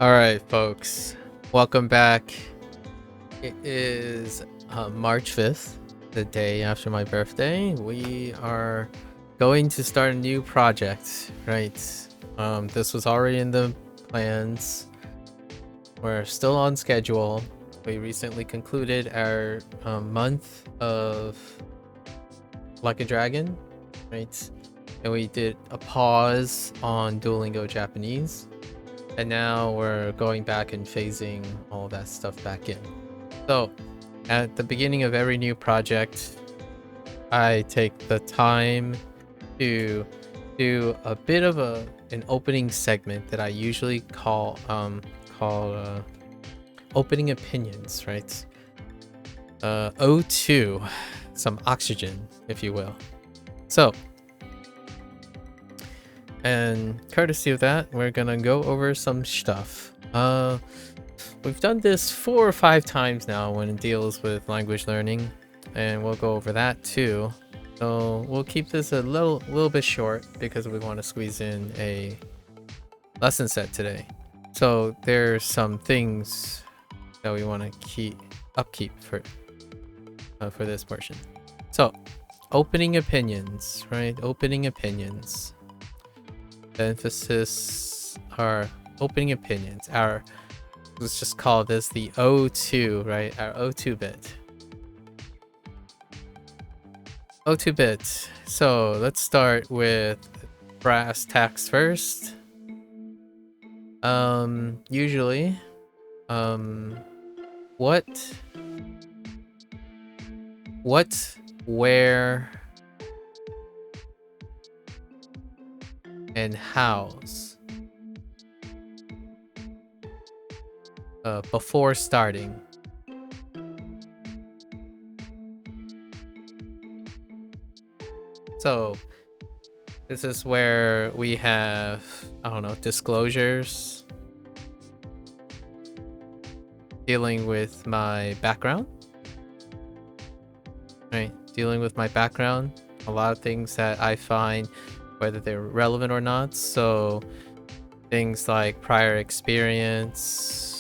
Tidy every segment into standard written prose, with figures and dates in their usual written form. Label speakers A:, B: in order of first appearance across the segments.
A: All right, folks, welcome back. It is March 5th, the day after my birthday. We are going to start a new project, right? This was already in the plans. We're still on schedule. We recently concluded our month of Like a Dragon, right? And we did a pause on Duolingo Japanese. And now we're going back and phasing all that stuff back in. So at the beginning of every new project, I take the time to do a bit of an opening segment that I usually call opening opinions, right? O2, some oxygen, if you will. So, and courtesy of that, we're gonna go over some stuff. We've done this 4 or 5 times now when it deals with language learning, and we'll go over that too. So we'll keep this a little bit short because we want to squeeze in a lesson set today. So there's some things that we want to upkeep for this portion. So opening opinions, right? Opening opinions. The emphasis are opening opinions. Let's just call this the O2, right? Our O2 bit. O2 bit. So let's start with brass tacks first. Usually, what, where, and hows before starting. So this is where we have, I don't know, disclosures, dealing with my background, right? Dealing with my background, a lot of things that I find, whether they're relevant or not. So things like prior experience,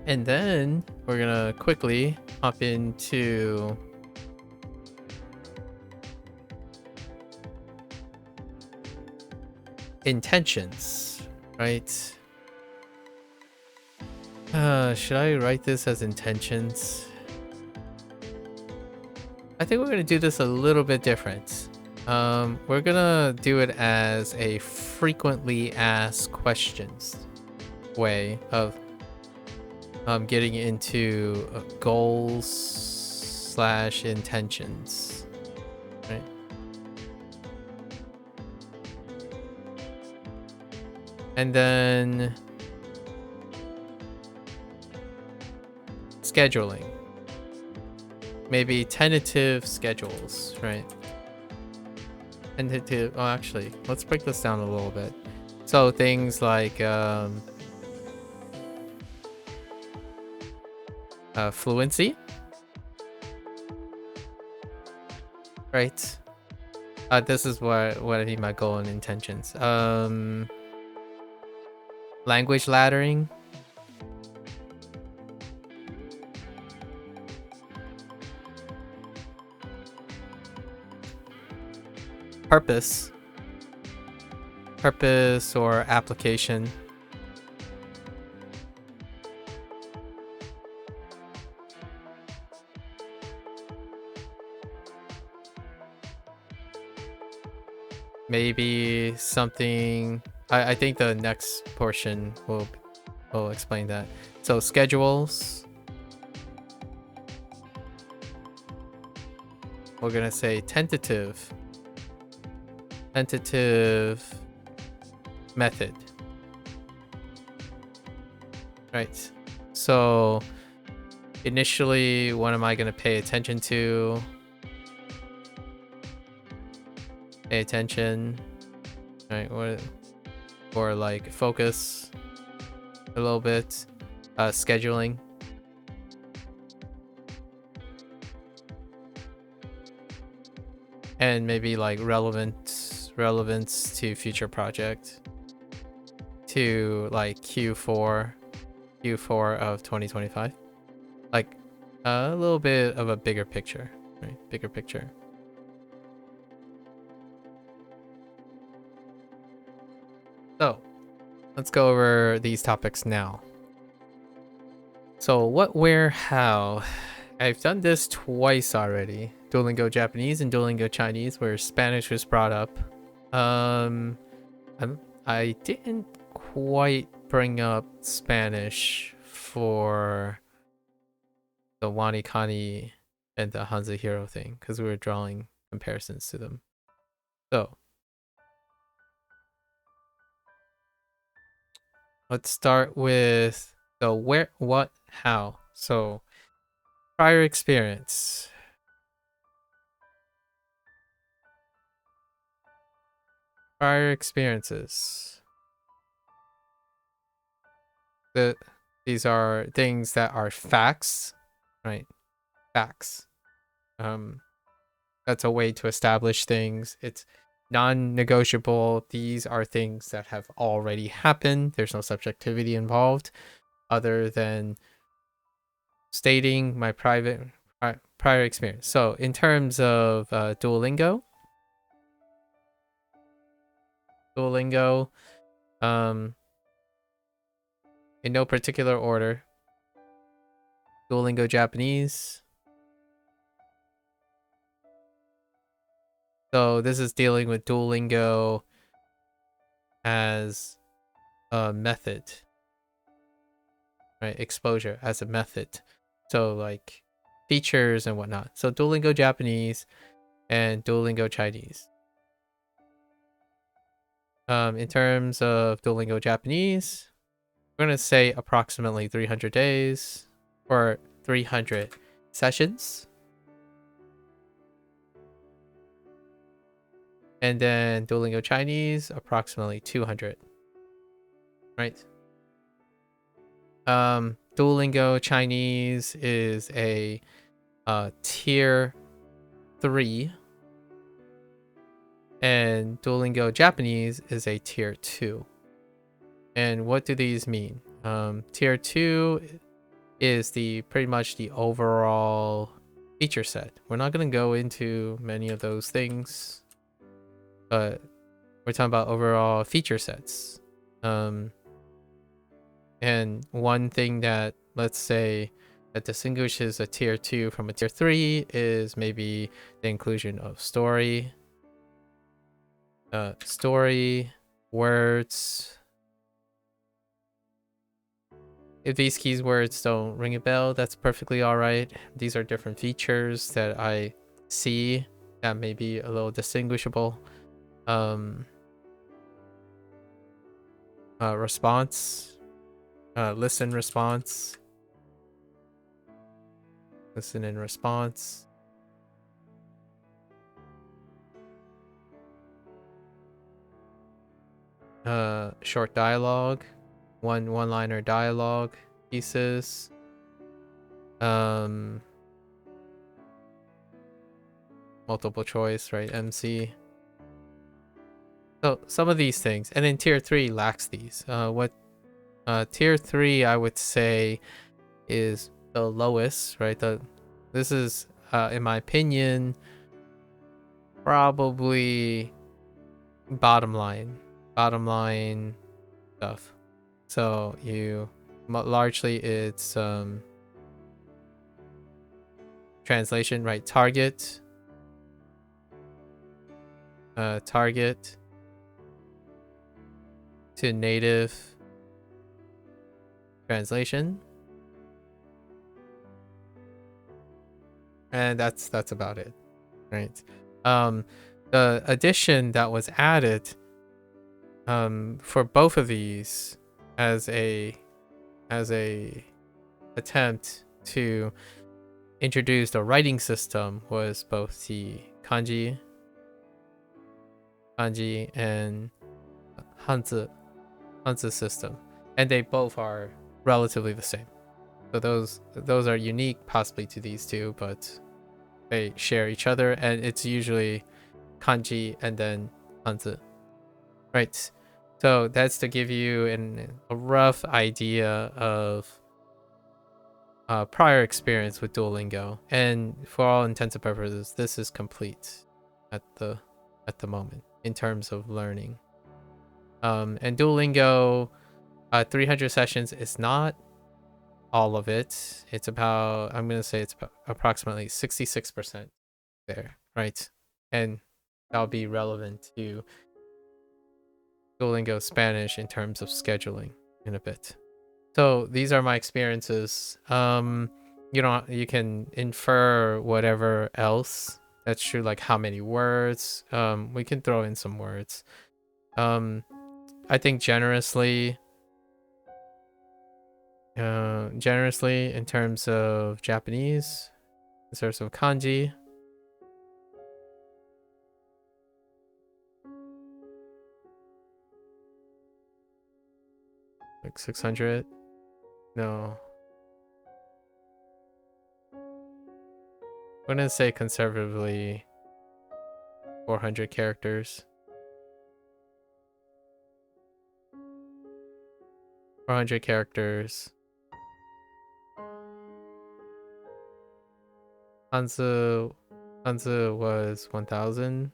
A: and then we're gonna quickly hop into intentions, right? Should I write this as intentions? I think we're gonna do this a little bit different. We're gonna do it as a frequently asked questions way of getting into goals / intentions, right? And then scheduling. Maybe tentative schedules, right? Tentative, oh, actually, let's break this down a little bit. So things like fluency, right? This is what I mean by goal and intentions. Language laddering, purpose or application, maybe something. I think the next portion will explain that. So schedules, we're gonna say tentative method, right? So initially, what am I gonna pay attention to? Pay attention, right? Or like focus a little bit. Scheduling, and maybe like relevance to future project to like Q4 of 2025, like a little bit of a bigger picture, right? Bigger picture. So let's go over these topics now. So what, where, how? I've done this twice already. Duolingo Japanese and Duolingo Chinese, where Spanish was brought up. I didn't quite bring up Spanish for the Wani Kani and the Hanza Hero thing because we were drawing comparisons to them. So let's start with the where, what, how. So prior experience. Prior experiences. These are things that are facts, right? Facts. That's a way to establish things. It's non-negotiable. These are things that have already happened. There's no subjectivity involved other than stating my prior experience. So in terms of Duolingo, in no particular order, Duolingo Japanese. So this is dealing with Duolingo as a method, right? Exposure as a method. So like features and whatnot. So Duolingo Japanese and Duolingo Chinese. In terms of Duolingo Japanese, we're going to say approximately 300 days or 300 sessions. And then Duolingo Chinese, approximately 200. Right? Duolingo Chinese is a tier 3. And Duolingo Japanese is a tier 2. And what do these mean? Tier 2 is pretty much the overall feature set. We're not going to go into many of those things, but we're talking about overall feature sets. And one thing that, let's say, that distinguishes a tier 2 from a tier 3 is maybe the inclusion of story, words. If these keywords don't ring a bell, that's perfectly all right. These are different features that I see that may be a little distinguishable. Response, listen and response. Short dialogue, one-liner dialogue pieces. Multiple choice, right? MC. So some of these things, and then tier 3 lacks these. Tier 3 I would say is the lowest, right? This is in my opinion probably bottom line stuff. So largely it's translation, right? Target to native translation, and that's about it, right? The addition that was added for both of these as a attempt to introduce the writing system was both the kanji and Hanzi system, and they both are relatively the same. So those are unique possibly to these two, but they share each other, and it's usually kanji, and then hanzi. Right. So that's to give you a rough idea of prior experience with Duolingo, and for all intents and purposes, this is complete at the moment in terms of learning. And Duolingo, 300 sessions is not all of it. It's about, I'm gonna say it's about approximately 66% there, right? And that'll be relevant to Duolingo Spanish in terms of scheduling in a bit. So these are my experiences. You can infer whatever else that's true, like how many words. We can throw in some words. I think generously in terms of Japanese, in terms of kanji, like 600. No, I'm gonna say conservatively 400 characters. 400 characters. Hanzu was 1000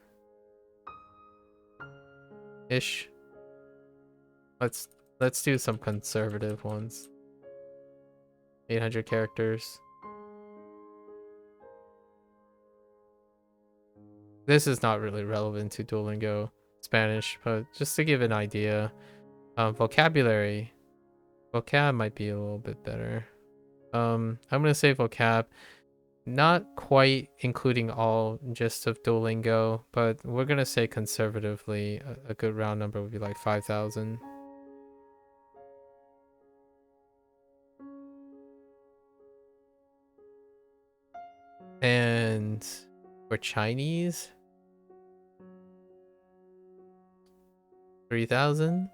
A: ish. Let's do some conservative ones. 800 characters. This is not really relevant to Duolingo Spanish, but just to give an idea. Vocabulary. Vocab might be a little bit better. I'm gonna say vocab. Not quite including all gist of Duolingo, but we're gonna say conservatively a good round number would be like 5,000. And for Chinese, 3,000.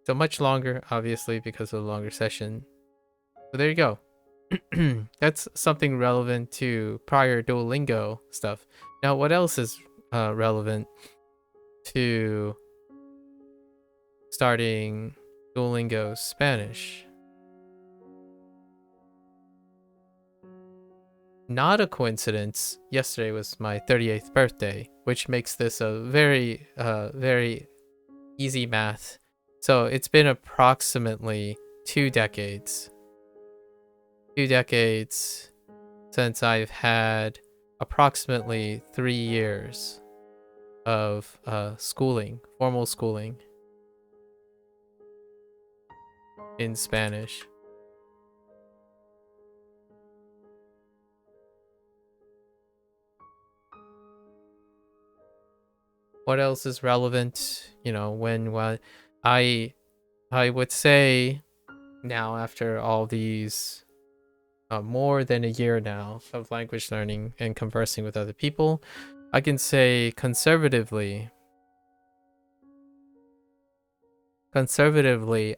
A: So much longer, obviously, because of the longer session. So there you go. That's something relevant to prior Duolingo stuff. Now, what else is relevant to starting Duolingo Spanish? Not a coincidence, yesterday was my 38th birthday, which makes this a very, very easy math. So it's been approximately 2 decades. 2 decades since I've had approximately 3 years of schooling, formal schooling in Spanish. What else is relevant? You know, when I would say now, after all these more than a year now of language learning and conversing with other people, I can say conservatively,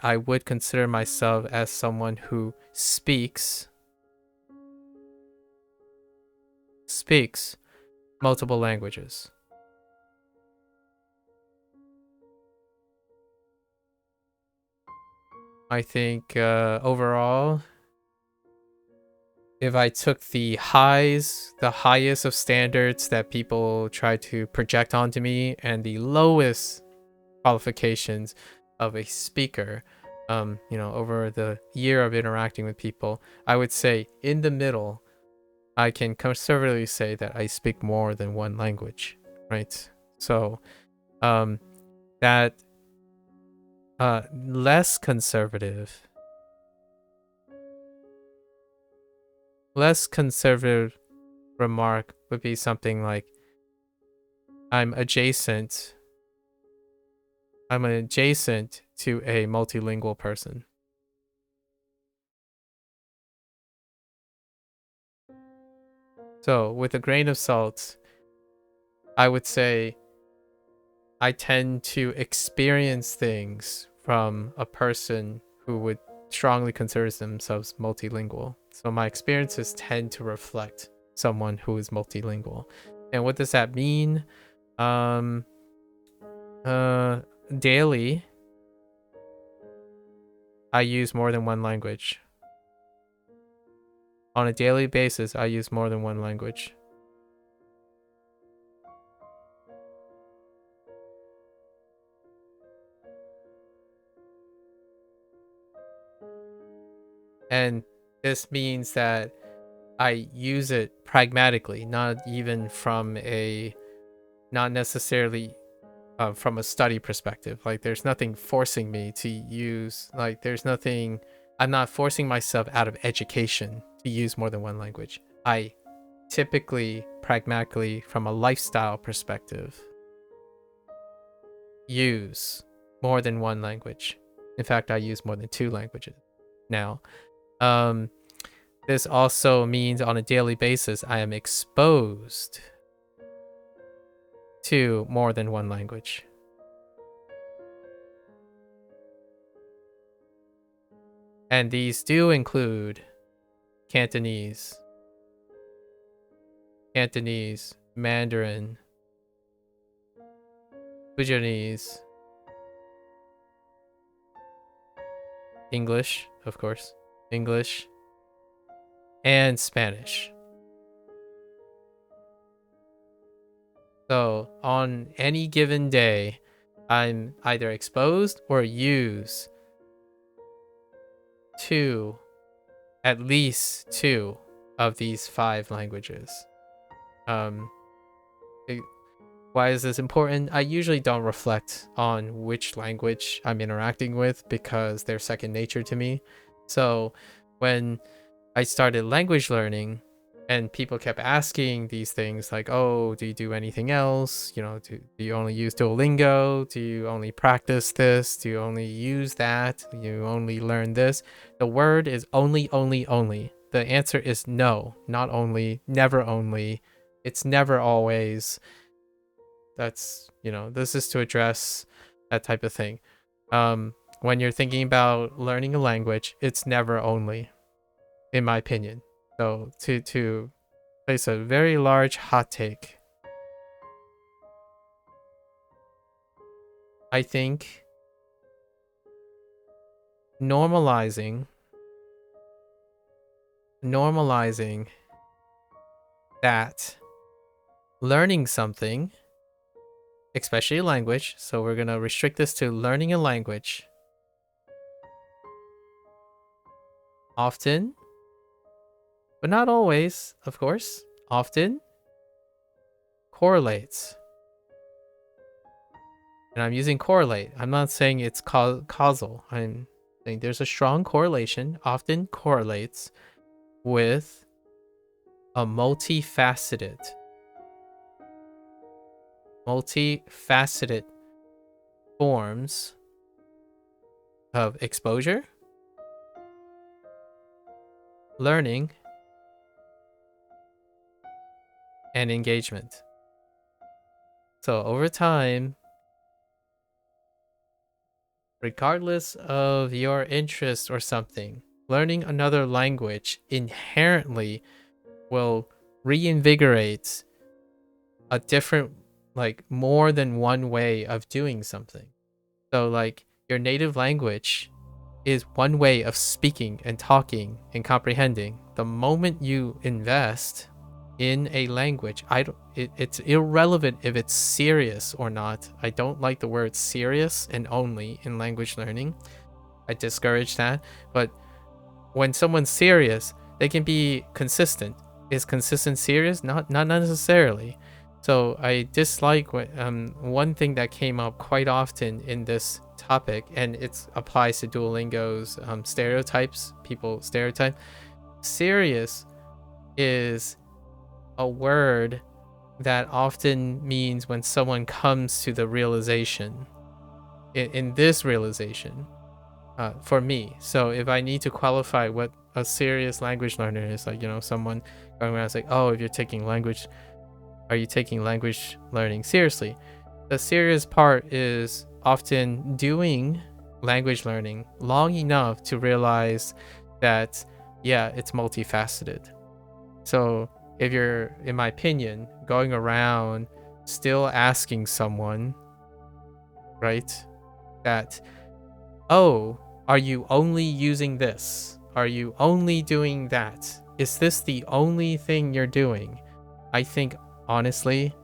A: I would consider myself as someone who speaks multiple languages. I think overall, if I took the highest of standards that people try to project onto me and the lowest qualifications of a speaker, over the year of interacting with people, I would say in the middle, I can conservatively say that I speak more than one language, right? So that less conservative remark would be something like I'm adjacent to a multilingual person. So with a grain of salt, I would say I tend to experience things from a person who would strongly considers themselves multilingual. So my experiences tend to reflect someone who is multilingual. And what does that mean? Daily, I use more than one language. On a daily basis, I use more than one language. And this means that I use it pragmatically, not necessarily from a study perspective. Like, there's nothing forcing me to use, I'm not forcing myself out of education to use more than one language. I typically, pragmatically, from a lifestyle perspective, use more than one language. In fact, I use more than 2 languages now. This also means on a daily basis, I am exposed to more than one language. And these do include Cantonese, Mandarin, Fujianese, English, of course, English, and Spanish. So on any given day, I'm either exposed or use at least two of these 5 languages. Why is this important? I usually don't reflect on which language I'm interacting with because they're second nature to me. So when I started language learning and people kept asking these things like, oh, do you do anything else? Do you only use Duolingo? Do you only practice this? Do you only use that? Do you only learn this? The word is only. The answer is no, not only, never only. It's never always. That's, this is to address that type of thing. When you're thinking about learning a language, it's never only, in my opinion. So to place a very large hot take, I think normalizing that learning something, especially a language, so we're going to restrict this to learning a language, often, but not always, of course, often correlates. And I'm using correlate. I'm not saying it's causal. I'm saying there's a strong correlation, often correlates with a multifaceted forms of exposure, learning, and engagement. So over time, regardless of your interest or something, learning another language inherently will reinvigorate a different, more than one way of doing something. So your native language is one way of speaking and talking and comprehending. The moment you invest in a language, it's irrelevant if it's serious or not. I don't like the word serious and only in language learning. I discourage that. But when someone's serious, they can be consistent. Is consistent serious? Not necessarily. So I dislike one thing that came up quite often in this topic, and it applies to Duolingo's stereotypes. People stereotype. Serious is a word that often means when someone comes to the realization, in this realization, for me. So if I need to qualify what a serious language learner is, someone going around saying, oh, if you're taking language, are you taking language learning seriously? The serious part is often doing language learning long enough to realize that, yeah, it's multifaceted. So if you're, in my opinion, going around still asking someone, right, that, oh, are you only using this? Are you only doing that? Is this the only thing you're doing? I think, honestly,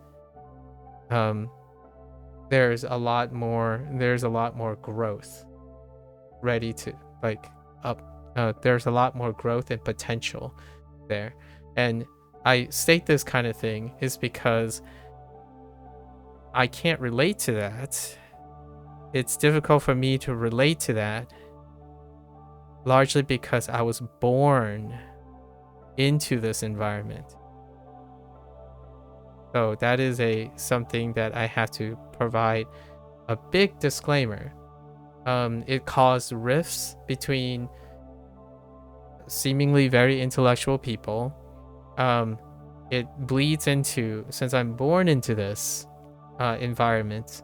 A: there's a lot more growth ready to, like, there's a lot more growth and potential there. And I state this kind of thing is because I can't relate to that. It's difficult for me to relate to that, largely because I was born into this environment. So that is something that I have to provide a big disclaimer. It caused rifts between seemingly very intellectual people. It bleeds into, since I'm born into this environment,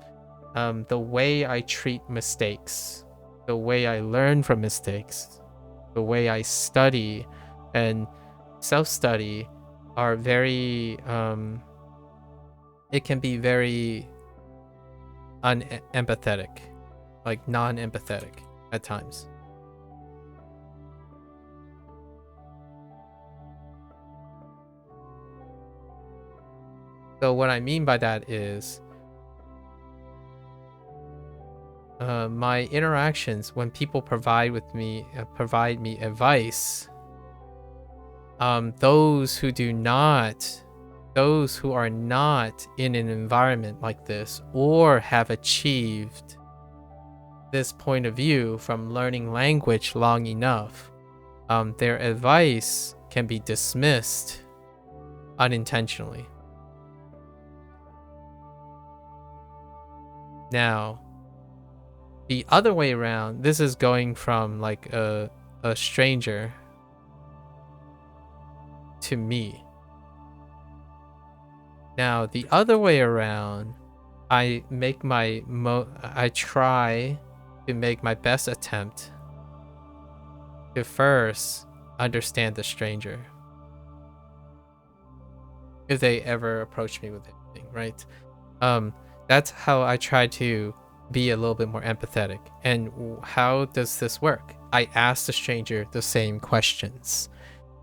A: the way I treat mistakes, the way I learn from mistakes, the way I study and self-study are very, it can be very unempathetic, like non-empathetic at times. So what I mean by that is my interactions when people provide me advice, those who are not in an environment like this or have achieved this point of view from learning language long enough, their advice can be dismissed unintentionally. Now, the other way around, this is going from like a stranger to me. Now, the other way around, I try to make my best attempt to first understand the stranger if they ever approach me with anything, right? That's how I try to be a little bit more empathetic. And how does this work? I ask the stranger the same questions.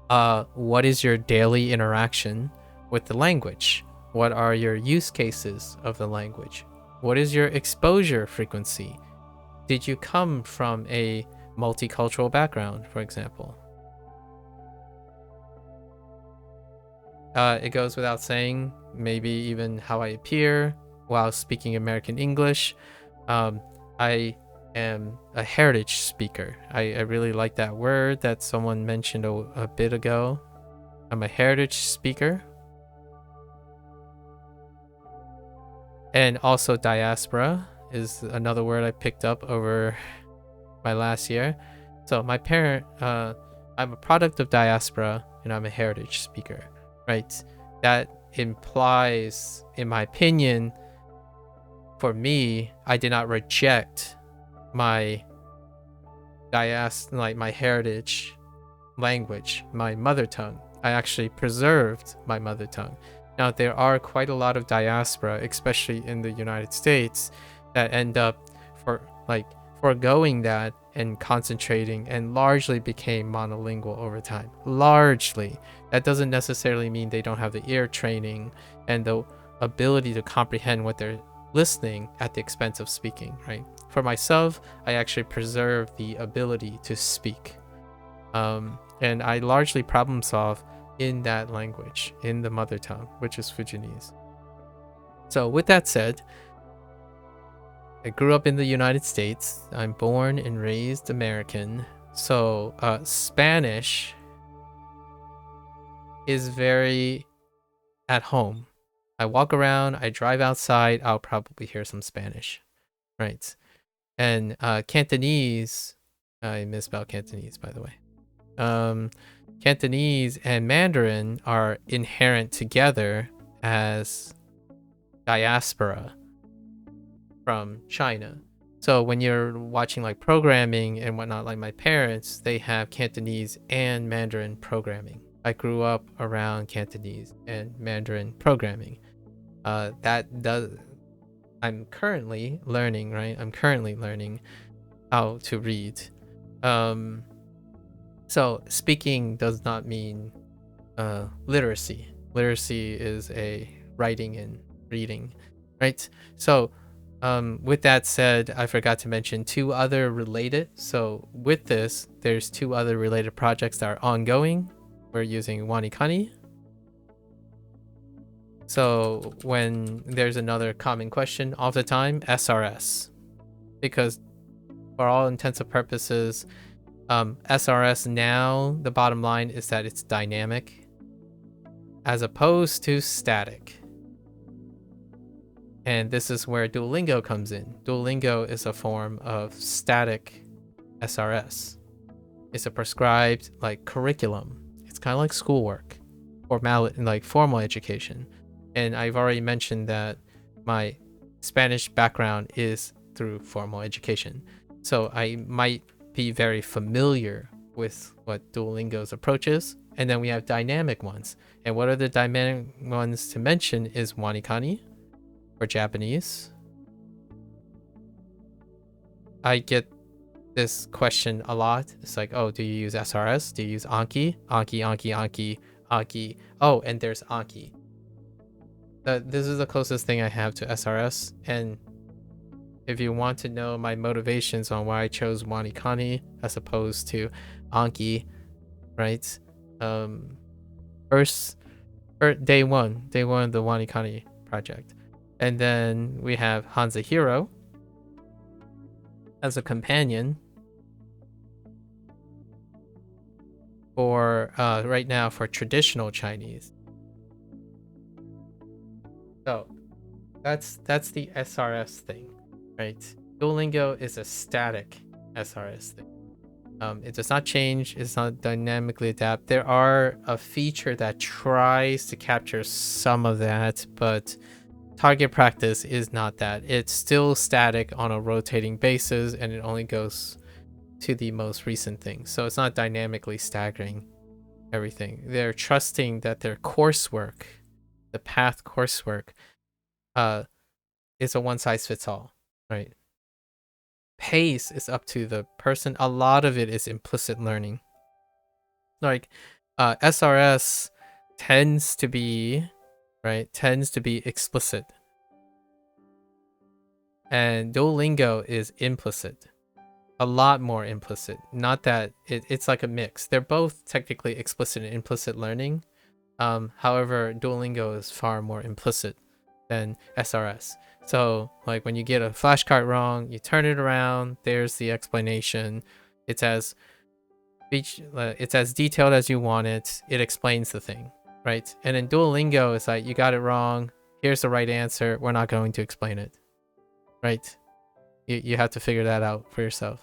A: What is your daily interaction with the language? What are your use cases of the language? What is your exposure frequency? Did you come from a multicultural background, for example? It goes without saying, maybe even how I appear while speaking American English. I am a heritage speaker. I really like that word that someone mentioned a bit ago. I'm a heritage speaker. And also diaspora is another word I picked up over my last year. So I'm a product of diaspora and I'm a heritage speaker, right? That implies, in my opinion, for me, I did not reject my my heritage language, my mother tongue. I actually preserved my mother tongue. Now, there are quite a lot of diaspora, especially in the United States, that end up foregoing that and concentrating and largely became monolingual over time. Largely. That doesn't necessarily mean they don't have the ear training and the ability to comprehend what they're listening at the expense of speaking, right? For myself, I actually preserve the ability to speak. And I largely problem solve in that language, in the mother tongue, which is Fujianese. So with that said, I grew up in the United States. I'm born and raised American. So Spanish is very at home. I walk around, I drive outside, I'll probably hear some Spanish, right? And Cantonese, I misspelled Cantonese, by the way. Cantonese and Mandarin are inherent together as diaspora from China. So when you're watching like programming and whatnot, like my parents, they have Cantonese and Mandarin programming. I grew up around Cantonese and Mandarin programming. I'm currently learning, right? I'm currently learning how to read. So speaking does not mean literacy. Literacy is a writing and reading, right? So with that said, I forgot to mention two other related. So with this, there's two other related projects that are ongoing. We're using Wanikani. So when there's another common question all the time, SRS. Because for all intents and purposes, SRS now, the bottom line is that it's dynamic as opposed to static. And this is where Duolingo comes in. Duolingo is a form of static SRS. It's a prescribed like curriculum. It's kind of like schoolwork, like formal education. And I've already mentioned that my Spanish background is through formal education. So I might be very familiar with what Duolingo's approach is. And then we have dynamic ones. And what are the dynamic ones to mention is Wanikani for Japanese. I get this question a lot. It's like, oh, do you use SRS? Do you use Anki? Anki. Oh, and there's Anki. This is the closest thing I have to SRS. And if you want to know my motivations on why I chose Wanikani as opposed to Anki, right? First, day one of the Wanikani project. And then we have Hanzahiro as a companion for right now for traditional Chinese. So that's the SRS thing, right? Duolingo is a static SRS thing. It does not change. It's not dynamically adapt. There are a feature that tries to capture some of that, but target practice is not that. It's still static on a rotating basis, and it only goes to the most recent thing. So it's not dynamically staggering everything. They're trusting that their coursework, the path coursework, is a one-size-fits-all, right? Pace is up to the person. A lot of it is implicit learning. Like SRS tends to be explicit, and Duolingo is implicit, a lot more implicit. Not that it's like a mix. They're both technically explicit and implicit learning. However, Duolingo is far more implicit than SRS. So like when you get a flashcard wrong, you turn it around, there's the explanation. It's as detailed as you want it. It explains the thing, right? And in Duolingo, it's like, you got it wrong, here's the right answer, we're not going to explain it, right? You have to figure that out for yourself.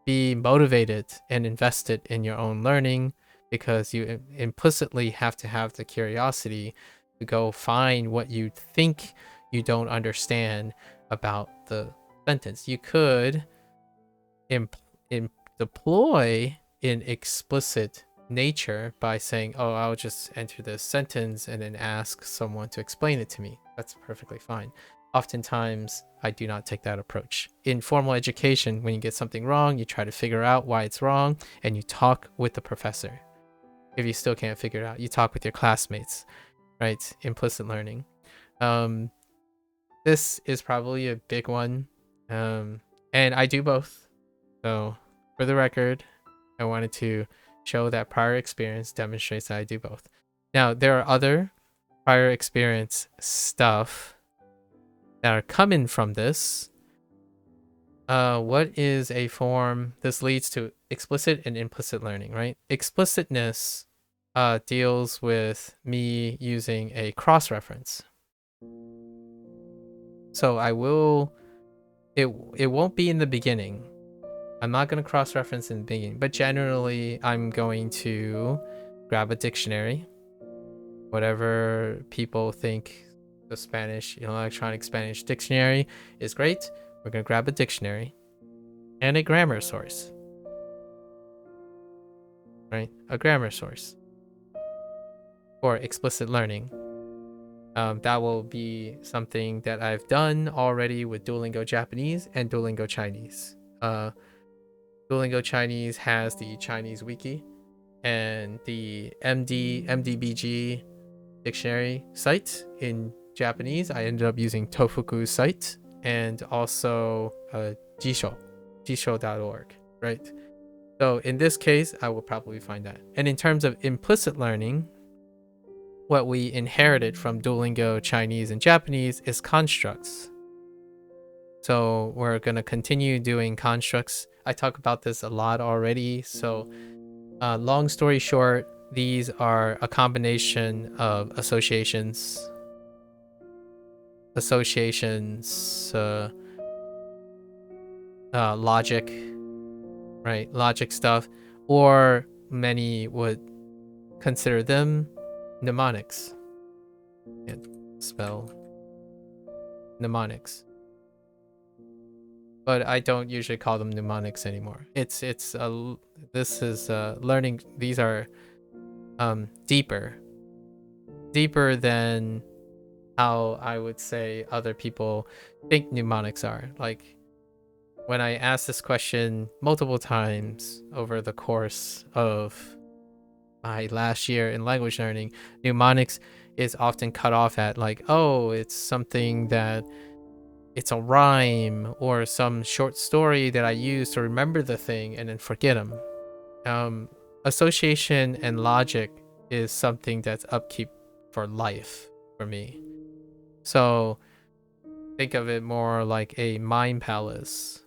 A: Be motivated and invested in your own learning, because you implicitly have to have the curiosity to go find what you think you don't understand about the sentence. You could deploy in explicit nature by saying, oh, I'll just enter this sentence and then ask someone to explain it to me. That's perfectly fine. Oftentimes, I do not take that approach. In formal education, when you get something wrong, you try to figure out why it's wrong, and you talk with the professor. If you still can't figure it out, you talk with your classmates, right? Implicit learning. This is probably a big one, and I do both. So, for the record, I wanted to show that prior experience demonstrates that I do both. Now, there are other prior experience stuff that are coming from this. What is a form? This leads to explicit and implicit learning, right? Explicitness deals with me using a cross-reference. So it won't be in the beginning. I'm not going to cross-reference in the beginning, but generally I'm going to grab a dictionary, whatever people think the Spanish, electronic Spanish dictionary is great. We're going to grab a dictionary and a grammar source. Right? A grammar source for explicit learning. That will be something that I've done already with Duolingo Japanese and Duolingo Chinese. Duolingo Chinese has the Chinese wiki and the MDBG dictionary site in Japanese. I ended up using Tofuku's site and also jisho.org, right? So in this case, I will probably find that. And in terms of implicit learning, what we inherited from Duolingo Chinese and Japanese is constructs. So we're going to continue doing constructs. I talk about this a lot already. So long story short, these are a combination of associations, logic, right? Logic stuff, or many would consider them mnemonics. Can't spell mnemonics, but I don't usually call them mnemonics anymore. This is learning. These are deeper than how I would say other people think mnemonics are. Like when I asked this question multiple times over the course of my last year in language learning, mnemonics is often cut off at like, oh, it's something that it's a rhyme or some short story that I use to remember the thing and then forget them. Association and logic is something that's upkeep for life for me. So think of it more like a mind palace.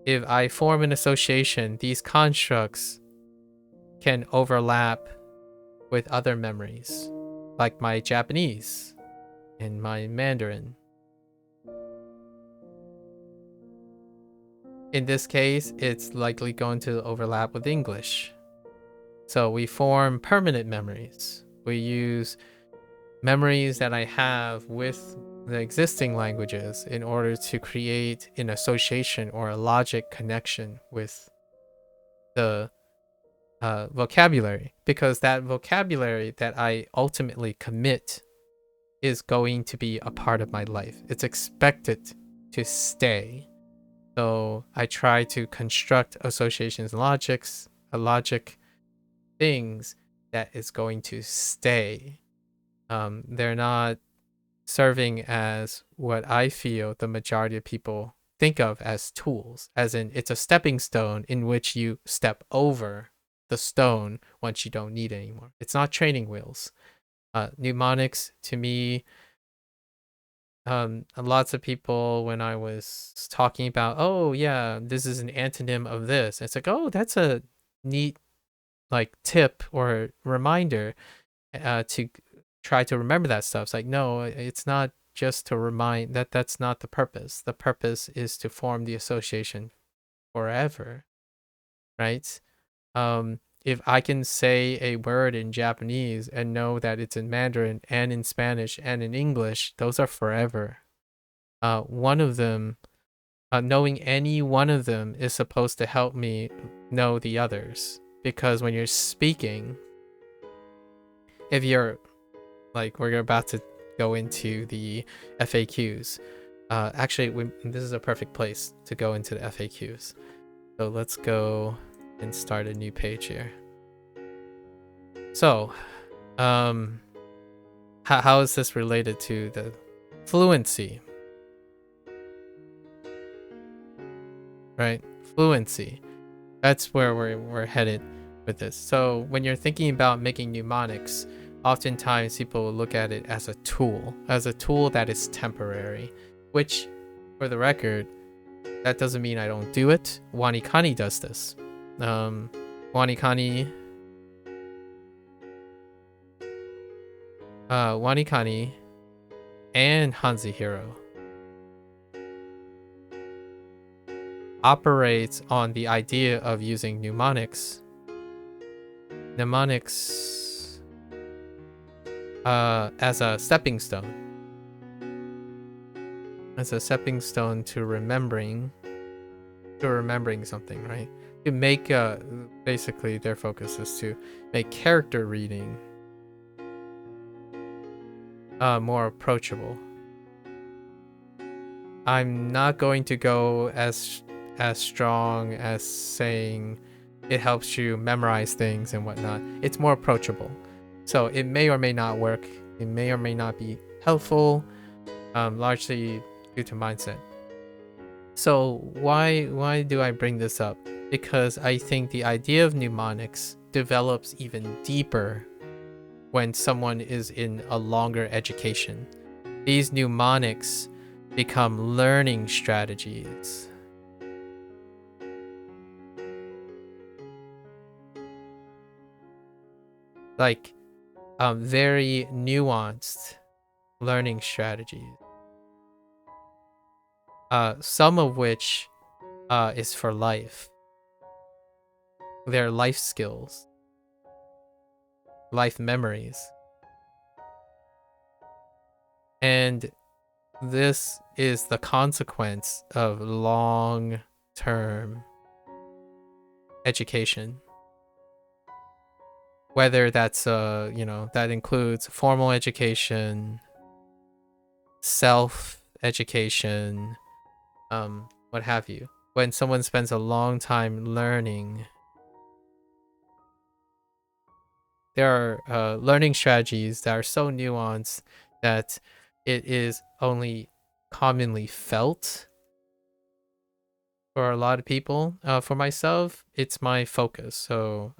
A: If I form an association, these constructs can overlap with other memories, like my Japanese and my Mandarin. In this case, it's likely going to overlap with English. So we form permanent memories. We use memories that I have with the existing languages in order to create an association or a logic connection with the vocabulary, because that vocabulary that I ultimately commit is going to be a part of my life. It's expected to stay. So I try to construct associations and logic things that is going to stay. They're not serving as what I feel the majority of people think of as tools, as in it's a stepping stone in which you step over the stone once you don't need it anymore. It's not training wheels. Mnemonics, to me, lots of people, when I was talking about, oh yeah, this is an antonym of this, it's like, oh, that's a neat like tip or reminder to try to remember that stuff. It's like, no, it's not just to remind. That's not the purpose. The purpose is to form the association forever, right? If I can say a word in Japanese and know that it's in Mandarin and in Spanish and in English, those are forever. One of them, knowing any one of them is supposed to help me know the others, because when you're speaking, if you're like, we're about to go into the FAQs. Actually, this is a perfect place to go into the FAQs. So let's go and start a new page here. So, how is this related to the fluency? Right? Fluency. That's where we're headed with this. So when you're thinking about making mnemonics, oftentimes people will look at it as a tool that is temporary, which, for the record, that doesn't mean I don't do it. Wanikani does this. Wanikani and Hanzihiro operates on the idea of using mnemonics as a stepping stone. As a stepping stone to remembering something, right? To make basically their focus is to make character reading more approachable. I'm not going to go as strong as saying it helps you memorize things and whatnot. It's more approachable. So it may or may not work. It may or may not be helpful, largely due to mindset. So why do I bring this up? Because I think the idea of mnemonics develops even deeper when someone is in a longer education. These mnemonics become learning strategies. Like very nuanced learning strategies. Some of which is for life. They're life skills, life memories. And this is the consequence of long-term education. Whether that's that includes formal education, self-education, what have you. When someone spends a long time learning, there are learning strategies that are so nuanced that it is only commonly felt for a lot of people. For myself, it's my focus. So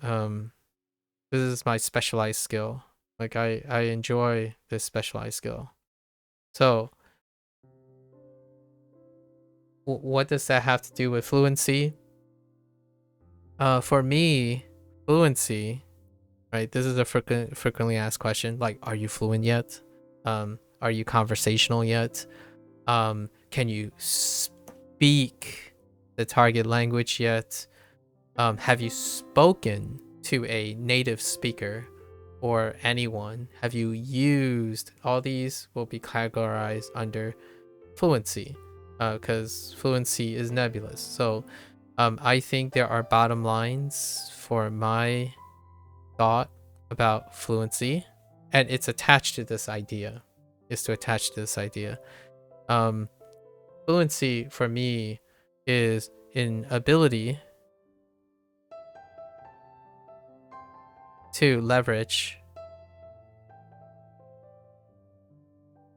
A: this is my specialized skill. Like I enjoy this specialized skill. So what does that have to do with fluency? For me, fluency, right? This is a frequently asked question. Like, are you fluent yet? Are you conversational yet? Can you speak the target language yet? Have you spoken to a native speaker or anyone? Have you used? All these will be categorized under fluency, because fluency is nebulous. So I think there are bottom lines for my thought about fluency, and it's attached to this idea. Fluency for me is an ability to leverage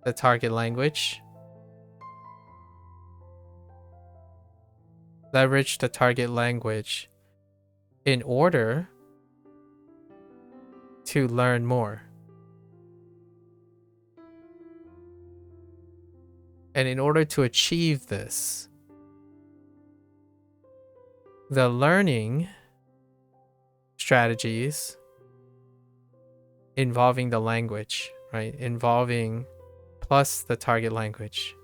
A: the target language, in order to learn more. And in order to achieve this, the learning strategies involving the language, right? Involving plus the target language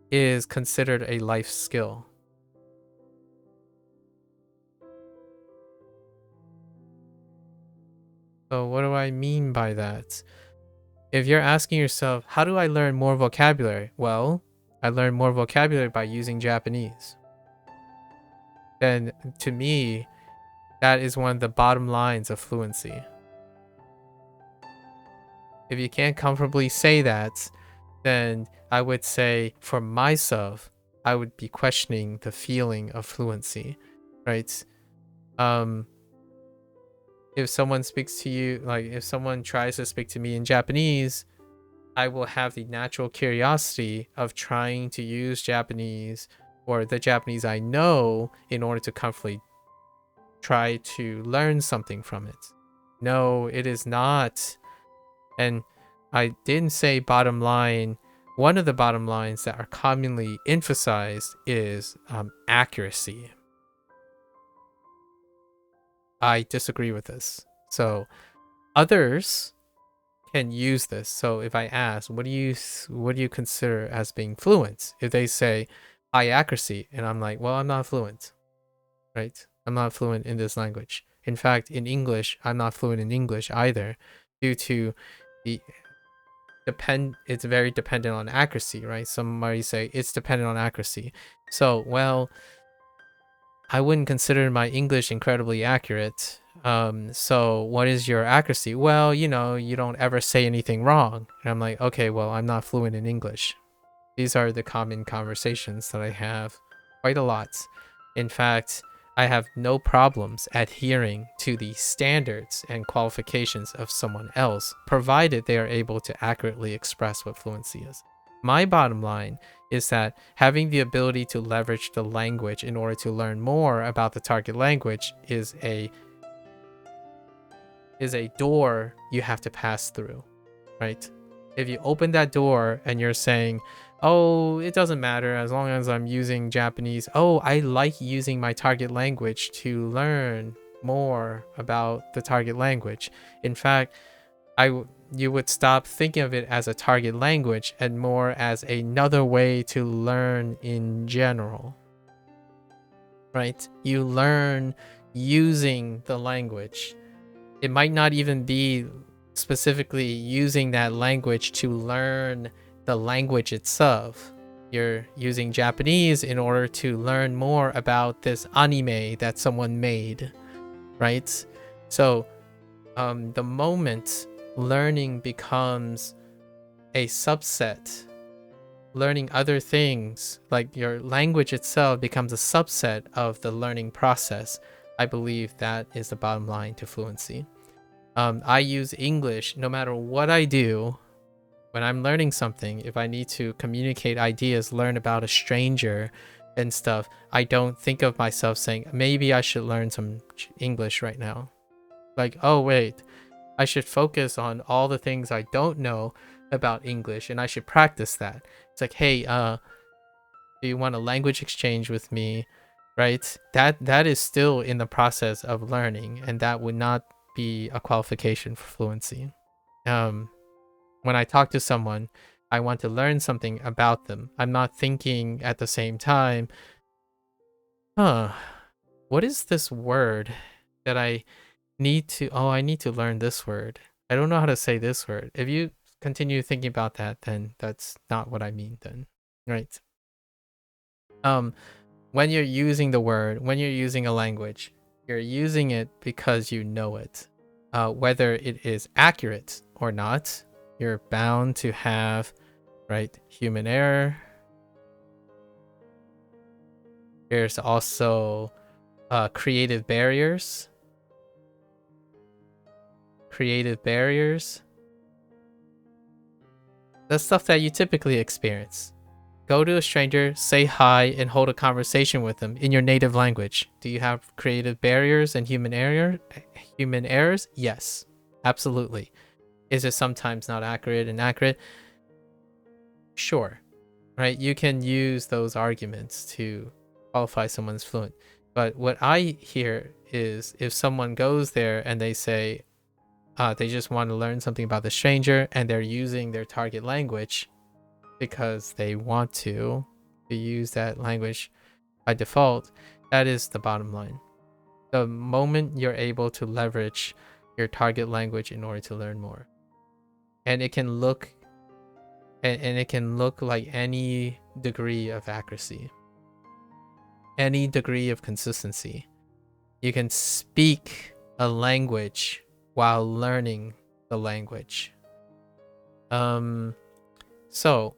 A: is considered a life skill. So what do I mean by that? If you're asking yourself, how do I learn more vocabulary? Well, I learn more vocabulary by using Japanese. Then to me, that is one of the bottom lines of fluency. If you can't comfortably say that, then I would say for myself, I would be questioning the feeling of fluency, right? If someone speaks to you, like if someone tries to speak to me in Japanese, I will have the natural curiosity of trying to use Japanese or the Japanese I know in order to comfortably try to learn something from it. No, it is not. And I didn't say bottom line. One of the bottom lines that are commonly emphasized is accuracy. I disagree with this. So others can use this. So if I ask, what do you consider as being fluent? If they say high accuracy, and I'm like, well, I'm not fluent, right? I'm not fluent in this language. In fact, in English, I'm not fluent in English either, due to the it's very dependent on accuracy, right? Somebody say it's dependent on accuracy. So, well, I wouldn't consider my English incredibly accurate. So what is your accuracy? Well, you know, you don't ever say anything wrong. And I'm like, okay, well, I'm not fluent in English. These are the common conversations that I have quite a lot. In fact, I have no problems adhering to the standards and qualifications of someone else, provided they are able to accurately express what fluency is. My bottom line is that having the ability to leverage the language in order to learn more about the target language is a door you have to pass through, right? If you open that door and you're saying, oh, it doesn't matter as long as I'm using Japanese. Oh, I like using my target language to learn more about the target language. In fact, you would stop thinking of it as a target language and more as another way to learn in general, right? You learn using the language. It might not even be specifically using that language to learn the language itself. You're using Japanese in order to learn more about this anime that someone made, right? So the moment learning becomes a subset, learning other things, like your language itself becomes a subset of the learning process, I believe that is the bottom line to fluency. I use English no matter what I do. When I'm learning something, if I need to communicate ideas, learn about a stranger and stuff, I don't think of myself saying, maybe I should learn some English right now. Like, oh, wait, I should focus on all the things I don't know about English and I should practice that. It's like, hey, do you want a language exchange with me? Right? That is still in the process of learning, and that would not be a qualification for fluency. When I talk to someone, I want to learn something about them. I'm not thinking at the same time, what is this word that I need to, I need to learn this word. I don't know how to say this word. If you continue thinking about that, then that's not what I mean then, right? When you're using the word, when you're using a language, you're using it because you know it. Whether it is accurate or not, you're bound to have, right, human error. There's also creative barriers. That's stuff that you typically experience. Go to a stranger, say hi, and hold a conversation with them in your native language. Do you have creative barriers and human errors? Yes, absolutely. Is it sometimes not accurate and accurate? Sure, right? You can use those arguments to qualify someone's fluent. But what I hear is if someone goes there and they say they just want to learn something about the stranger and they're using their target language because they want to use that language by default, that is the bottom line. The moment you're able to leverage your target language in order to learn more, and it can look like any degree of accuracy, any degree of consistency. You can speak a language while learning the language. So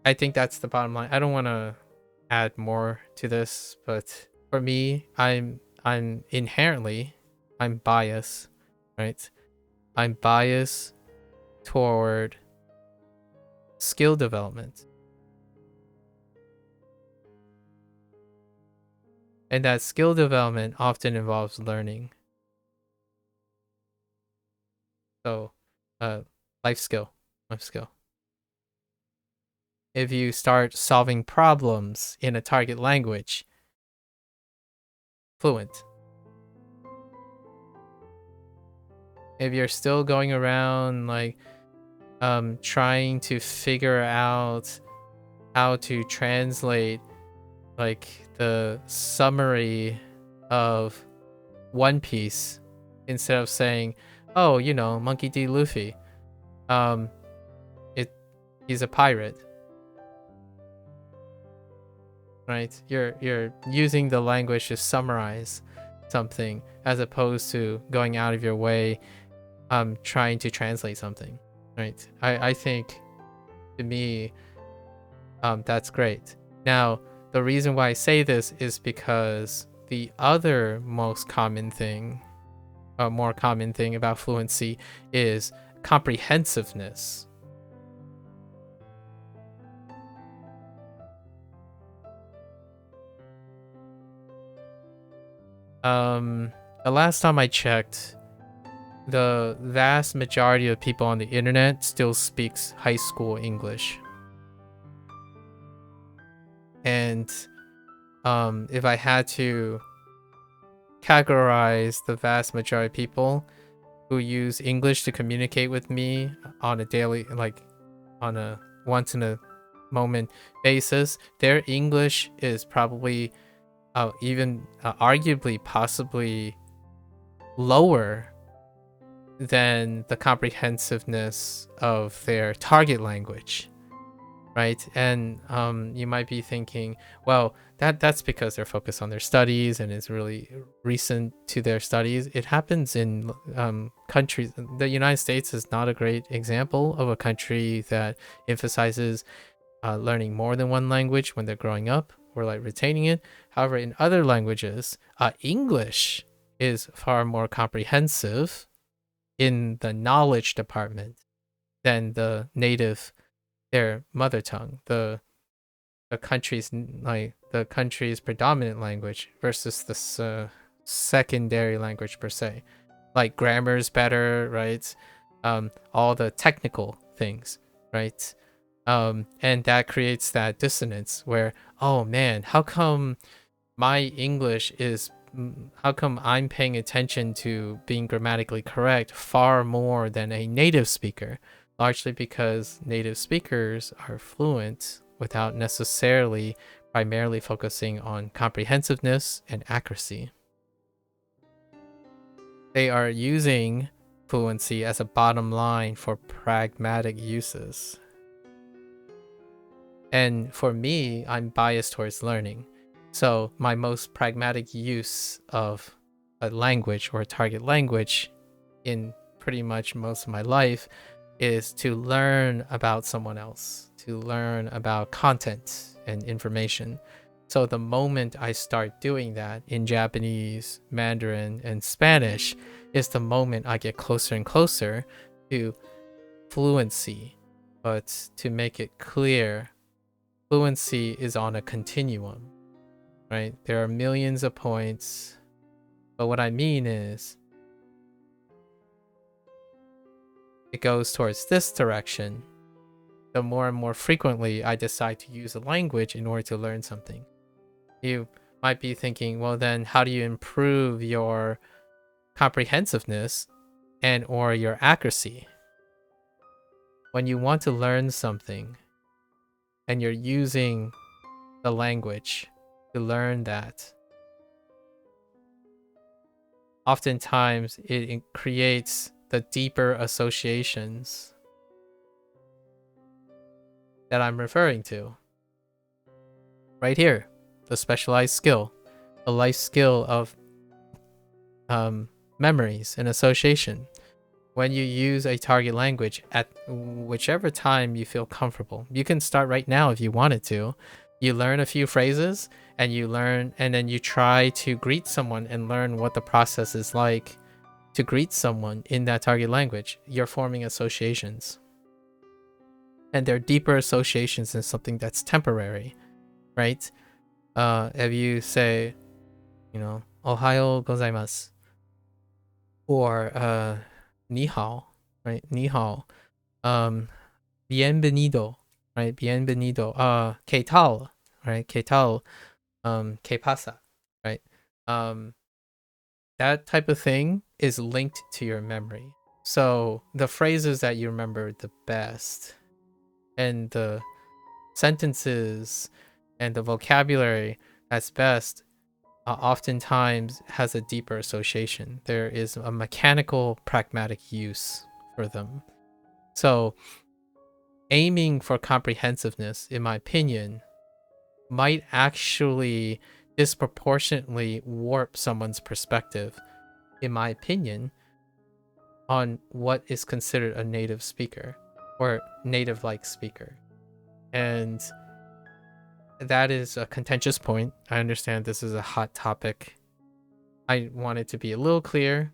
A: I think that's the bottom line. I don't want to add more to this, but for me, I'm inherently biased, right? I'm biased toward skill development. And that skill development often involves learning. So, life skill. If you start solving problems in a target language, fluent. If you're still going around like trying to figure out how to translate like the summary of One Piece instead of saying, oh, you know, Monkey D. Luffy. He's a pirate, right? You're using the language to summarize something as opposed to going out of your way trying to translate something, right? I think, to me, that's great. Now, the reason why I say this is because the other most common thing, more common thing about fluency is comprehensiveness. The last time I checked, the vast majority of people on the internet still speaks high school English. And if I had to categorize the vast majority of people who use English to communicate with me on a daily, like on a once in a moment basis, their English is probably even arguably possibly lower than the comprehensiveness of their target language, right? And you might be thinking, well, that's because they're focused on their studies and it's really recent to their studies. It happens in countries. The United States is not a great example of a country that emphasizes learning more than one language when they're growing up or like retaining it. However, in other languages, English is far more comprehensive in the knowledge department than the native, their mother tongue, the country's the country's predominant language versus the secondary language per se. Like grammar is better, right? All the technical things, right? And that creates that dissonance where, oh man, how come my English is, how come I'm paying attention to being grammatically correct far more than a native speaker? Largely because native speakers are fluent without necessarily primarily focusing on comprehensiveness and accuracy. They are using fluency as a bottom line for pragmatic uses. And for me, I'm biased towards learning. So my most pragmatic use of a language or a target language in pretty much most of my life is to learn about someone else, to learn about content and information. So the moment I start doing that in Japanese, Mandarin, and Spanish is the moment I get closer and closer to fluency. But to make it clear, fluency is on a continuum, right? There are millions of points, but what I mean is it goes towards this direction the more and more frequently I decide to use a language in order to learn something. You might be thinking, well then how do you improve your comprehensiveness and or your accuracy? When you want to learn something and you're using the language to learn that, oftentimes it creates the deeper associations that I'm referring to. Right here, the specialized skill, a life skill of memories and association. When you use a target language at whichever time you feel comfortable, you can start right now if you wanted to. You learn a few phrases and you learn, and then you try to greet someone and learn what the process is like to greet someone in that target language. You're forming associations. And they're deeper associations than something that's temporary, right? If you say, you know, Ohayo gozaimasu, or ni hao, right? Ni hao. Bienvenido, right? Bienvenido. ¿Qué tal? Right? ¿Qué tal? ¿Qué pasa? Right? That type of thing is linked to your memory. So the phrases that you remember the best and the sentences and the vocabulary that's best oftentimes has a deeper association. There is a mechanical, pragmatic use for them. So aiming for comprehensiveness, in my opinion, might actually disproportionately warp someone's perspective, in my opinion, on what is considered a native speaker or native-like speaker. And that is a contentious point. I understand this is a hot topic. I wanted to be a little clear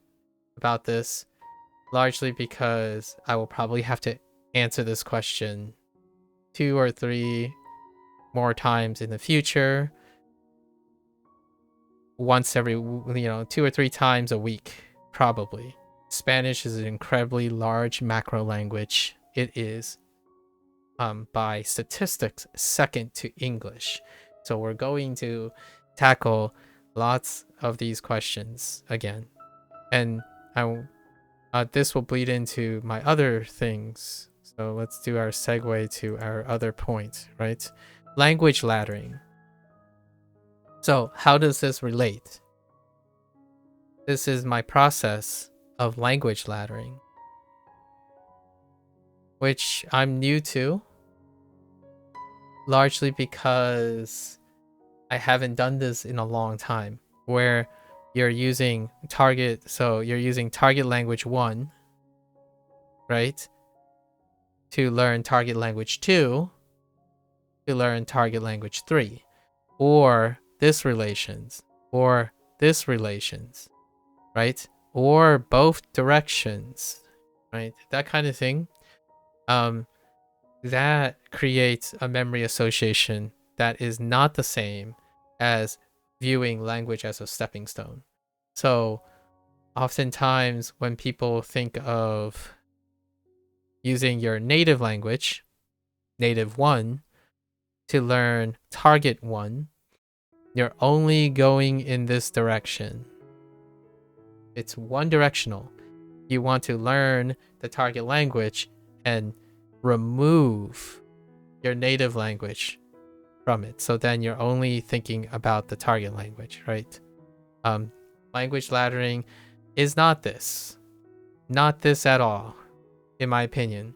A: about this, largely because I will probably have to answer this question 2 or 3 more times in the future, once every 2 or 3 times a week, probably. Spanish is an incredibly large macro language. It is by statistics second to English. So we're going to tackle lots of these questions again, and this will bleed into my other things. So let's do our segue to our other point, right? Language laddering. So how does this relate? This is my process of language laddering, which I'm new to, largely because I haven't done this in a long time, where you're using target language 1, right, to learn target language 2, to learn target language 3, or this relations, right, or both directions, right, that kind of thing. That creates a memory association that is not the same as viewing language as a stepping stone. So oftentimes when people think of using your native language, native 1, to learn target 1, you're only going in this direction. It's one directional. You want to learn the target language and remove your native language from it. So then you're only thinking about the target language, right? Language laddering is not this at all, in my opinion.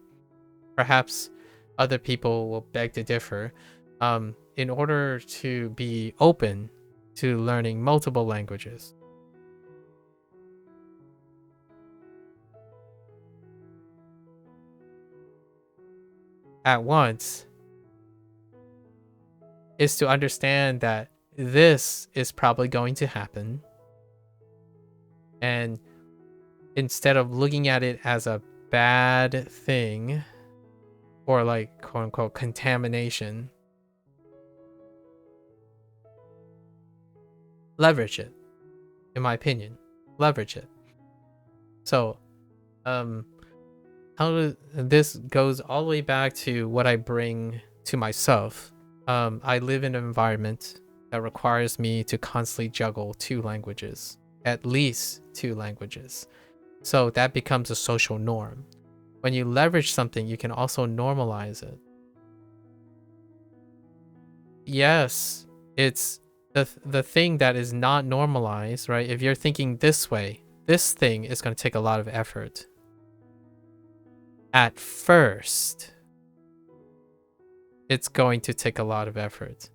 A: Perhaps other people will beg to differ. In order to be open to learning multiple languages, at once, is to understand that this is probably going to happen, and instead of looking at it as a bad thing or like quote unquote contamination, leverage it. In my opinion, leverage it. So this goes all the way back to what I bring to myself. I live in an environment that requires me to constantly juggle 2 languages, at least 2 languages. So that becomes a social norm. When you leverage something, you can also normalize it. Yes, it's the thing that is not normalized, right? If you're thinking this way, this thing is going to take a lot of effort. At first, it's going to take a lot of effort.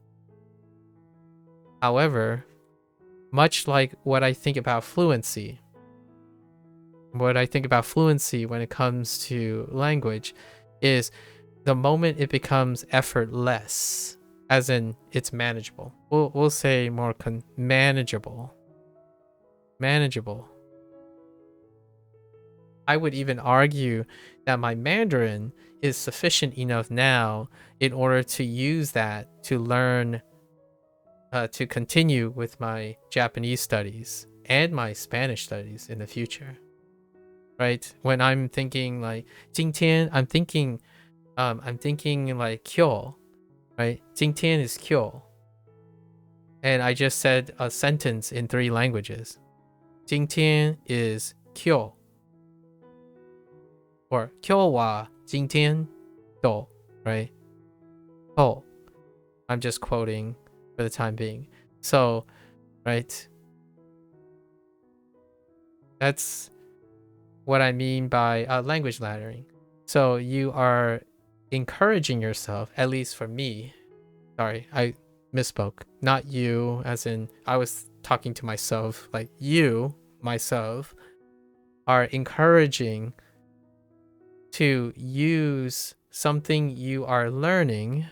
A: However, much like what I think about fluency when it comes to language is the moment it becomes effortless, as in it's manageable. We'll say more manageable. I would even argue that my Mandarin is sufficient enough now in order to use that to learn, to continue with my Japanese studies and my Spanish studies in the future. Right? When I'm thinking like 今天, I'm thinking like 今日, right? 今天 is 今日. And I just said a sentence in 3 languages. 今天 is 今日. Or 今日は今天と, right? Oh, I'm just quoting for the time being. So right? That's what I mean by language laddering. So you are encouraging yourself, at least for me. Sorry, I misspoke. Not you, as in I was talking to myself. Like you, myself, are encouraging to use something you are learning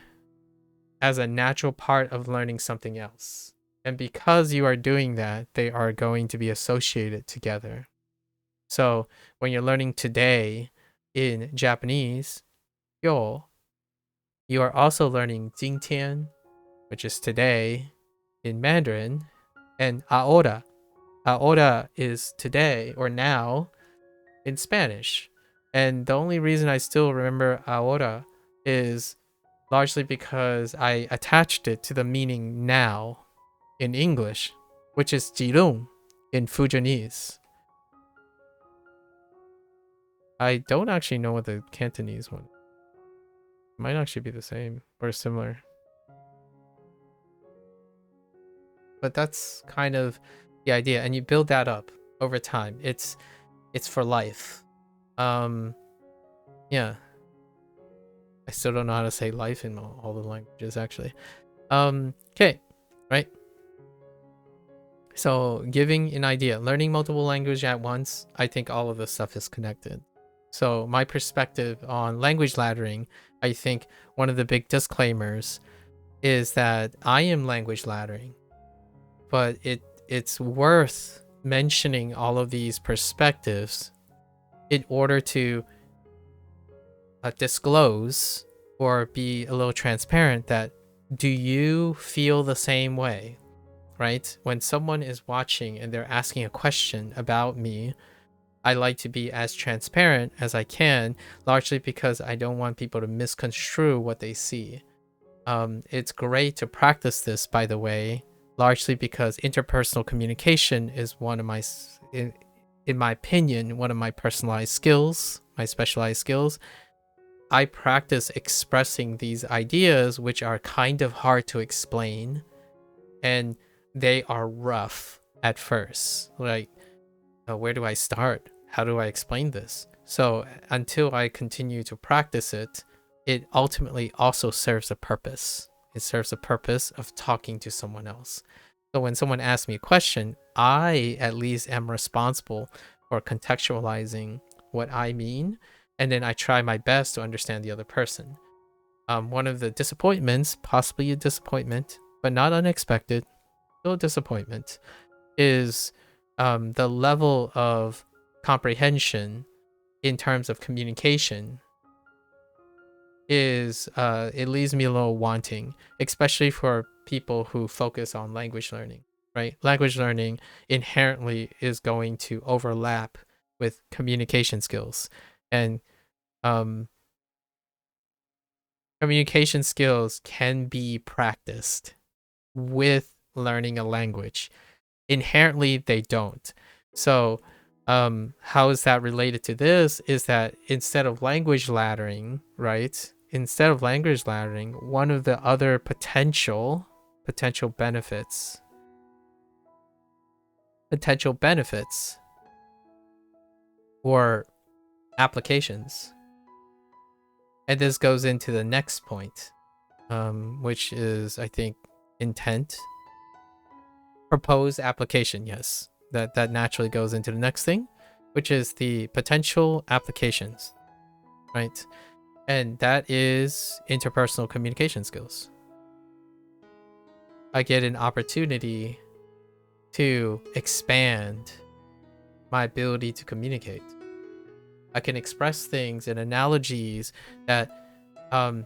A: as a natural part of learning something else. And because you are doing that, they are going to be associated together. So when you're learning today in Japanese, yo, you are also learning 今天, which is today in Mandarin, and ahora. Ahora is today or now in Spanish. And the only reason I still remember ahora is largely because I attached it to the meaning now in English, which is jirung in Fujianese. I don't actually know what the Cantonese one is. It might actually be the same or similar. But that's kind of the idea, and you build that up over time. It's for life. Yeah. I still don't know how to say life in all the languages, actually. Okay, right? So giving an idea, learning multiple languages at once, I think all of this stuff is connected. So my perspective on language laddering, I think one of the big disclaimers is that I am language laddering, but it's worth mentioning all of these perspectives in order to disclose or be a little transparent that do you feel the same way, right? When someone is watching and they're asking a question about me, I like to be as transparent as I can, largely because I don't want people to misconstrue what they see. It's great to practice this, by the way, largely because interpersonal communication is one of my, in my opinion, one of my personalized skills, my specialized skills. I practice expressing these ideas, which are kind of hard to explain, and they are rough at first. Like, where do I start? How do I explain this? So until I continue to practice it, it ultimately also serves a purpose. It serves a purpose of talking to someone else. So when someone asks me a question, I at least am responsible for contextualizing what I mean, and then I try my best to understand the other person. One of the disappointments, possibly a disappointment, but not unexpected, still a disappointment, is the level of comprehension in terms of communication is it leaves me a little wanting, especially for people who focus on language learning, right? Language learning inherently is going to overlap with communication skills, and communication skills can be practiced with learning a language. Inherently, they don't. So how is that related to this is that instead of language laddering, right? Instead of language laddering, one of the other potential benefits or applications, and this goes into the next point, which is, I think, intent. Proposed application, yes. That naturally goes into the next thing, which is the potential applications, right? And that is interpersonal communication skills. I get an opportunity to expand my ability to communicate. I can express things in analogies that are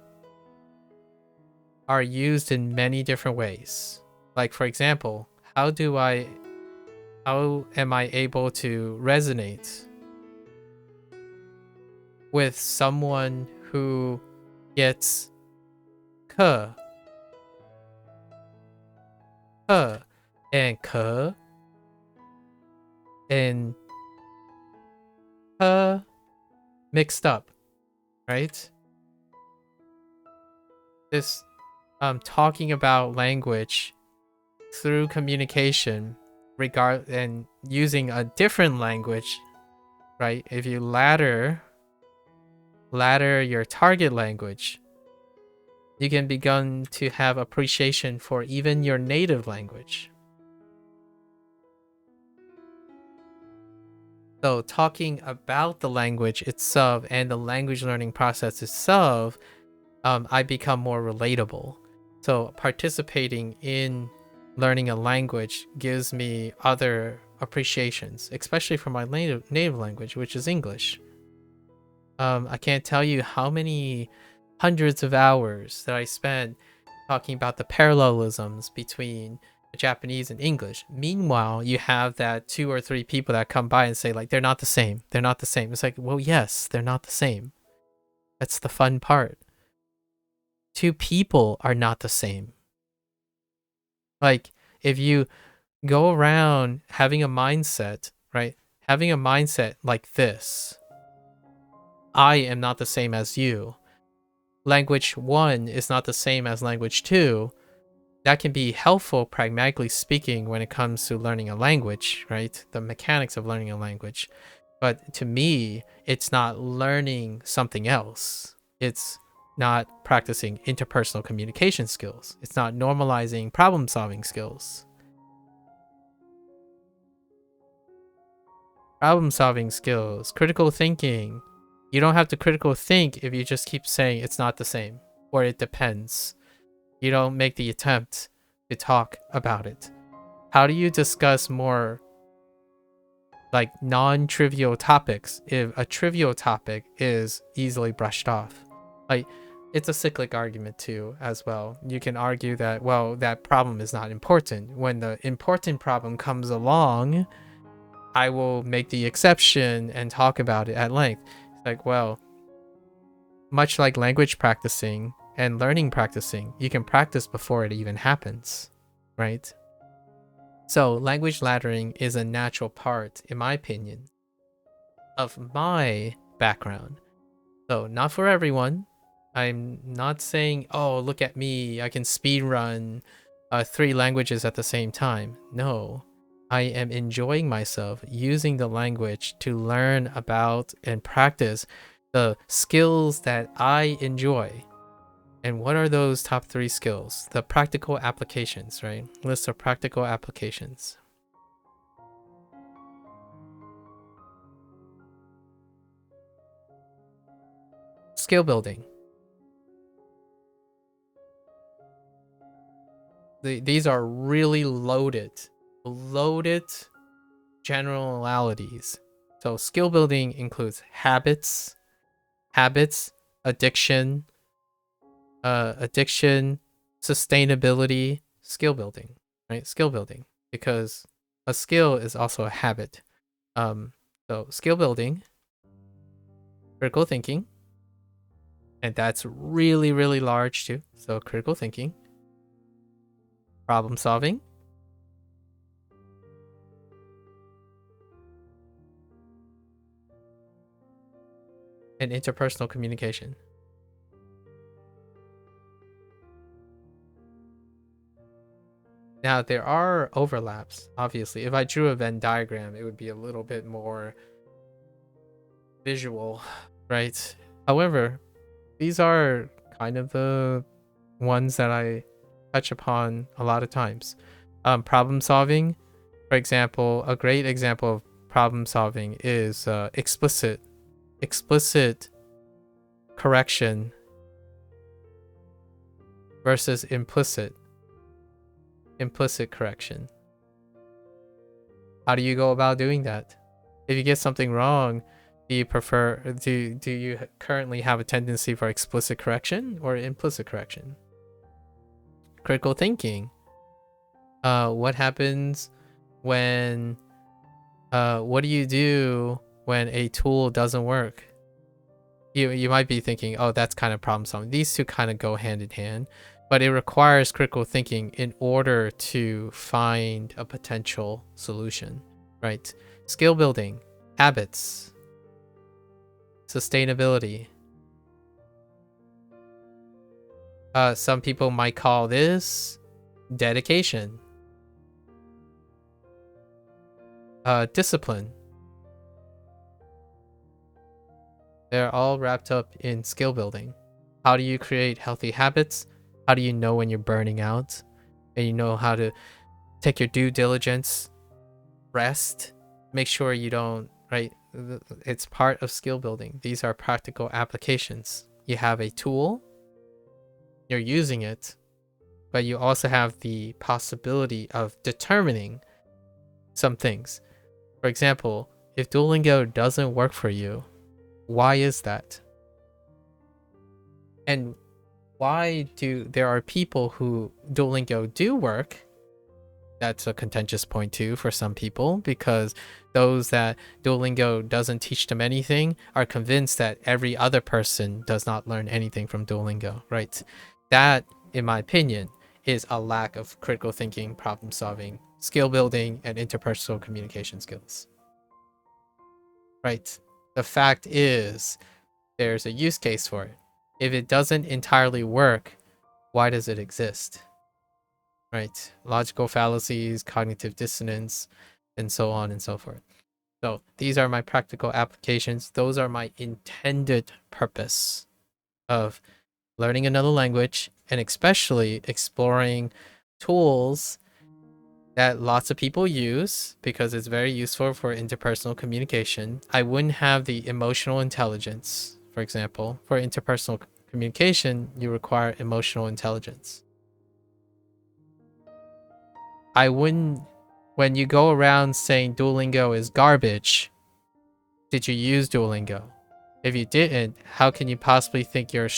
A: used in many different ways. Like, for example, how am I able to resonate with someone who gets ke, and ke, and mixed up, right? This talking about language through communication, and using a different language, right? If you ladder your target language, you can begin to have appreciation for even your native language. So talking about the language itself and the language learning process itself, I become more relatable. So participating in learning a language gives me other appreciations, especially for my native language, which is English. I can't tell you how many hundreds of hours that I spent talking about the parallelisms between Japanese and English. Meanwhile, you have that 2 or 3 people that come by and say, like, they're not the same. They're not the same. It's like, well, yes, they're not the same. That's the fun part. 2 people are not the same. Like, if you go around having a mindset, right? Having a mindset like this, I am not the same as you. Language 1 is not the same as language 2. That can be helpful, pragmatically speaking, when it comes to learning a language, right? The mechanics of learning a language. But to me, it's not learning something else. It's not practicing interpersonal communication skills. It's not normalizing problem-solving skills. Problem-solving skills, critical thinking. You don't have to critical think if you just keep saying it's not the same, or it depends. You don't make the attempt to talk about it. How do you discuss more like non-trivial topics if a trivial topic is easily brushed off? Like, it's a cyclic argument too as well. You can argue that, well, that problem is not important. When the important problem comes along, I will make the exception and talk about it at length. It's like, well, much like language practicing and learning practicing, you can practice before it even happens, right? So language laddering is a natural part, in my opinion, of my background. So not for everyone. I'm not saying, oh, look at me, I can speed run 3 languages at the same time. No, I am enjoying myself using the language to learn about and practice the skills that I enjoy. And what are those top 3 skills? The practical applications, right? List of practical applications. Skill building. These are really loaded generalities. So skill building includes habits, addiction, sustainability, skill building, right? Skill building, because a skill is also a habit. So skill building, critical thinking, and that's really, really large too. So critical thinking, problem solving, and interpersonal communication. Now, there are overlaps, obviously. If I drew a Venn diagram, it would be a little bit more visual, right? However, these are kind of the ones that I touch upon a lot of times. Problem solving, for example, a great example of problem solving is explicit correction versus implicit correction. How do you go about doing that? If you get something wrong, do you currently have a tendency for explicit correction or implicit correction? Critical thinking. What happens when what do you do when a tool doesn't work? You might be thinking, oh, that's kind of problem solving. These two kind of go hand in hand, but it requires critical thinking in order to find a potential solution, right? Skill building, habits, sustainability. Some people might call this dedication. discipline. They're all wrapped up in skill building. How do you create healthy habits? How do you know when you're burning out? And you know how to take your due diligence, rest, make sure you don't, right? It's part of skill building. These are practical applications. You have a tool, you're using it, but you also have the possibility of determining some things. For example, if Duolingo doesn't work for you, why is that? And why do there are people who Duolingo do work? That's a contentious point too for some people, because those that Duolingo doesn't teach them anything are convinced that every other person does not learn anything from Duolingo, right? That, in my opinion, is a lack of critical thinking, problem solving, skill building, and interpersonal communication skills, right? The fact is, there's a use case for it. If it doesn't entirely work, why does it exist? Right? Logical fallacies, cognitive dissonance, and so on and so forth. So these are my practical applications. Those are my intended purpose of learning another language, and especially exploring tools that lots of people use because it's very useful for interpersonal communication. I wouldn't have the emotional intelligence, for example. For interpersonal communication, you require emotional intelligence. I wouldn't, when you go around saying Duolingo is garbage, did you use Duolingo? If you didn't, how can you possibly think you're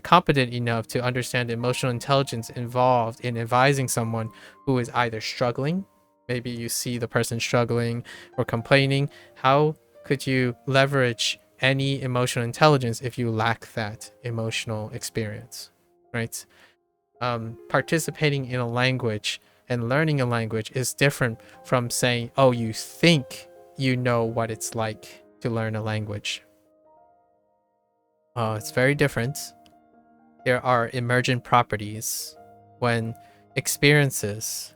A: competent enough to understand the emotional intelligence involved in advising someone who is either struggling, maybe you see the person struggling or complaining? How could you leverage any emotional intelligence if you lack that emotional experience, right? Participating in a language and learning a language is different from saying, oh, you think you know what it's like to learn a language. It's very different. There are emergent properties when experiences,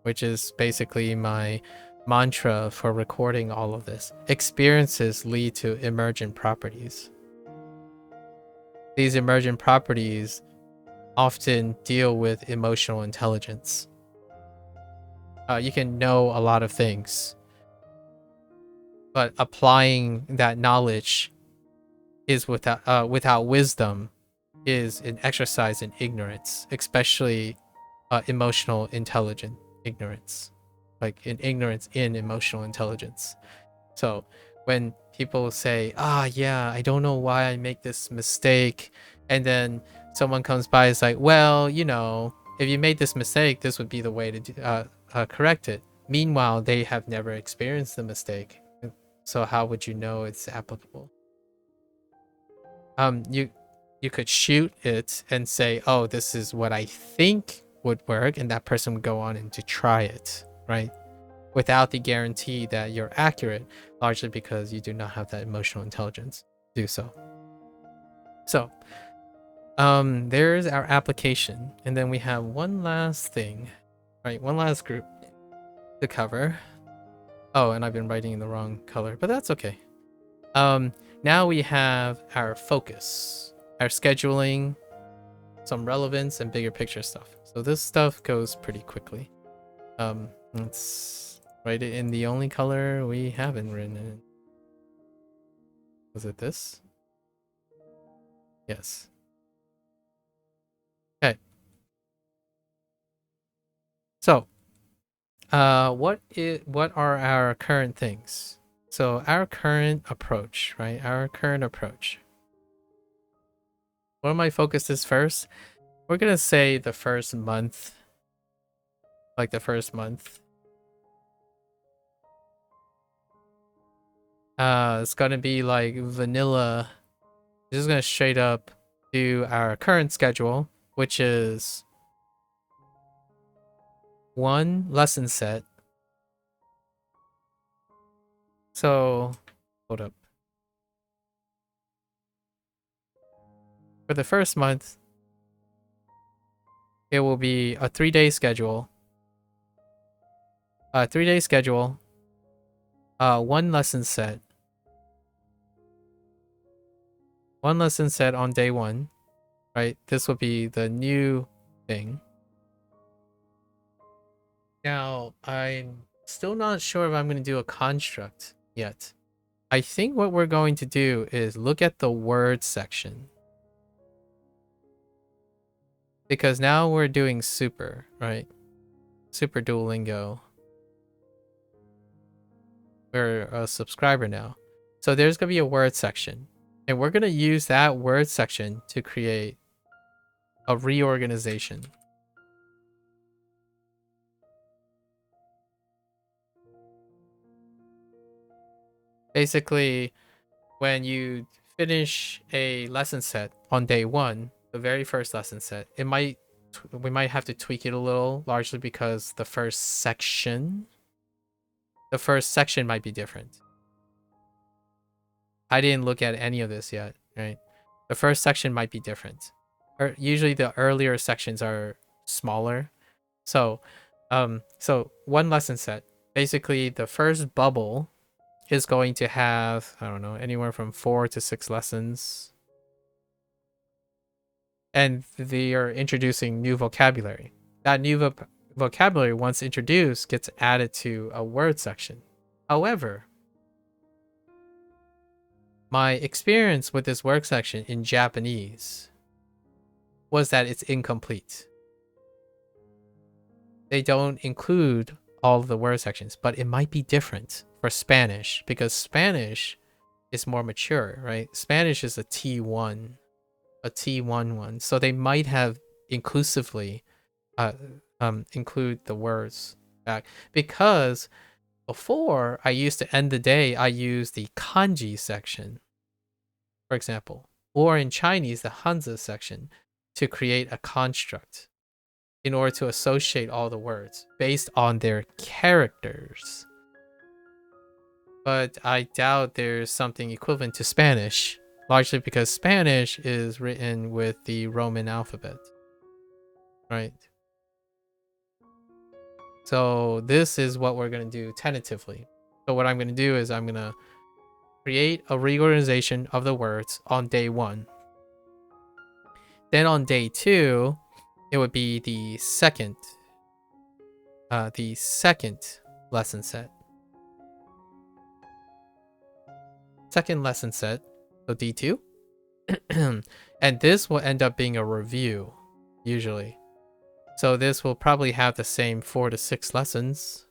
A: which is basically my mantra for recording all of this, experiences lead to emergent properties. These emergent properties often deal with emotional intelligence. You can know a lot of things, but applying that knowledge is without wisdom is an exercise in ignorance, especially emotional intelligent ignorance, like in ignorance in emotional intelligence. So when people say, yeah, I don't know why I make this mistake, and then someone comes by, is like, well, you know, if you made this mistake, this would be the way to correct it. Meanwhile, they have never experienced the mistake, so how would you know it's applicable? You could shoot it and say, oh, this is what I think would work, and that person would go on and to try it, right? Without the guarantee that you're accurate, largely because you do not have that emotional intelligence to do so. So there's our application, and then we have one last thing, right? One last group to cover. Oh, and I've been writing in the wrong color, but that's okay. Now we have our focus, our scheduling, some relevance, and bigger picture stuff. So this stuff goes pretty quickly. Let's write it in the only color we haven't written in. Was it this? Yes. Okay. So, what are our current things? So our current approach, right? Our current approach. One of my focuses first, we're gonna say the first month, like the first month. It's gonna be like vanilla. Just gonna straight up do our current schedule, which is one lesson set. So, hold up. For the first month, it will be a 3-day schedule. 3-day schedule. One lesson set. One lesson set on day 1, right? This will be the new thing. Now, I'm still not sure if I'm going to do a construct yet. I think what we're going to do is look at the word section. Because now we're doing super, right? Super Duolingo. We're a subscriber now. So there's going to be a word section. And we're going to use that word section to create a reorganization. Basically, when you finish a lesson set on day 1, the very first lesson set, we might have to tweak it a little, largely because the first section might be different. I didn't look at any of this yet, right? The first section might be different. Usually the earlier sections are smaller. So one lesson set, basically the first bubble is going to have, I don't know, anywhere from 4 to 6 lessons. And they are introducing new vocabulary. That new vocabulary, once introduced, gets added to a word section. However, my experience with this word section in Japanese was that it's incomplete. They don't include all of the word sections, but it might be different for Spanish because Spanish is more mature, right? Spanish is a T1 one. So they might have inclusively include the words back, because before I used to end the day, I used the kanji section, for example, or in Chinese, the Hanzi section, to create a construct in order to associate all the words based on their characters. But I doubt there's something equivalent to Spanish, largely because Spanish is written with the Roman alphabet, right? So this is what we're going to do tentatively. So what I'm going to do is I'm going to create a reorganization of the words on day 1. Then on day 2, it would be the second lesson set. Second lesson set, so D2. And this will end up being a review, usually. So this will probably have the same 4 to 6 lessons,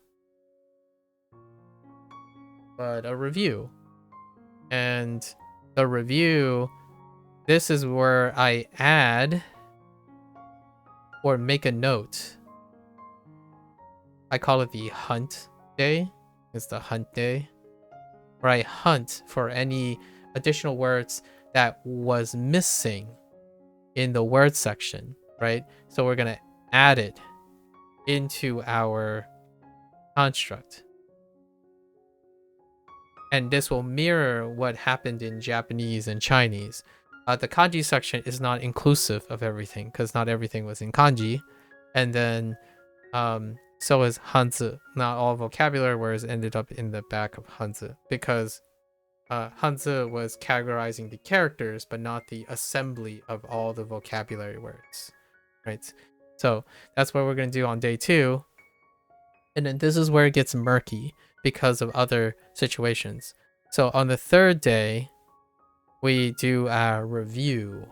A: but a review. And the review, this is where I add or make a note. I call it the hunt day. It's the hunt day, where I hunt for any additional words that was missing in the word section, right? So we're going to add it into our construct. And this will mirror what happened in Japanese and Chinese. The kanji section is not inclusive of everything because not everything was in kanji. And then so is Hanzi. Not all vocabulary words ended up in the back of Hanzi because Hanzi was categorizing the characters but not the assembly of all the vocabulary words, right? So that's what we're going to do on day 2. And then this is where it gets murky because of other situations. So on the 3rd day, we do our review.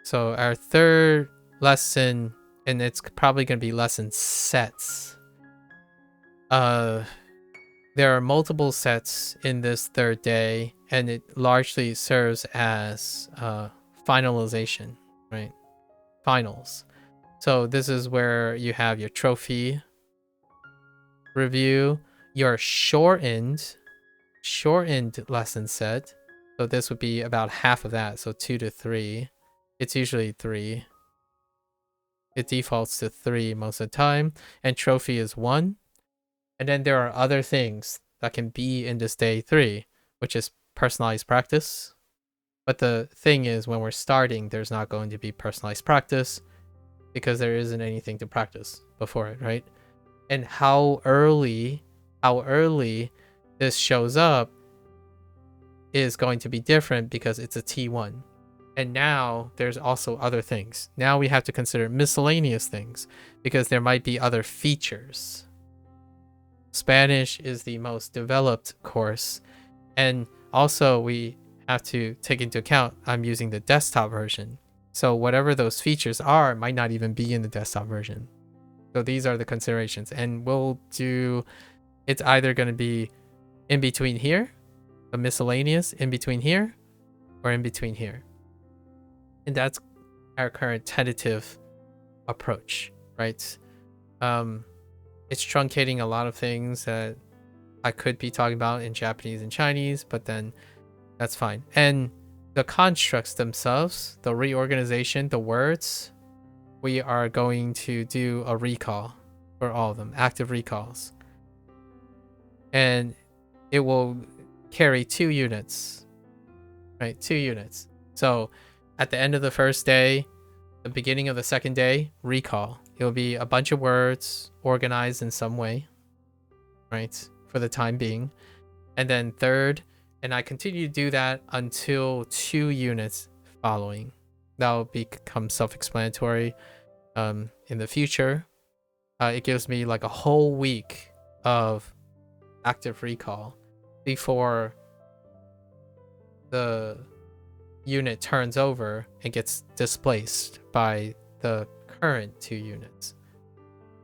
A: So our 3rd lesson, and it's probably going to be lesson sets. There are multiple sets in this 3rd day, and it largely serves as finalization, right? Finals. So this is where you have your trophy review, your shortened lesson set. So this would be about half of that, so 2 to 3. It's usually 3. It defaults to 3 most of the time, and trophy is 1. And then there are other things that can be in this day 3, which is personalized practice. But the thing is, when we're starting, there's not going to be personalized practice because there isn't anything to practice before it, right? and how early this shows up is going to be different because it's a T1. And now there's also other things. Now we have to consider miscellaneous things because there might be other features. Spanish is the most developed course, and also we have to take into account I'm using the desktop version. So whatever those features are might not even be in the desktop version. So these are the considerations, and we'll do, it's either going to be in between here, a miscellaneous in between here, or in between here. And that's our current tentative approach, right? It's truncating a lot of things that I could be talking about in Japanese and Chinese, but then that's fine. And the constructs themselves, the reorganization, the words, we are going to do a recall for all of them, active recalls. And it will carry 2 units, right? 2 units. So at the end of the first day, the beginning of the second day, recall. It will be a bunch of words organized in some way, right? For the time being. And then third, and I continue to do that until 2 units following. That will become self-explanatory in the future. It gives me like a whole week of active recall before the unit turns over and gets displaced by the current 2 units,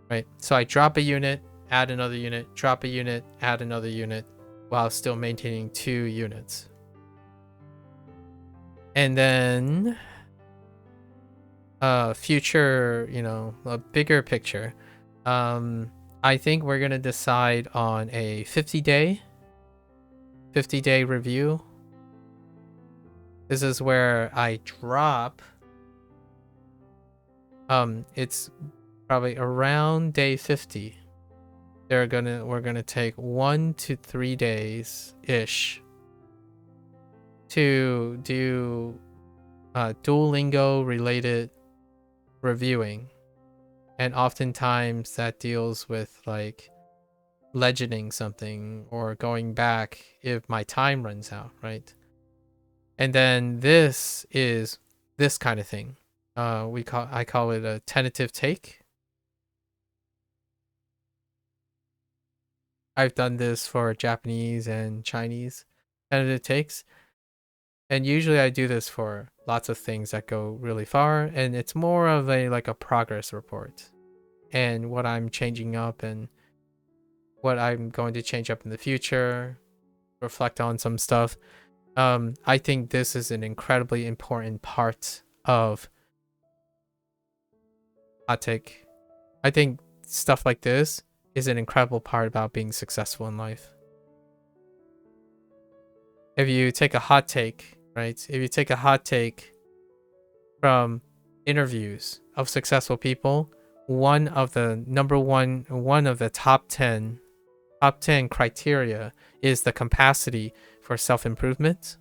A: right? So I drop a unit, add another unit, drop a unit, add another unit, while still maintaining 2 units. And then future, a bigger picture. I think we're gonna decide on a 50-day review. This is where I drop. It's probably around day 50. We're gonna take 1 to 3 days ish to do Duolingo related reviewing, and oftentimes that deals with like legending something or going back if my time runs out, right? And then this is this kind of thing. I call it a tentative take. I've done this for Japanese and Chinese tentative takes. And usually I do this for lots of things that go really far, and it's more of a progress report and what I'm changing up and what I'm going to change up in the future, reflect on some stuff. I think this is an incredibly important part of hot take. I think stuff like this is an incredible part about being successful in life. If you take a hot take, right? If you take a hot take from interviews of successful people, one of the top 10 criteria is the capacity for self-improvement.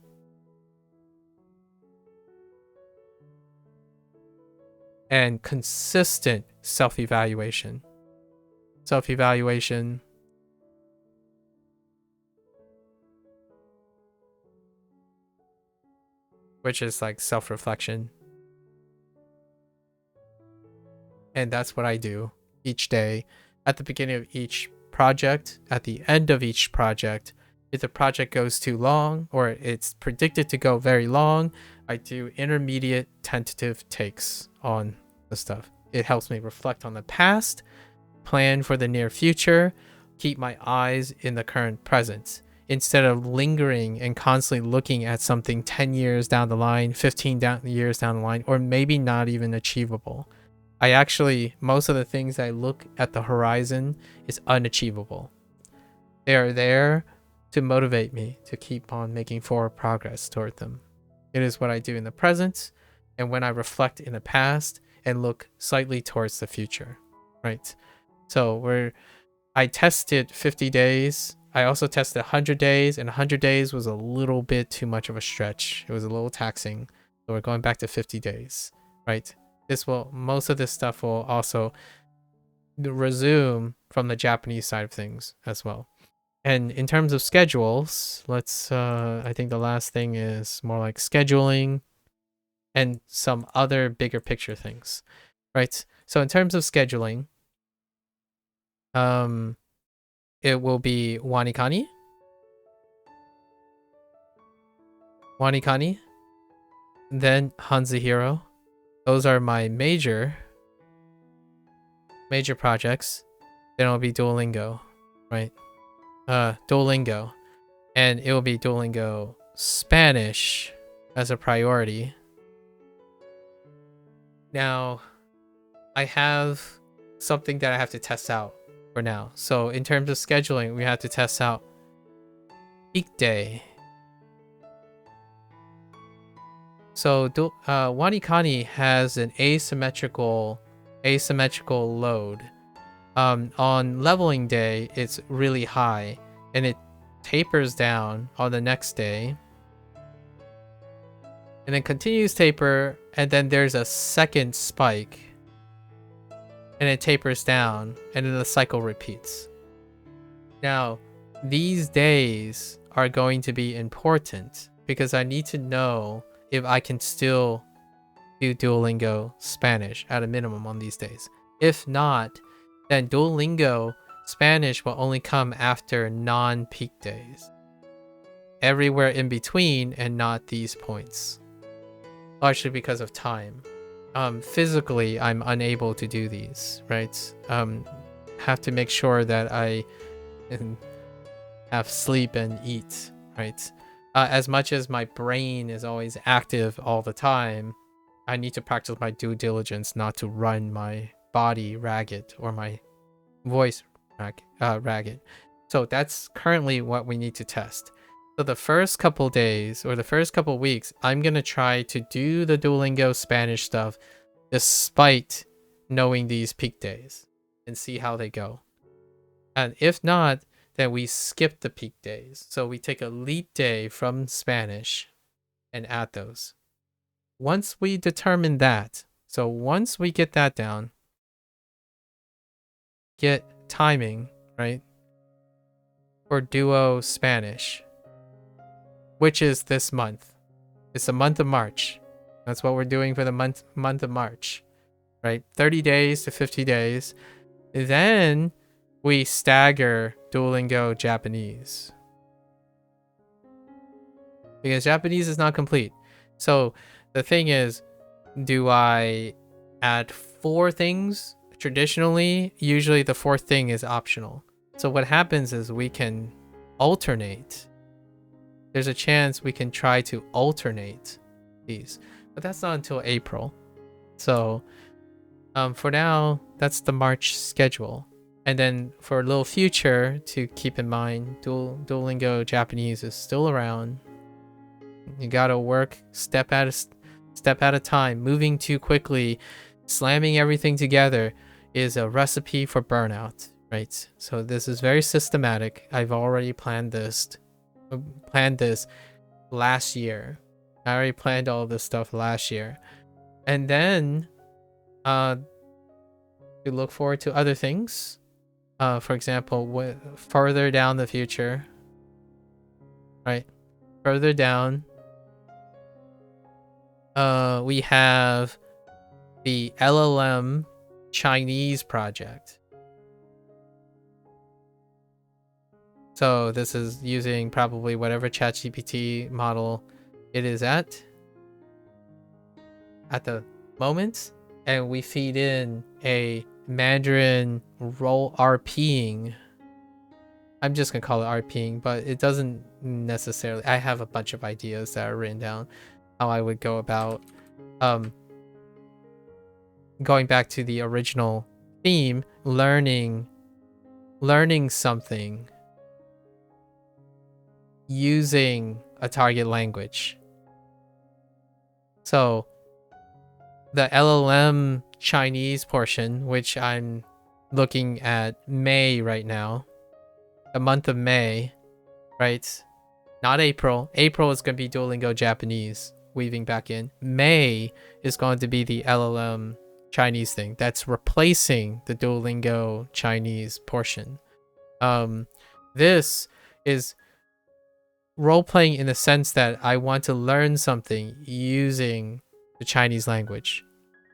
A: And consistent self-evaluation. Which is like self-reflection. And that's what I do each day, at the beginning of each project, at the end of each project. If the project goes too long or it's predicted to go very long, I do intermediate tentative takes on the stuff. It helps me reflect on the past, plan for the near future, keep my eyes in the current present, instead of lingering and constantly looking at something 10 years down the line, 15 years down the line, or maybe not even achievable. Most of the things I look at the horizon is unachievable. They are there to motivate me to keep on making forward progress toward them. It is what I do in the present, and when I reflect in the past and look slightly towards the future, right? So I tested 50 days. I also tested 100 days, and 100 days was a little bit too much of a stretch. It was a little taxing. So we're going back to 50 days, right? Most of this stuff will also resume from the Japanese side of things as well. And in terms of schedules, let's I think the last thing is more like scheduling and some other bigger picture things, right? So in terms of scheduling, it will be Wanikani, then Hanzahiro. Those are my major projects. Then it'll be Duolingo, right? Duolingo, and it will be Duolingo Spanish as a priority. Now, I have something that I have to test out for now. So in terms of scheduling, we have to test out peak day. So Wanikani has an asymmetrical load. On leveling day, it's really high, and it tapers down on the next day, and then continues taper, and then there's a second spike, and it tapers down, and then the cycle repeats. Now, these days are going to be important because I need to know if I can still do Duolingo Spanish at a minimum on these days. If not, then Duolingo Spanish will only come after non-peak days. Everywhere in between and not these points. Largely because of time. Physically, I'm unable to do these, right? Have to make sure that I have sleep and eat, right? As much as my brain is always active all the time, I need to practice my due diligence not to run my body ragged or my voice ragged. So that's currently what we need to test. So the first couple days or the first couple weeks, I'm going to try to do the Duolingo Spanish stuff despite knowing these peak days and see how they go. And if not, then we skip the peak days. So we take a leap day from Spanish and add those. Once we determine that, so once we get that down, get timing, right, for Duo Spanish, which is this month. It's the month of March. That's what we're doing for the month of March, right? 30 days to 50 days. Then we stagger Duolingo Japanese. Because Japanese is not complete. So the thing is, do I add 4 things? Traditionally, usually the 4th thing is optional. So what happens is we can alternate. There's a chance we can try to alternate these. But that's not until April. So for now, that's the March schedule. And then for a little future to keep in mind, Duolingo Japanese is still around. You gotta work step at a time. Moving too quickly, slamming everything together is a recipe for burnout, right? So this is very systematic. I've already planned this last year. I already planned all this stuff last year. And then we look forward to other things. For example, further down the future, right? Further down, we have the LLM Chinese project. So this is using probably whatever ChatGPT model it is at the moment, and we feed in a Mandarin role RPing. I'm just gonna call it RPing, but it doesn't necessarily. I have a bunch of ideas that are written down how I would go about going back to the original theme, learning something using a target language. So the LLM Chinese portion, which I'm looking at May right now, the month of May, right? Not April. April is going to be Duolingo Japanese, weaving back in. May is going to be the LLM Chinese thing that's replacing the Duolingo Chinese portion. This is role playing in the sense that I want to learn something using the Chinese language,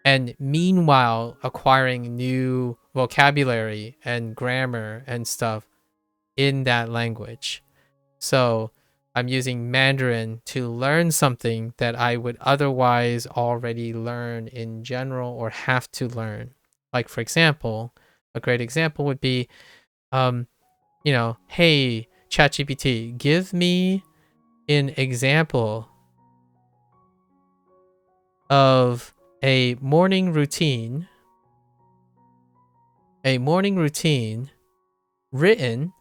A: and meanwhile acquiring new vocabulary and grammar and stuff in that language. So I'm using Mandarin to learn something that I would otherwise already learn in general or have to learn. Like, for example, a great example would be, hey, ChatGPT, give me an example of a morning routine written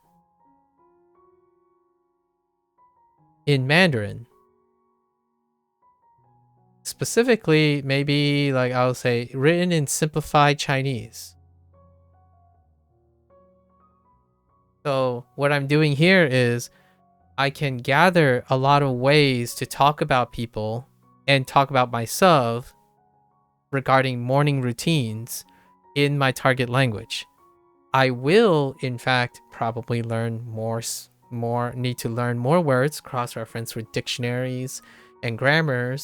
A: in Mandarin. Specifically, maybe like I'll say written in simplified Chinese. So what I'm doing here is I can gather a lot of ways to talk about people and talk about myself regarding morning routines in my target language. I will, in fact, probably learn need to learn more words, cross-reference with dictionaries and grammar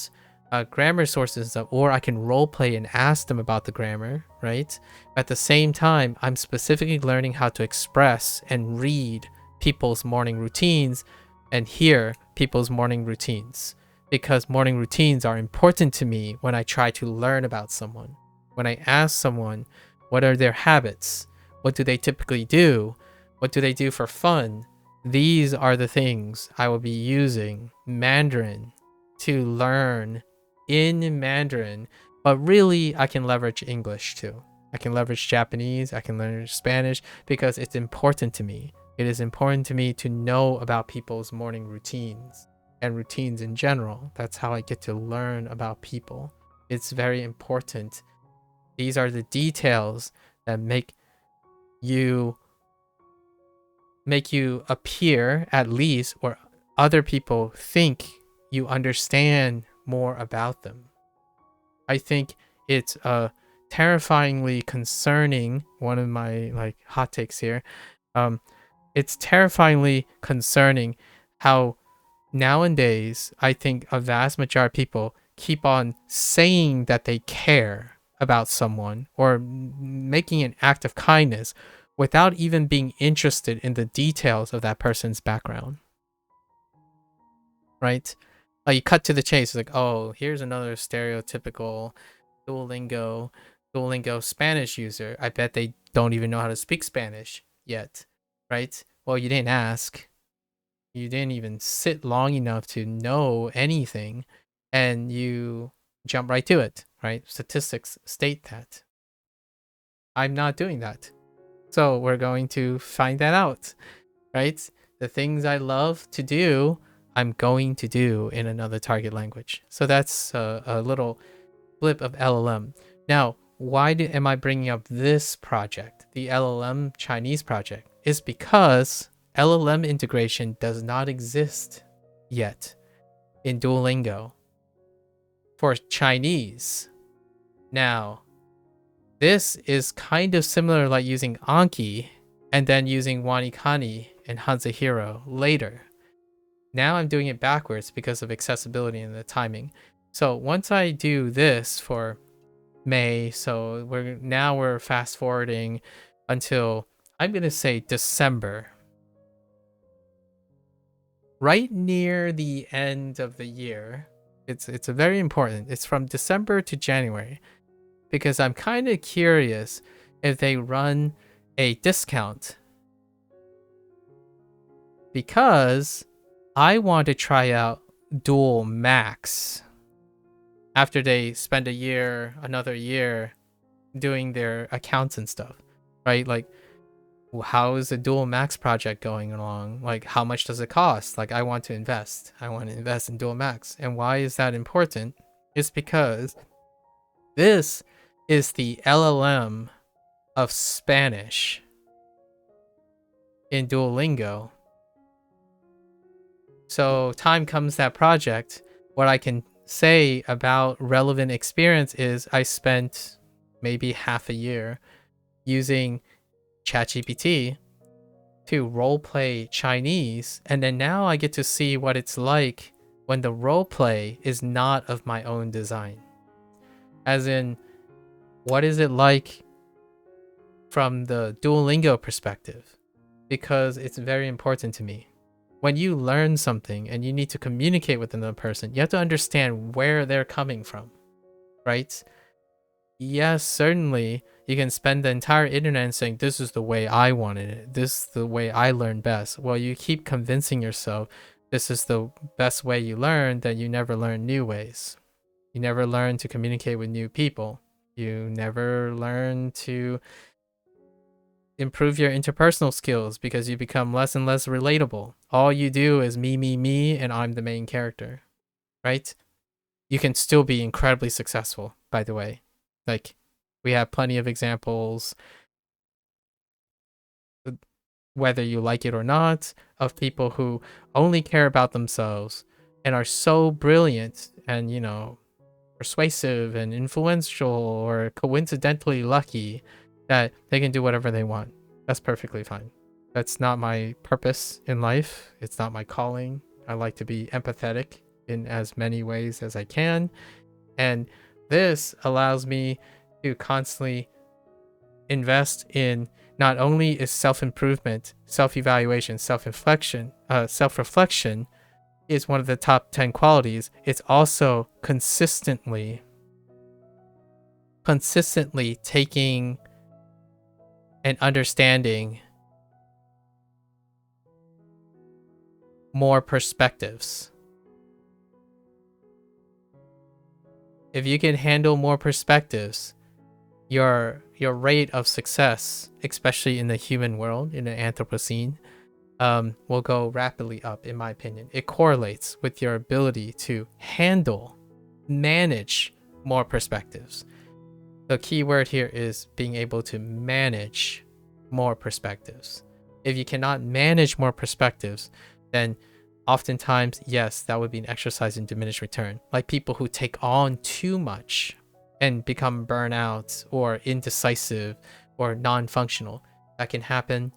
A: sources and stuff, or I can role play and ask them about the grammar, right? At the same time, I'm specifically learning how to express and read people's morning routines and hear people's morning routines, because morning routines are important to me when I try to learn about someone. When I ask someone, what are their habits? What do they typically do? What do they do for fun? These are the things I will be using Mandarin to learn in Mandarin, but really I can leverage English too. I can leverage Japanese, I can learn Spanish, because it's important to me. It is important to me to know about people's morning routines and routines in general. That's how I get to learn about people. It's very important. These are the details that make you appear, at least, or other people think you understand more about them. I think it's terrifyingly concerning. One of my hot takes here. It's terrifyingly concerning how nowadays I think a vast majority of people keep on saying that they care about someone or making an act of kindness without even being interested in the details of that person's background. Right? Like, you cut to the chase. It's like, oh, here's another stereotypical Duolingo Spanish user. I bet they don't even know how to speak Spanish yet. Right? Well, you didn't ask. You didn't even sit long enough to know anything, and you jump right to it, right? Statistics state that. I'm not doing that. So we're going to find that out, right? The things I love to do, I'm going to do in another target language. So that's a little blip of LLM. Now, why am I bringing up this project, the LLM Chinese project? Is because LLM integration does not exist yet in Duolingo for Chinese. Now, this is kind of similar, like using Anki and then using Wanikani and Hanzahiro later. Now I'm doing it backwards because of accessibility and the timing. So once I do this for May, so we're fast forwarding until, I'm gonna say, December. Right near the end of the year. It's a very important. It's from December to January, because I'm kind of curious if they run a discount, because I want to try out Dual Max after they spend another year doing their accounts and stuff, right? Like, how is the Dual Max project going along? Like, how much does it cost? Like, I want to invest in Dual Max. And why is that important? It's because this is the LLM of Spanish in Duolingo. So time comes that project, what I can say about relevant experience is I spent maybe half a year, using ChatGPT to roleplay Chinese, and then now I get to see what it's like when the roleplay is not of my own design. As in, what is it like from the Duolingo perspective? Because it's very important to me. When you learn something and you need to communicate with another person, you have to understand where they're coming from, right? Yes, certainly you can spend the entire internet saying this is the way I wanted it, this is the way I learned best. Well, you keep convincing yourself this is the best way you learn, then you never learn new ways. You never learn to communicate with new people. You never learn to improve your interpersonal skills because you become less and less relatable. All you do is me, and I'm the main character, right? You can still be incredibly successful, by the way. Like, we have plenty of examples, whether you like it or not, of people who only care about themselves and are so brilliant and, persuasive and influential or coincidentally lucky that they can do whatever they want. That's perfectly fine. That's not my purpose in life. It's not my calling. I like to be empathetic in as many ways as I can. And this allows me to constantly invest in not only is self-improvement, self-evaluation, self-reflection is one of the top 10 qualities. It's also consistently taking and understanding more perspectives. If you can handle more perspectives, your rate of success, especially in the human world, in the Anthropocene, will go rapidly up, in my opinion. It correlates with your ability to manage more perspectives. The key word here is being able to manage more perspectives. If you cannot manage more perspectives, then oftentimes, yes, that would be an exercise in diminished return. Like people who take on too much and become burnout or indecisive or non-functional. That can happen.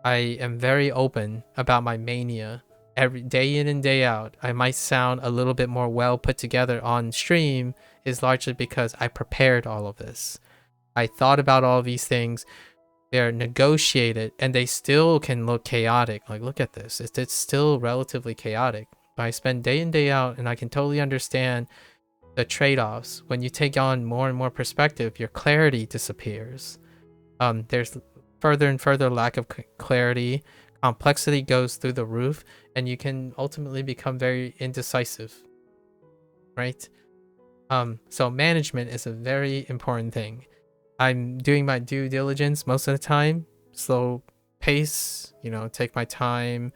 A: I am very open about my mania. Every day in and day out, I might sound a little bit more well put together on stream is largely because I prepared all of this. I thought about all these things. They're negotiated and they still can look chaotic. Like, look at this. It's still relatively chaotic. But I spend day in, day out, and I can totally understand the trade-offs. When you take on more and more perspective, your clarity disappears. There's further and further lack of clarity. Complexity goes through the roof, and you can ultimately become very indecisive, right? So management is a very important thing. I'm doing my due diligence most of the time, slow pace, take my time,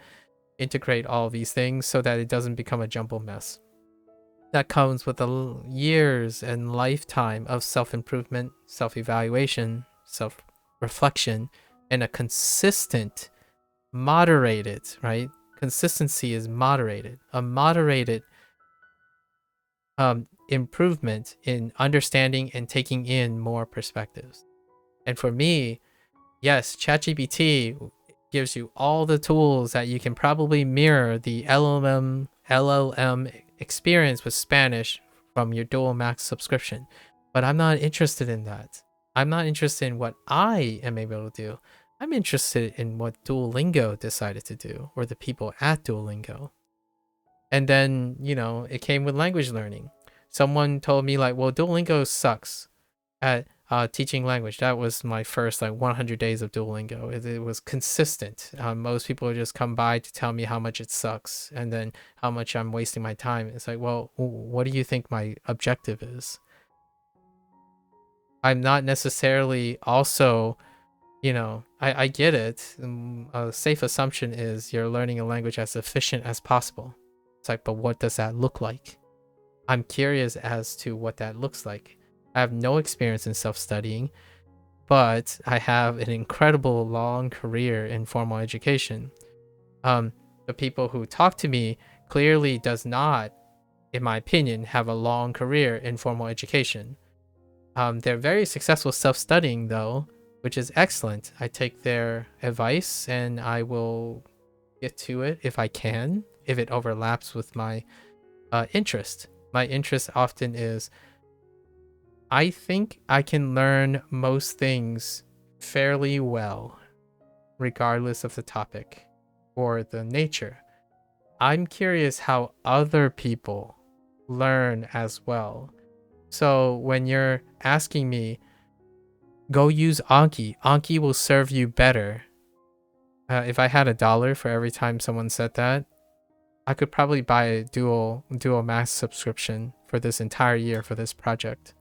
A: integrate all these things so that it doesn't become a jumbled mess. That comes with years and lifetime of self-improvement, self-evaluation, self-reflection, and a consistent, moderated, right? Consistency is moderated. A moderated improvement in understanding and taking in more perspectives. And for me, yes, ChatGPT gives you all the tools that you can probably mirror the LLM experience with Spanish from your Dual Max subscription. But I'm not interested in that. I'm not interested in what I am able to do. I'm interested in what Duolingo decided to do, or the people at Duolingo. And then, it came with language learning. Someone told me like, well, Duolingo sucks at teaching language. That was my first 100 days of Duolingo. It was consistent. Most people would just come by to tell me how much it sucks and then how much I'm wasting my time. It's like, well, what do you think my objective is? I'm not necessarily also, I get it. A safe assumption is you're learning a language as efficient as possible. It's like, but what does that look like? I'm curious as to what that looks like. I have no experience in self-studying, but I have an incredible long career in formal education. The people who talk to me clearly does not, in my opinion, have a long career in formal education. They're very successful self-studying though, which is excellent. I take their advice and I will get to it if I can, if it overlaps with my interest. My interest often is, I think I can learn most things fairly well, regardless of the topic or the nature. I'm curious how other people learn as well. So when you're asking me, go use Anki, Anki will serve you better. If I had $1 for every time someone said that, I could probably buy a dual max subscription for this entire year for this project,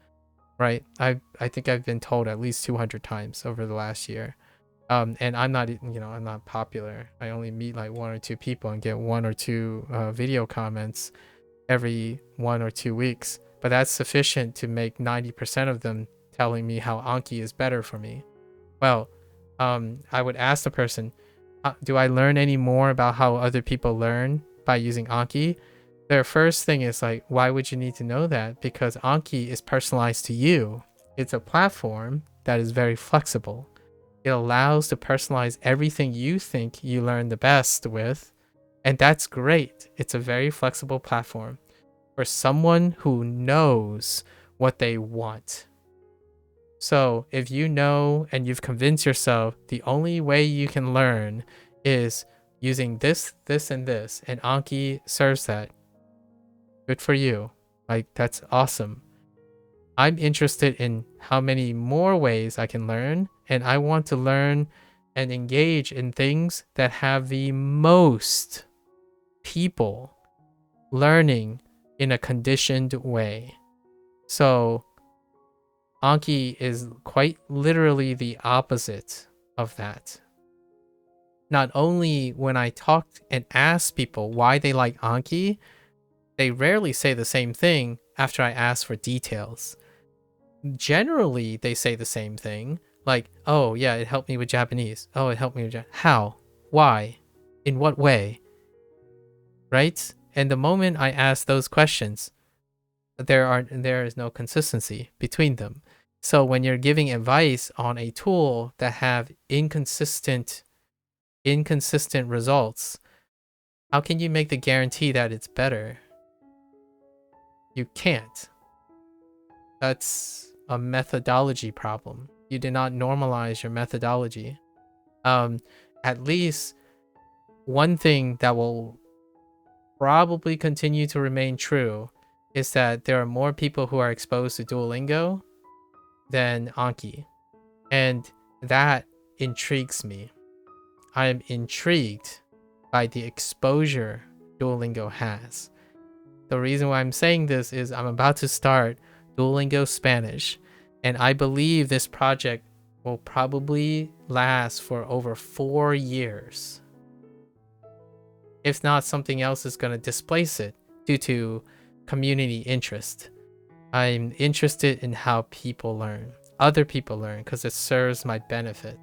A: right? I think I've been told at least 200 times over the last year. And I'm not, I'm not popular. I only meet like 1 or 2 people and get 1 or 2 video comments every 1 or 2 weeks. But that's sufficient to make 90% of them telling me how Anki is better for me. Well, I would ask the person, do I learn any more about how other people learn by using Anki? Their first thing is like, why would you need to know that? Because Anki is personalized to you. It's a platform that is very flexible. It allows to personalize everything you think you learn the best with. And that's great. It's a very flexible platform for someone who knows what they want. So if you know and you've convinced yourself the only way you can learn is using this, this, and this, and Anki serves that, good for you. Like, that's awesome. I'm interested in how many more ways I can learn, and I want to learn and engage in things that have the most people learning in a conditioned way. So Anki is quite literally the opposite of that. Not only when I talk and ask people why they like Anki, they rarely say the same thing after I ask for details. Generally, they say the same thing, like, oh yeah, it helped me with Japanese. Oh, it helped me with how? Why? In what way? Right? And the moment I ask those questions, there is no consistency between them. So when you're giving advice on a tool that have inconsistent results, how can you make the guarantee that it's better? You can't. That's a methodology problem. You did not normalize your methodology. At least one thing that will probably continue to remain true is that there are more people who are exposed to Duolingo than Anki. And that intrigues me. I am intrigued by the exposure Duolingo has. The reason why I'm saying this is I'm about to start Duolingo Spanish, and I believe this project will probably last for over 4 years. If not, something else is going to displace it due to community interest. I'm interested in how people learn, other people learn, because it serves my benefit.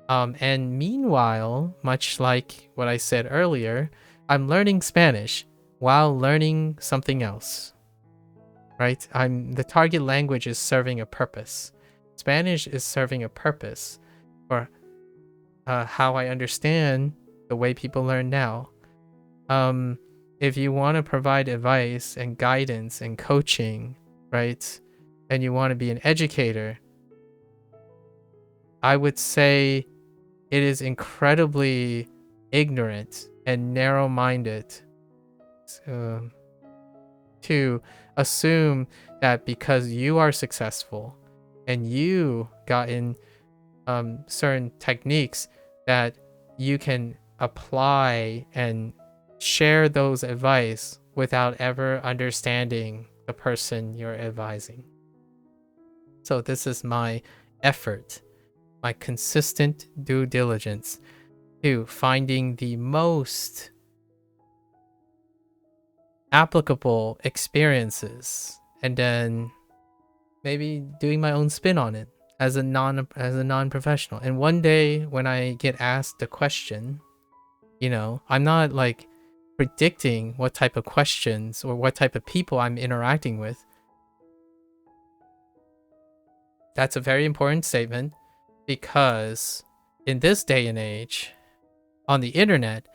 A: And meanwhile, much like what I said earlier, I'm learning Spanish while learning something else. Right? The target language is serving a purpose. Spanish is serving a purpose for how I understand the way people learn now. If you want to provide advice and guidance and coaching, right, and you want to be an educator, I would say it is incredibly ignorant and narrow-minded to assume that because you are successful and you got in certain techniques that you can apply and share those advice without ever understanding the person you're advising. So this is my effort, my consistent due diligence to finding the most applicable experiences and then maybe doing my own spin on it as a non-professional. And one day when I get asked a question, I'm not like predicting what type of questions or what type of people I'm interacting with. That's a very important statement, because in this day and age, on the internet,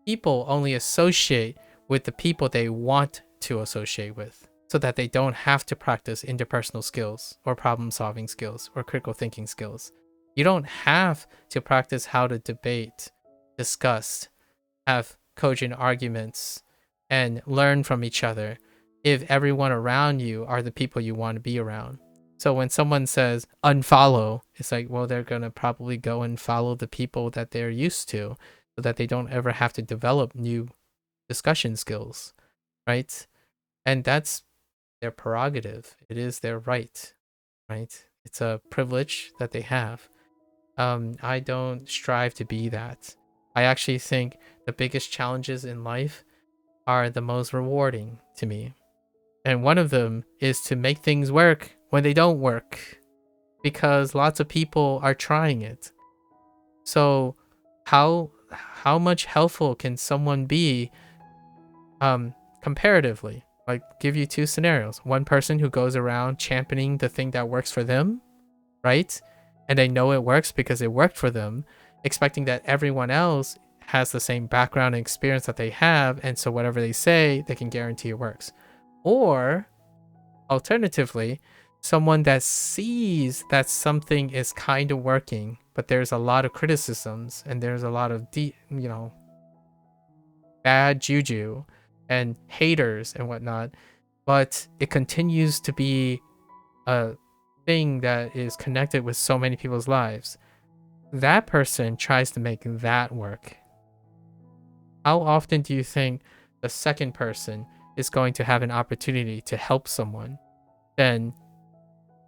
A: people only associate with the people they want to associate with, so that they don't have to practice interpersonal skills or problem solving skills or critical thinking skills. You don't have to practice how to debate, discuss, have cogent arguments, and learn from each other if everyone around you are the people you want to be around. So when someone says unfollow, it's like, well, they're going to probably go and follow the people that they're used to, so that they don't ever have to develop new discussion skills, right? And that's their prerogative. It is their right, right? It's a privilege that they have. I don't strive to be that. I actually think the biggest challenges in life are the most rewarding to me. And one of them is to make things work when they don't work, because lots of people are trying it. So how much helpful can someone be comparatively? Like, give you two scenarios. One person who goes around championing the thing that works for them, right? And they know it works because it worked for them, expecting that everyone else has the same background and experience that they have, and so whatever they say, they can guarantee it works. Or alternatively, someone that sees that something is kind of working, but there's a lot of criticisms and there's a lot of bad juju and haters and whatnot, but it continues to be a thing that is connected with so many people's lives. That person tries to make that work. How often do you think the second person is going to have an opportunity to help someone than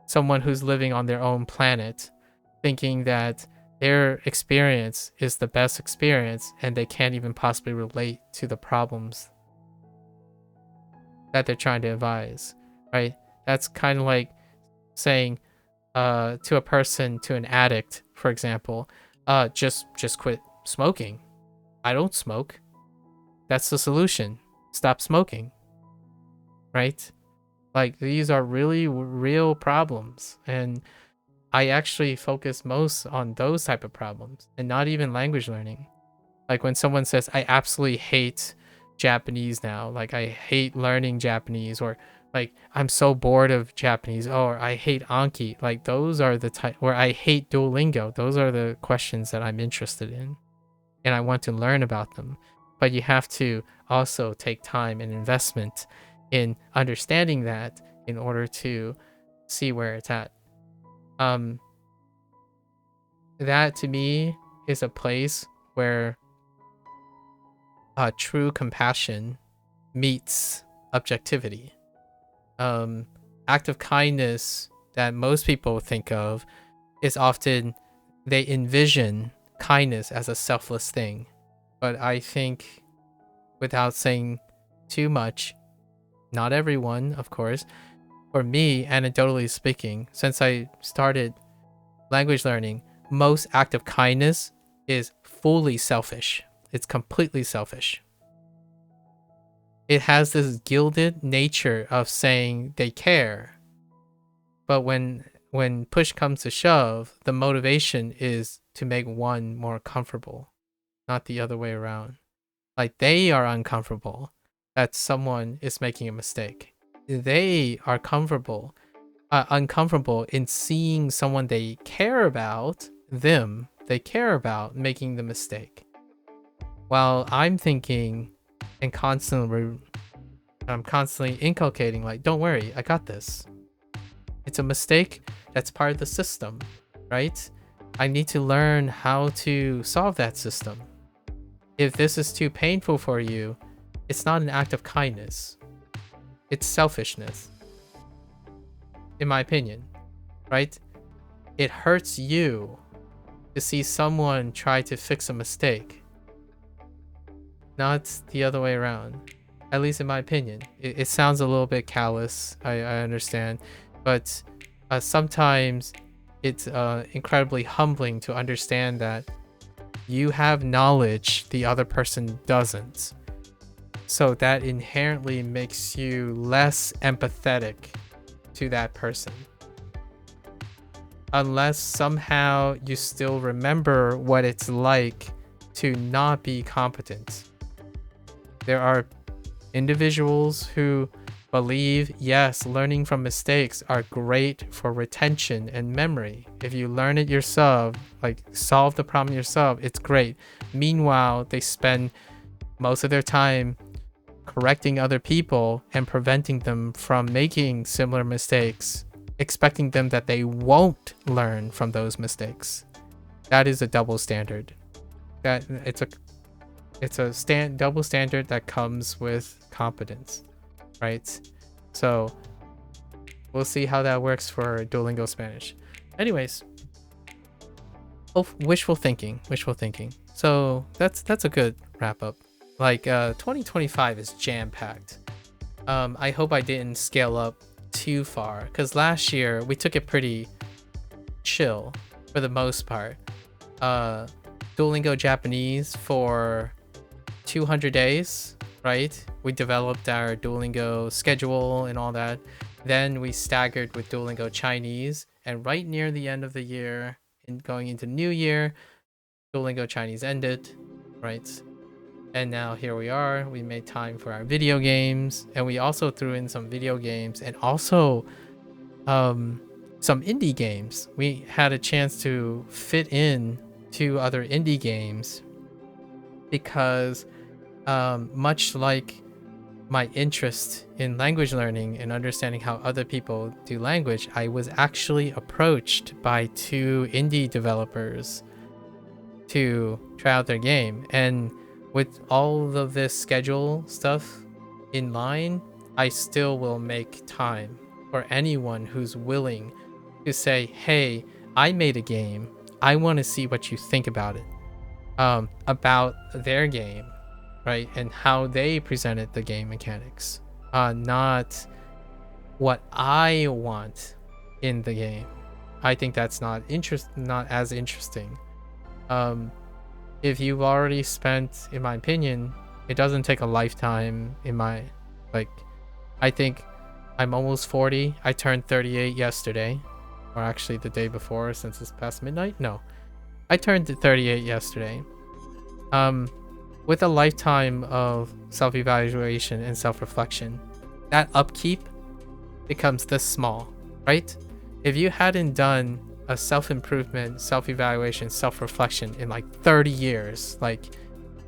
A: someone who's living on their own planet, thinking that their experience is the best experience and they can't even possibly relate to the problems that they're trying to advise, right? That's kind of like saying to a person, to an addict, for example, just quit smoking. I don't smoke. That's the solution. Stop smoking, right? Like, these are really real problems, and I actually focus most on those type of problems and not even language learning. Like when someone says, I absolutely hate Japanese now, like I hate learning Japanese, or like I'm so bored of Japanese, or I hate Anki, like those are the type, or I hate Duolingo. Those are the questions that I'm interested in and I want to learn about them. But you have to also take time and investment in understanding that in order to see where it's at. That to me is a place where true compassion meets objectivity. Act of kindness that most people think of is often, they envision kindness as a selfless thing. But I think, without saying too much, not everyone, of course, for me, anecdotally speaking, since I started language learning, most act of kindness is fully selfish. It's completely selfish. It has this gilded nature of saying they care, but when push comes to shove, the motivation is to make one more comfortable, not the other way around. Like, they are uncomfortable that someone is making a mistake. They are uncomfortable in seeing someone they care about, they care about making the mistake. While I'm thinking and I'm constantly inculcating, like, don't worry, I got this. It's a mistake that's part of the system, right? I need to learn how to solve that system. If this is too painful for you, it's not an act of kindness. It's selfishness, in my opinion, right? It hurts you to see someone try to fix a mistake, not the other way around. At least in my opinion. It sounds a little bit callous, I understand, but sometimes it's incredibly humbling to understand that you have knowledge the other person doesn't. So that inherently makes you less empathetic to that person. unless somehow you still remember what it's like to not be competent. There are individuals who believe, yes, learning from mistakes are great for retention and memory. If you learn it yourself, like solve the problem yourself, it's great. Meanwhile, they spend most of their time correcting other people and preventing them from making similar mistakes, expecting them that they won't learn from those mistakes. That is a double standard. That it's a double standard that comes with competence, right? So we'll see how that works for Duolingo Spanish. Anyways, wishful thinking. So that's a good wrap up. Like 2025 is jam-packed. I hope I didn't scale up too far, because last year we took it pretty chill for the most part. Duolingo Japanese for 200 days, right? We developed our Duolingo schedule and all that. Then we staggered with Duolingo Chinese, and right near the end of the year and going into New Year, Duolingo Chinese ended, right? And now here we are. We made time for our video games, and we also threw in some video games and also some indie games. We had a chance to fit in 2 other indie games because much like my interest in language learning and understanding how other people do language, I was actually approached by 2 indie developers to try out their game. And with all of this schedule stuff in line, I still will make time for anyone who's willing to say, hey, I made a game. I want to see what you think about it, about their game, right? And how they presented the game mechanics, not what I want in the game. I think that's not as interesting. If you've already spent, in my opinion, it doesn't take a lifetime I think I'm almost 40. I turned 38 yesterday, or actually the day before, since it's past midnight. No, I turned 38 yesterday. With a lifetime of self-evaluation and self-reflection, that upkeep becomes this small, right? If you hadn't done a self-improvement, self-evaluation, self-reflection in like 30 years, like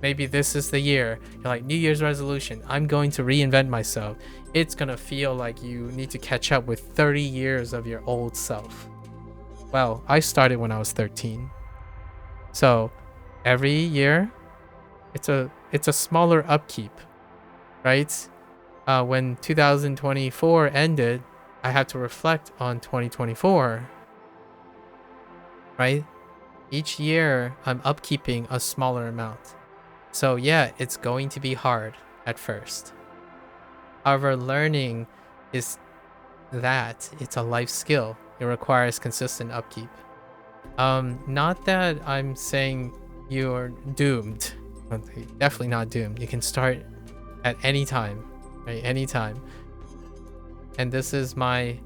A: maybe this is the year, you're like, New Year's resolution, I'm going to reinvent myself. It's gonna feel like you need to catch up with 30 years of your old self. Well, I started when I was 13. So every year, it's a smaller upkeep, right? When 2024 ended, I had to reflect on 2024, right? Each year, I'm upkeeping a smaller amount. So yeah, it's going to be hard at first. However, learning is that it's a life skill. It requires consistent upkeep. Not that I'm saying you're doomed. Definitely not doomed. You can start at any time, right? Anytime. And this is my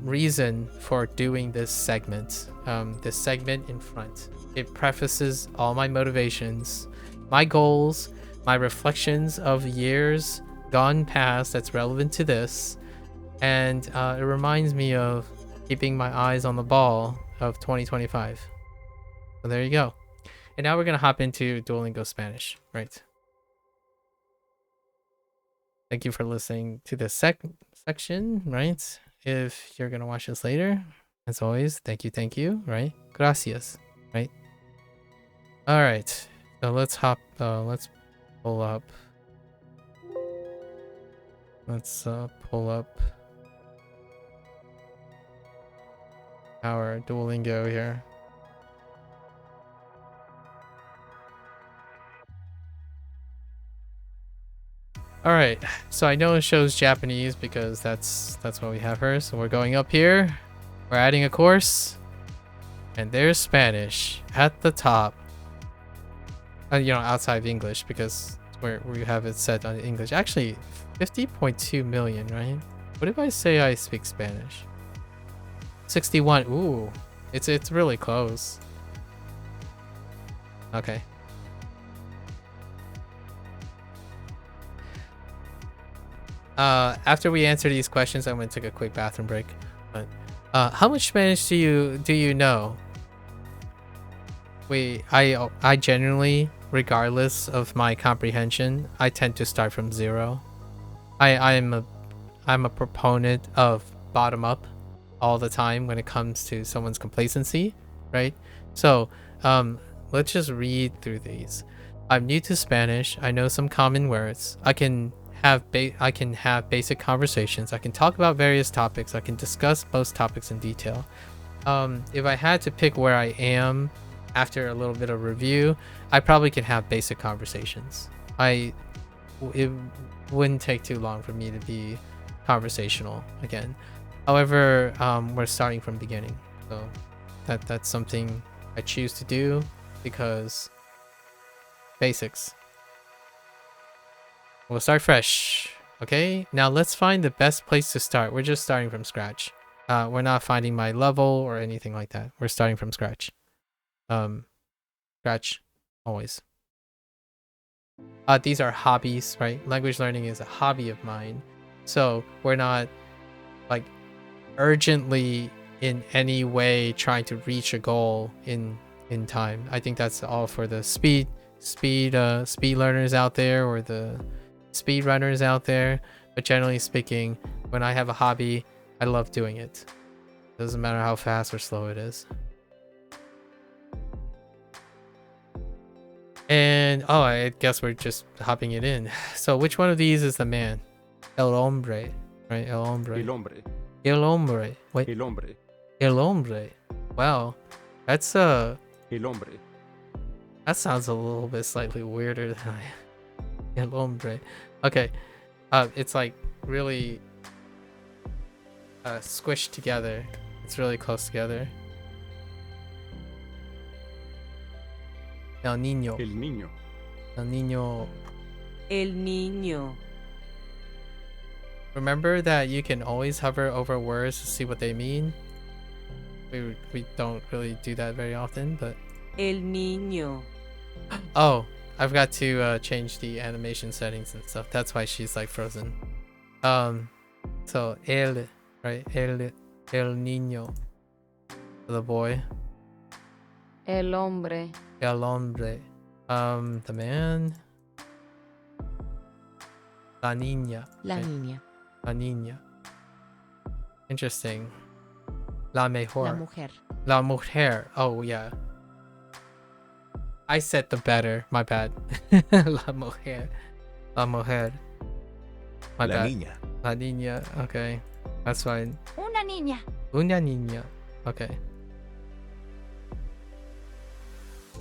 A: reason for doing this segment in front. It prefaces all my motivations, my goals, my reflections of years gone past that's relevant to this, and it reminds me of keeping my eyes on the ball of 2025. So there you go. And now we're gonna hop into Duolingo Spanish, right? Thank you for listening to this section, right? If you're gonna watch this later, as always, thank you, right? Gracias, right? All right, so let's pull up. Let's pull up our Duolingo here. All right, so I know it shows Japanese because that's what we have here. So we're going up here. We're adding a course, and there's Spanish at the top. Outside of English, because we have it set on English. Actually, 50.2 million, right? What if I say I speak Spanish? 61. Ooh, it's really close. Okay. After we answer these questions, I'm gonna take a quick bathroom break. But how much Spanish do you know? I generally, regardless of my comprehension, I tend to start from zero. I'm a proponent of bottom up all the time when it comes to someone's complacency, right? So let's just read through these. I'm new to Spanish. I know some common words. I can have basic conversations. I can talk about various topics. I can discuss most topics in detail. If I had to pick where I am after a little bit of review, I probably can have basic conversations. It wouldn't take too long for me to be conversational again. However, we're starting from beginning, so that's something I choose to do because basics. We'll start fresh. Okay, now let's find the best place to start. We're just starting from scratch. We're not finding my level or anything like that. We're starting from scratch. Scratch always. These are hobbies, right? Language learning is a hobby of mine, so we're not like urgently in any way trying to reach a goal in time. I think that's all for the speed learners out there or the speed runners out there. But generally speaking, when I have a hobby, I love doing it. Doesn't matter how fast or slow it is. And oh, I guess we're just hopping it in. So which one of these is the man? El hombre, right? El hombre.
B: El hombre.
A: El hombre. Wait.
B: El hombre.
A: El hombre. Wow, that's
B: El hombre.
A: that sounds a little bit slightly weirder than El hombre. Okay, it's like really squished together. It's really close together. El niño.
B: El niño.
A: El niño.
C: El niño.
A: Remember that you can always hover over words to see what they mean. We don't really do that very often, but
C: El niño.
A: oh, I forgot to change the animation settings and stuff. That's why she's like frozen. So el, right? El niño, the boy.
D: El hombre.
A: El hombre, the man. La niña.
D: La
A: Okay.
D: niña.
A: La niña. Interesting. La mejor.
D: La mujer.
A: La mujer. Oh yeah. I said the better. My bad. La mujer. La mujer. My
B: La
A: bad.
B: niña.
A: La niña. Okay. That's fine.
D: Una niña.
A: Una niña. Okay.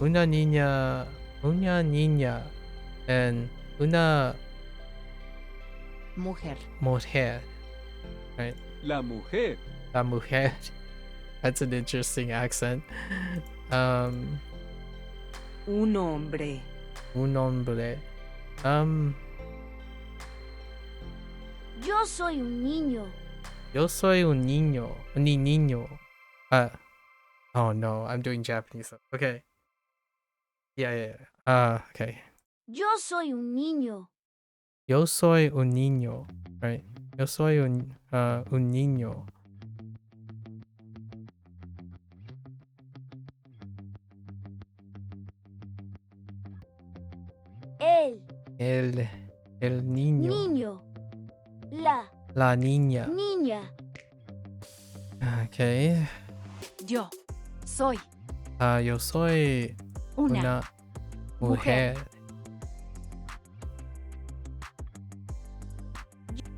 A: Una niña. Una niña. And una
D: Mujer.
A: mujer. Right?
B: La mujer.
A: La mujer. That's an interesting accent.
C: Un hombre.
A: Un hombre.
D: Yo soy un niño.
A: Yo soy un niño. Ni niño. Oh no, I'm doing Japanese stuff. Okay. Yeah. Okay.
D: Yo soy un niño.
A: Yo soy un niño. Right. Yo soy un niño. El niño.
D: Niño. La
A: niña.
D: niña.
A: Okay.
D: Yo soy
A: Yo soy
D: una
A: mujer.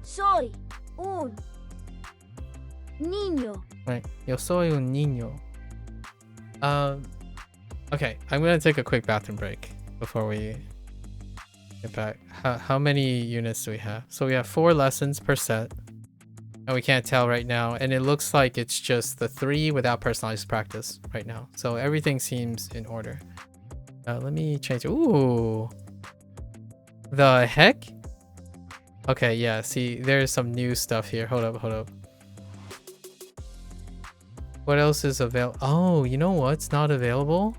D: Soy un niño.
A: Right. Yo soy un niño. Okay, I'm gonna take a quick bathroom break before we get back. How many units do we have? So we have 4 lessons per set. And we can't tell right now. And it looks like it's just the 3 without personalized practice right now. So everything seems in order. Let me change. Ooh. The heck? Okay, yeah, see, there's some new stuff here. Hold up. What else is available? Oh, you know what's not available?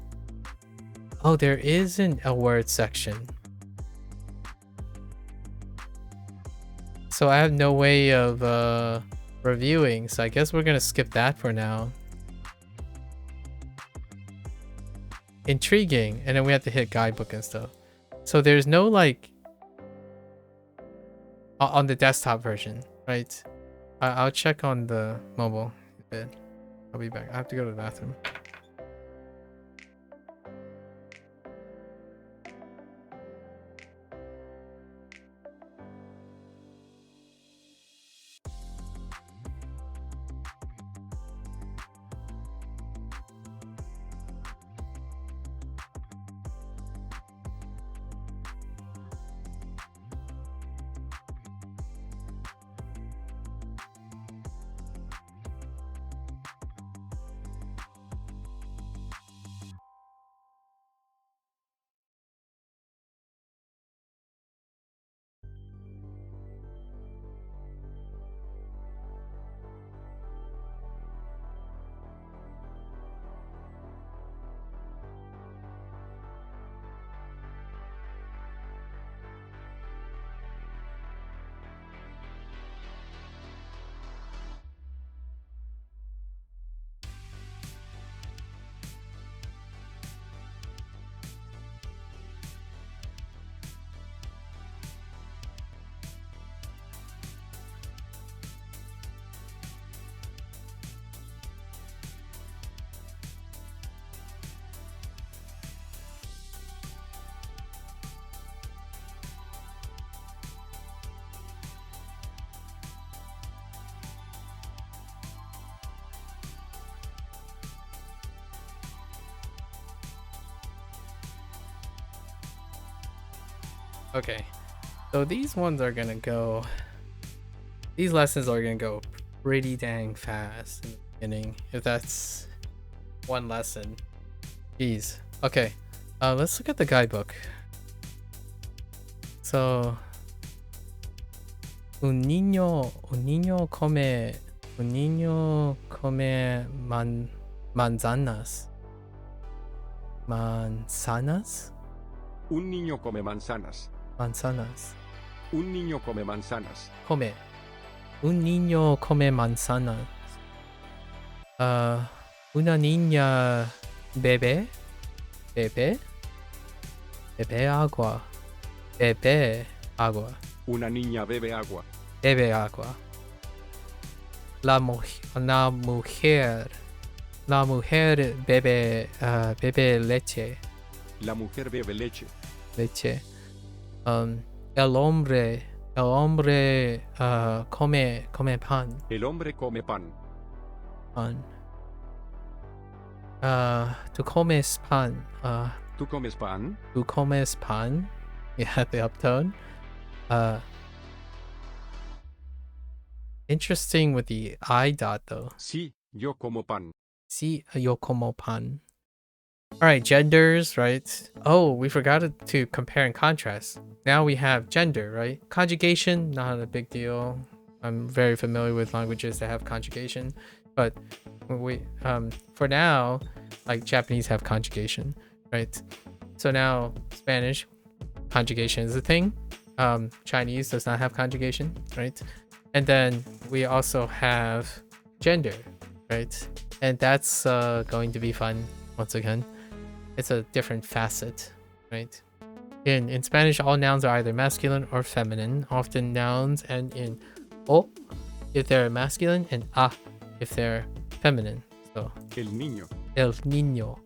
A: Oh, there isn't a word section. So I have no way of reviewing, so I guess we're gonna skip that for now. Intriguing, and then we have to hit guidebook and stuff. So there's no like on the desktop version, right? I'll check on the mobile bit. I'll be back. I have to go to the bathroom. Okay, so these lessons are gonna go pretty dang fast in the beginning, if that's one lesson. Jeez. Okay, let's look at the guidebook. So, un niño come manzanas. Manzanas?
B: Un niño come manzanas.
A: Manzanas.
B: Un niño come manzanas.
A: Come. Un niño come manzanas. Una niña bebe. Bebe. Bebe agua. Bebe agua.
B: Una niña bebe agua.
A: Bebe agua. La mujer bebe bebe leche.
B: La mujer bebe leche.
A: Leche. El hombre come pan.
B: El hombre come pan.
A: Pan. Tú comes pan.
B: ¿Tú comes pan?
A: Tú comes pan. Yeah, the uptone. Interesting with the I dot though.
B: Sí, yo como pan.
A: Sí, yo como pan. Alright, genders, right? Oh, we forgot to compare and contrast. Now we have gender, right? Conjugation, not a big deal. I'm very familiar with languages that have conjugation. But we for now, like Japanese have conjugation, right? So now Spanish, conjugation is a thing. Chinese does not have conjugation, right? And then we also have gender, right? And that's going to be fun once again. It's a different facet, right? In Spanish, all nouns are either masculine or feminine. Often nouns end in o if they're masculine and a if they're feminine. So
B: El niño.
A: el niño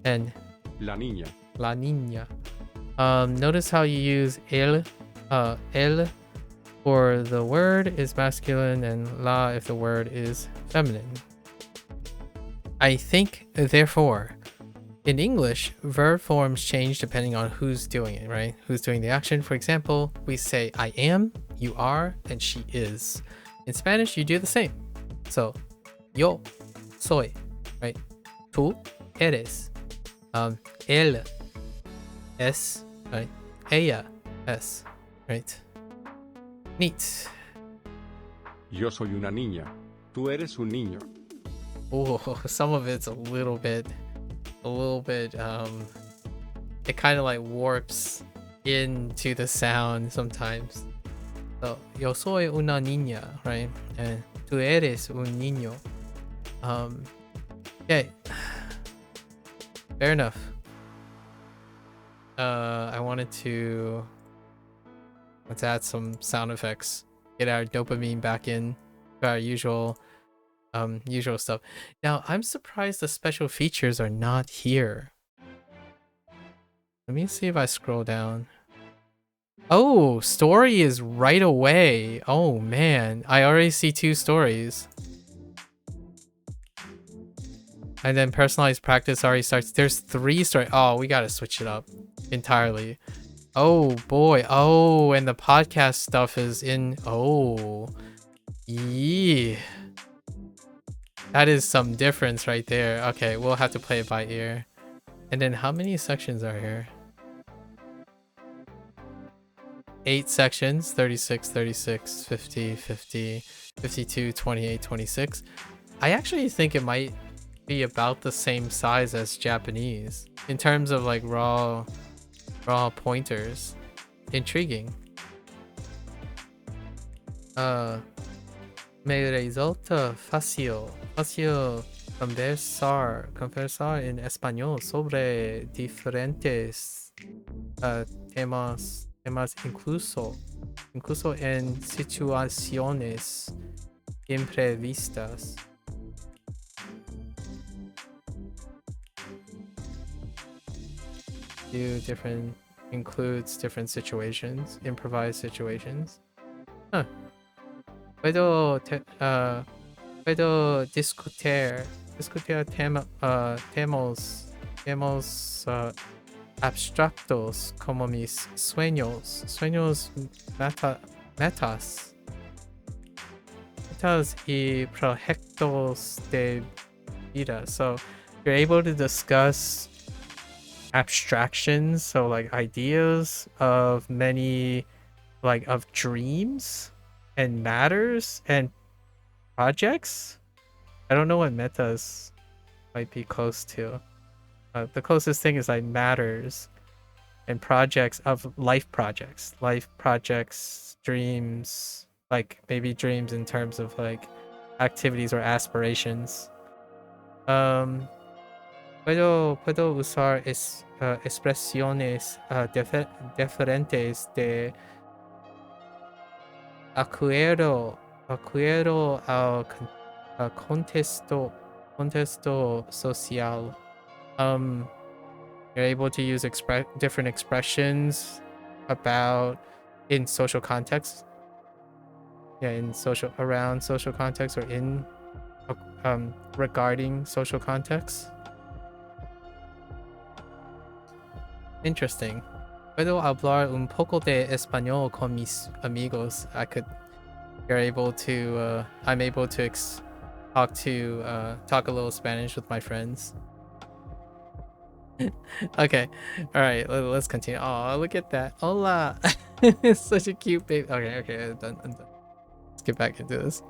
A: and
B: La niña.
A: la niña. Notice how you use el for the word is masculine and la if the word is feminine. I think, therefore, in English, verb forms change depending on who's doing it, right? Who's doing the action. For example, we say I am, you are, and she is. In Spanish, you do the same. So, yo soy, right? Tú eres. Él es, right? Ella es, right? Neat.
B: Yo soy una niña. Tú eres un niño.
A: Oh, some of it's a little bit, it kind of like warps into the sound sometimes. So, yo soy una niña, right? And tú eres un niño. Okay. Fair enough. I wanted to... Let's add some sound effects. Get our dopamine back in to our usual stuff. Now, I'm surprised the special features are not here. Let me see if I scroll down. Oh, story is right away. Oh man, I already see 2 stories. And then personalized practice already starts. There's 3 stories. Oh, we gotta switch it up entirely. Oh boy. Oh, and the podcast stuff is in. Oh, yeah. That is some difference right there. Okay, we'll have to play it by ear. And then how many sections are here? 8 sections, 36, 36, 50, 50, 52, 28, 26. I actually think it might be about the same size as Japanese in terms of like raw pointers. Intriguing. Me resulta fácil conversar en español sobre diferentes temas incluso en situaciones imprevistas. Includes different situations, improvised situations. Huh. Puedo discutir temas abstractos como mis sueños metas y proyectos de vida. So you're able to discuss abstractions, so like ideas of many, like of dreams and matters and projects. I don't know what metas might be close to. The closest thing is like matters and projects of life projects, dreams, like maybe dreams in terms of like activities or aspirations. Puedo usar expresiones diferentes de acuerdo al contexto social. You're able to use different expressions about in social context. Yeah, around social context or in regarding social context. Interesting. Puedo hablar un poco de español con mis amigos. I'm able to talk a little Spanish with my friends. Okay, all right, let's continue. Oh, look at that. Hola. It's such a cute baby. Okay, I'm done. Let's get back into this.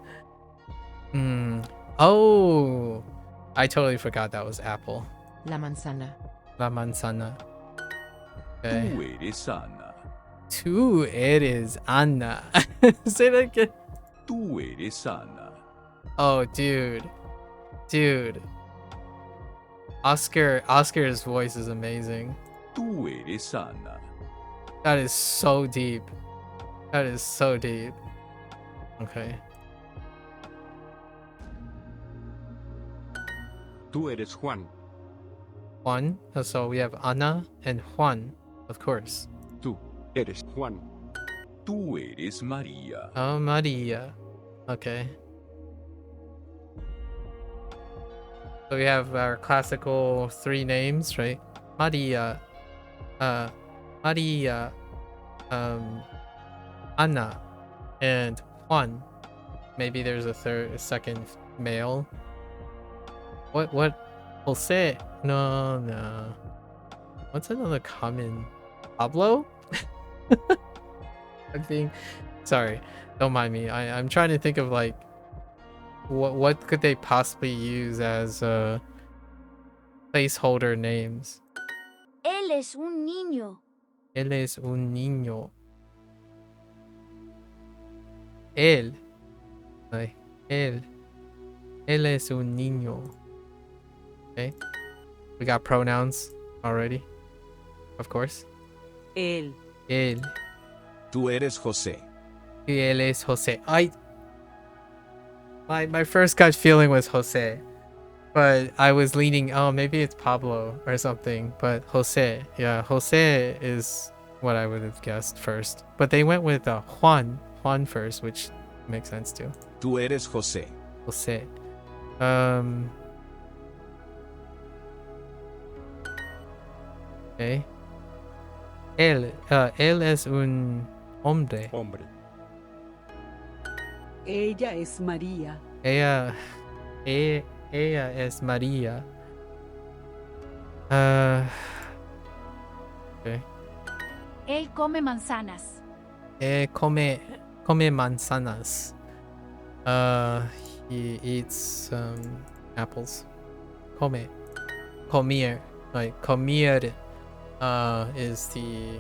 A: Oh, I totally forgot that was apple.
C: La manzana.
A: Okay.
E: Tú eres Ana.
A: Tú eres Ana. Say that again.
E: Tú eres Ana.
A: Oh, dude. Oscar's voice is amazing.
E: Tú eres Ana.
A: That is so deep. Okay.
B: Tú eres Juan.
A: Juan. So we have Ana and Juan, of course.
B: Tú eres Juan.
E: Tú eres María.
A: Oh, Maria. Okay. So we have our classical 3 names, right? Maria, Anna, and Juan. Maybe there's a second male. What? Jose? No. What's another common? Pablo? I think. Sorry, don't mind me. I'm trying to think of like What could they possibly use as placeholder names?
D: Él es un niño.
A: Él es un niño. Él. Like, él. Él es un niño. Okay. We got pronouns already. Of course.
C: Él.
A: Él.
F: Tú eres José.
A: Y él es Jose. My first gut feeling was Jose. But I was leaning, oh, maybe it's Pablo or something. But Jose. Yeah, Jose is what I would have guessed first. But they went with Juan. Juan first, which makes sense too.
F: Tú eres José.
A: Jose. Okay. Él es un hombre.
B: Hombre.
G: Ella es María.
A: Ella es María. Okay.
D: Él come manzanas.
A: Come manzanas. He eats apples. Comer. Like comer is the,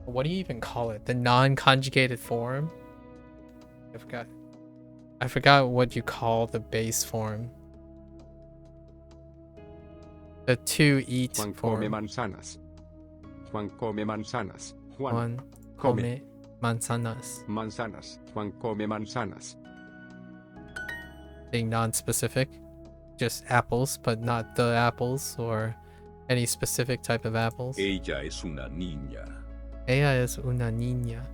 A: what do you even call it? The non-conjugated form? I forgot what you call the base form. The to eat
B: Juan come
A: form.
B: manzanas. Juan come manzanas.
A: Juan come manzanas.
B: Manzanas. Juan come manzanas.
A: Being non-specific. Just apples, but not the apples or any specific type of apples.
E: Ella es una niña.
A: Ella es una niña.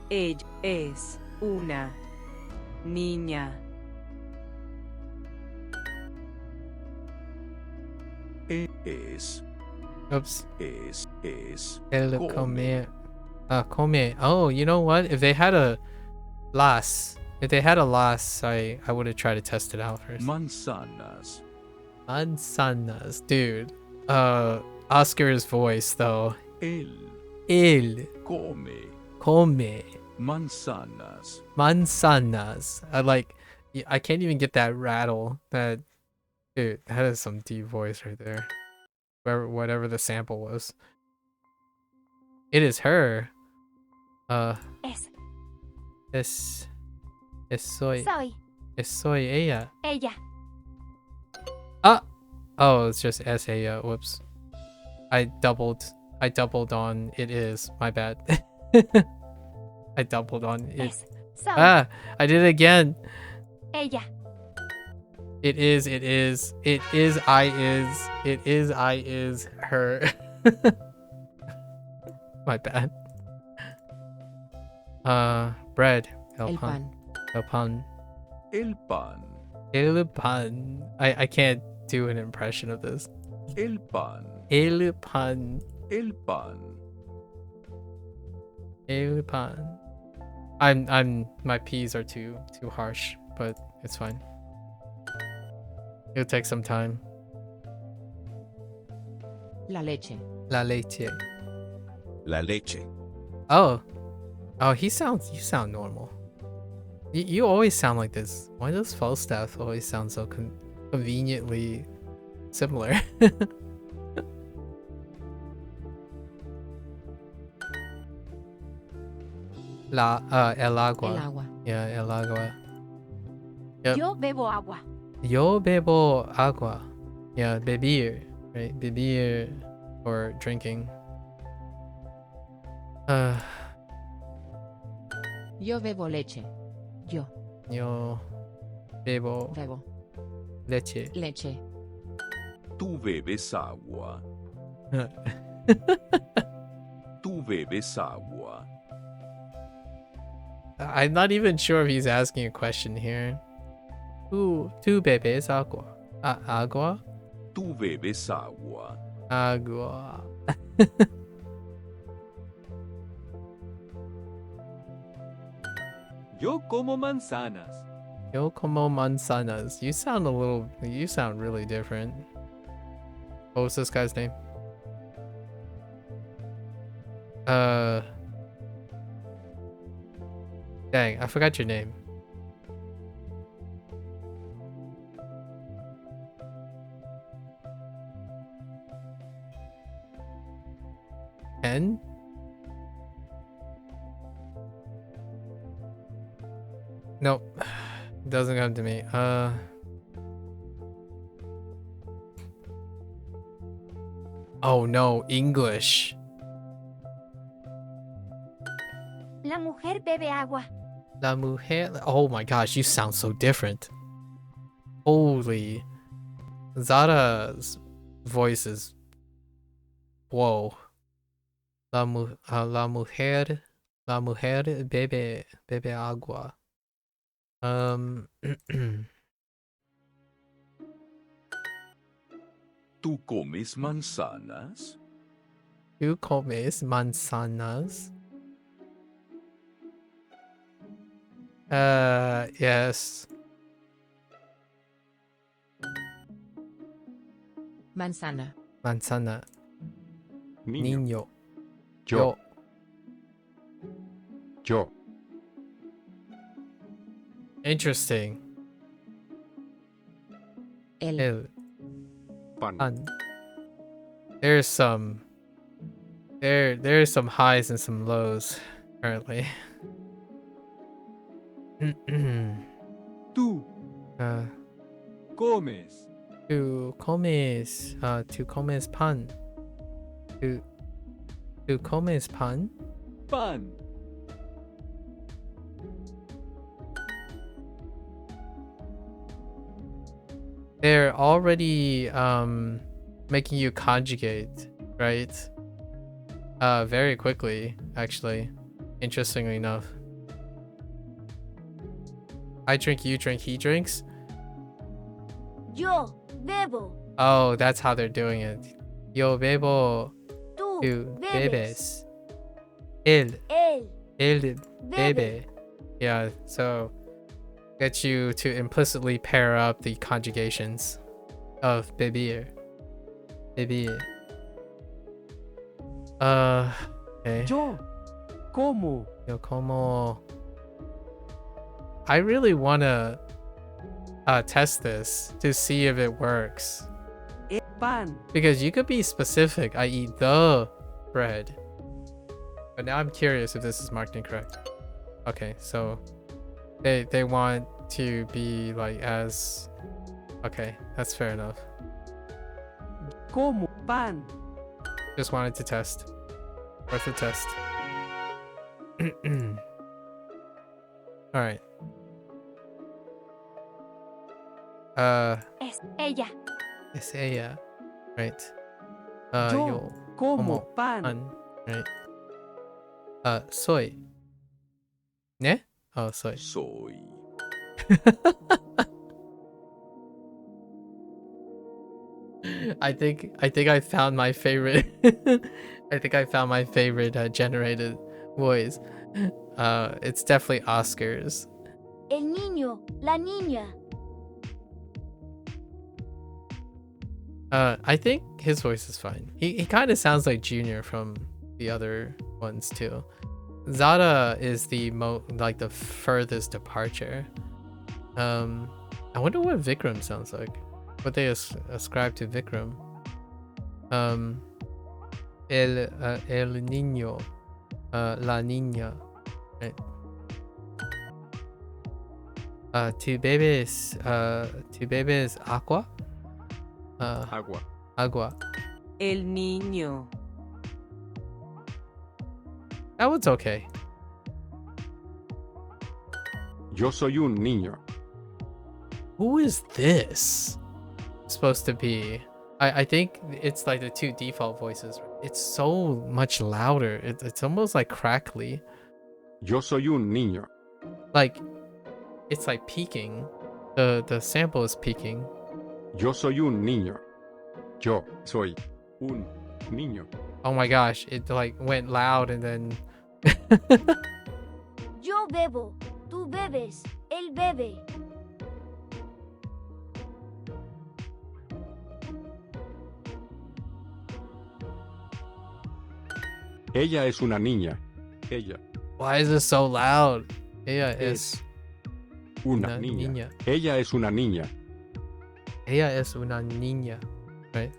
C: Ella es una niña.
E: Es.
A: Oops.
E: Es.
A: El
E: Come.
A: come. Oh, you know what? If they had a las, I would have tried to test it out first.
E: Manzanas.
A: Manzanas, dude. Oscar's voice though.
E: Él
A: Come
E: come manzanas.
A: manzanas. I can't even get that rattle. Dude, that is some deep voice right there. Whatever the sample was. It is her.
D: Es.
A: Soy
D: Soy.
A: ella.
D: Ella.
A: Oh, it's just es ella. Whoops. I doubled on it is. My bad. I doubled on it.
D: Es. Soy.
A: I did it again.
D: Ella.
A: It is, I is her. My bad. Bread.
C: El pan.
A: El pan.
E: El pan.
A: El pan. I can't do an impression of this.
E: El pan.
A: El pan.
E: El pan.
A: El pan. I'm my P's are too harsh, but it's fine. It'll take some time.
C: La leche.
A: La leche.
F: La leche.
A: Oh, you sound normal. You always sound like this. Why does Falstaff always sound so conveniently similar? El agua.
C: El agua.
A: Yeah, el agua. Yep.
D: Yo bebo agua.
A: Yo bebo agua. Yeah, beber, right? Beber or drinking.
C: Yo bebo leche. Yo
A: Yo bebo
C: bebo
A: leche.
C: leche.
E: Tú bebes agua. Tú bebes agua.
A: I'm not even sure if he's asking a question here. Tú bebes agua. Agua?
E: Tú bebes agua.
A: Agua.
H: Yo como manzanas.
A: Yo como manzanas. You sound really different. What was this guy's name? Uh, dang, I forgot your name. Ken? Nope. Doesn't come to me. Oh no, English.
D: La mujer bebe agua.
A: La mujer. Oh my gosh, you sound so different. Holy. Zara's voice is. Whoa. La mujer. La mujer bebe agua.
E: ¿Tú comes manzanas?
A: ¿Tú comes manzanas? Yes.
C: Manzana.
A: Manzana.
B: Niño.
A: Niño.
B: Yo. Yo.
A: Interesting.
C: El.
B: Pan.
A: Pan. There's some highs and some lows currently.
H: Tú comes
A: Tu comes pan. Tu comes pan.
H: pan.
A: They're already making you conjugate, right? Very quickly, actually. Interestingly enough. I drink, you drink, he drinks.
D: Yo bebo.
A: Oh, that's how they're doing it. Yo bebo,
D: Tú
A: tu
D: bebes.
A: bebes.
D: Él
A: El bebe.
D: bebe.
A: Yeah, so get you to implicitly pair up the conjugations of beber. Beber. Okay.
H: Yo como
A: Yo como. I really wanna test this to see if it works.
G: Pan.
A: Because you could be specific. I eat the bread. But now I'm curious if this is marked incorrect. Okay, so they want to be like as. Okay, that's fair enough.
G: Como pan.
A: Just wanted to test. Worth a test. Alright.
D: Es ella.
A: Es ella. Right.
G: Yo
A: Yo
G: como pan.
A: Right. Soy. ¿Ne? Oh, soy.
E: Soy.
A: I think I found my favorite. I think I found my favorite generated voice. It's definitely Oscar's.
D: El niño. La niña.
A: I think his voice is fine. He kind of sounds like Junior from the other ones too. Zada is the the furthest departure. I wonder what Vikram sounds like. What they ascribe to Vikram. El niño, la niña. Right. Tu bebes agua.
B: Agua.
A: Agua.
G: El niño.
A: That one's okay.
B: Yo soy un niño.
A: Who is this supposed to be? I think it's like the two default voices. It's so much louder. It's almost like crackly.
B: Yo soy un niño.
A: Like it's like peaking. The sample is peaking.
B: Yo soy un niño. Yo soy un niño.
A: Oh my gosh, it like went loud and then
D: Yo bebo. Tú bebes. Él bebe.
B: Ella es una niña. Ella,
A: Why is it so loud? Ella
B: Es
A: es
B: una
A: una
B: niña.
A: niña.
B: Ella es una niña.
A: Ella es una niña. Right?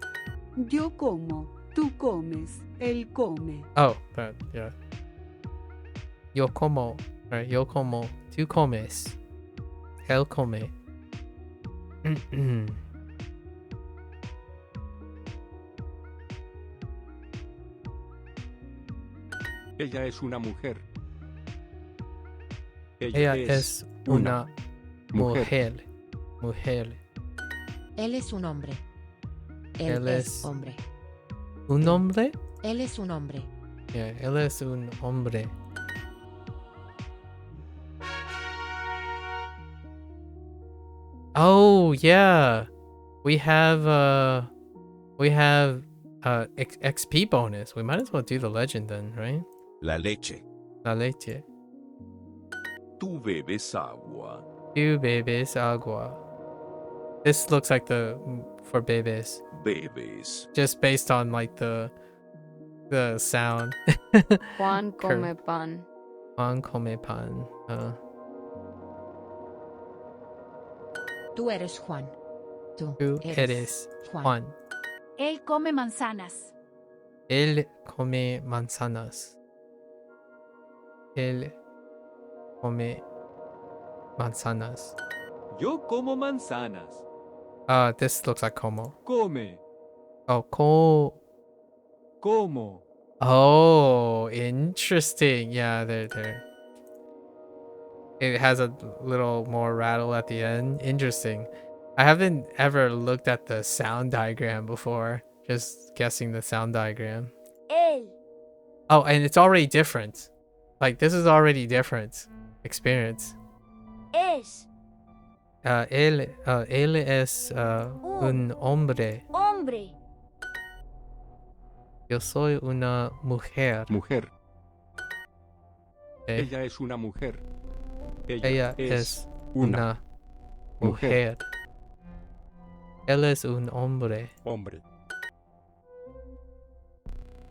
G: Yo como, tú comes, él come.
A: Oh, but yeah. Yo como. Right? Yo como. Tú comes. Él come.
B: Ella es una mujer.
A: Ella es una mujer. Mujer.
C: Él es un hombre. Él,
A: Él
C: es
A: es-
C: hombre.
A: ¿Un hombre?
C: Él es un hombre.
A: Yeah, él es un hombre. Oh yeah, we have XP bonus. We might as well do the legend then, right?
F: La leche.
A: La leche.
E: Tú bebes agua.
A: Tú bebes agua. This looks like the for bebes,
E: Bebes.
A: just based on like the sound.
I: Juan
A: Cur-
I: come pan.
A: Juan come pan.
C: Tú eres Juan.
A: Tú eres Juan.
D: Él come manzanas.
A: Él come manzanas. Él come manzanas.
H: Yo como manzanas.
A: This looks like como.
H: Come.
A: Oh,
H: Como.
A: Oh, interesting. Yeah, there. It has a little more rattle at the end. Interesting. I haven't ever looked at the sound diagram before. Just guessing the sound diagram.
D: Él.
A: Oh, and it's already different. Like, this is already different experience.
D: Es.
A: Él es un hombre.
D: Hombre.
A: Yo soy una mujer.
B: Mujer.
A: ¿Eh?
B: Ella es una mujer.
A: Ella es
B: una
A: una mujer. Él es un hombre.
B: hombre.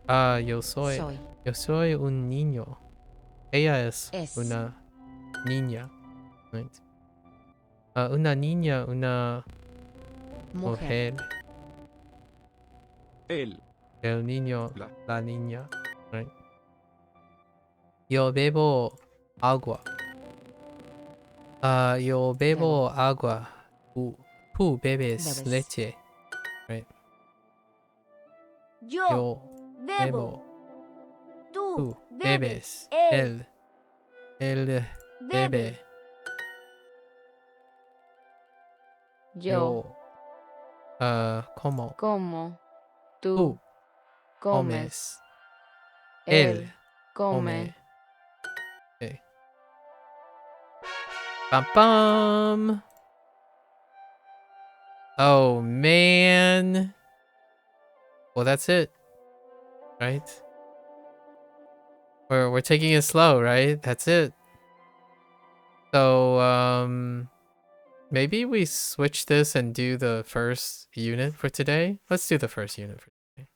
A: Yo soy un niño. Ella es
C: Es.
A: una niña. Right. Una niña, una
C: Mujer.
A: mujer.
B: Él.
A: El niño,
B: La.
A: la niña. Right. Yo bebo agua. Yo bebo agua. Tú bebes
C: Bebes.
A: leche.
D: Yo.
A: Yo
D: Bebo.
A: bebo.
D: Tú.
A: Tú
D: Bebes.
A: bebes.
D: Él.
A: Él bebe.
I: Yo
A: Como.
I: como. Tú
A: Tú
I: comes.
A: comes. Él
I: Él come.
A: Okay. Bum bum. Oh man. Well, that's it, right? We're taking it slow, right? That's it. So maybe we switch this and do the first unit for today. Let's do the first unit for today.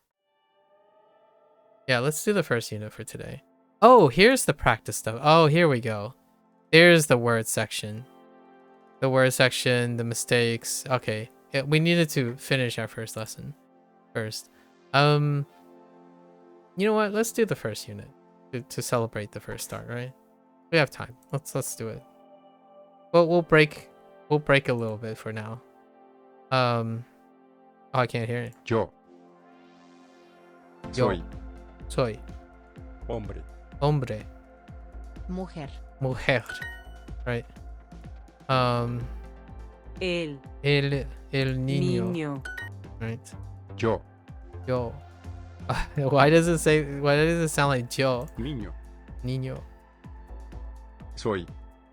A: Yeah, let's do the first unit for today. Oh, here's the practice stuff. Oh, here we go. Here's the word section. The word section, the mistakes. Okay. Yeah, we needed to finish our first lesson first. You know what? Let's do the first unit to celebrate the first start, right? We have time. Let's do it. Well, we'll break a little bit for now. Oh, I can't hear it.
B: Yo.
A: Yo.
B: Soy.
A: Soy
B: Hombre.
A: hombre,
C: Mujer.
A: mujer, right?
G: Él.
A: El niño,
G: Niño.
A: right?
B: Yo.
A: Yo. Why does it sound like yo?
B: Niño.
A: Niño.
B: Soy.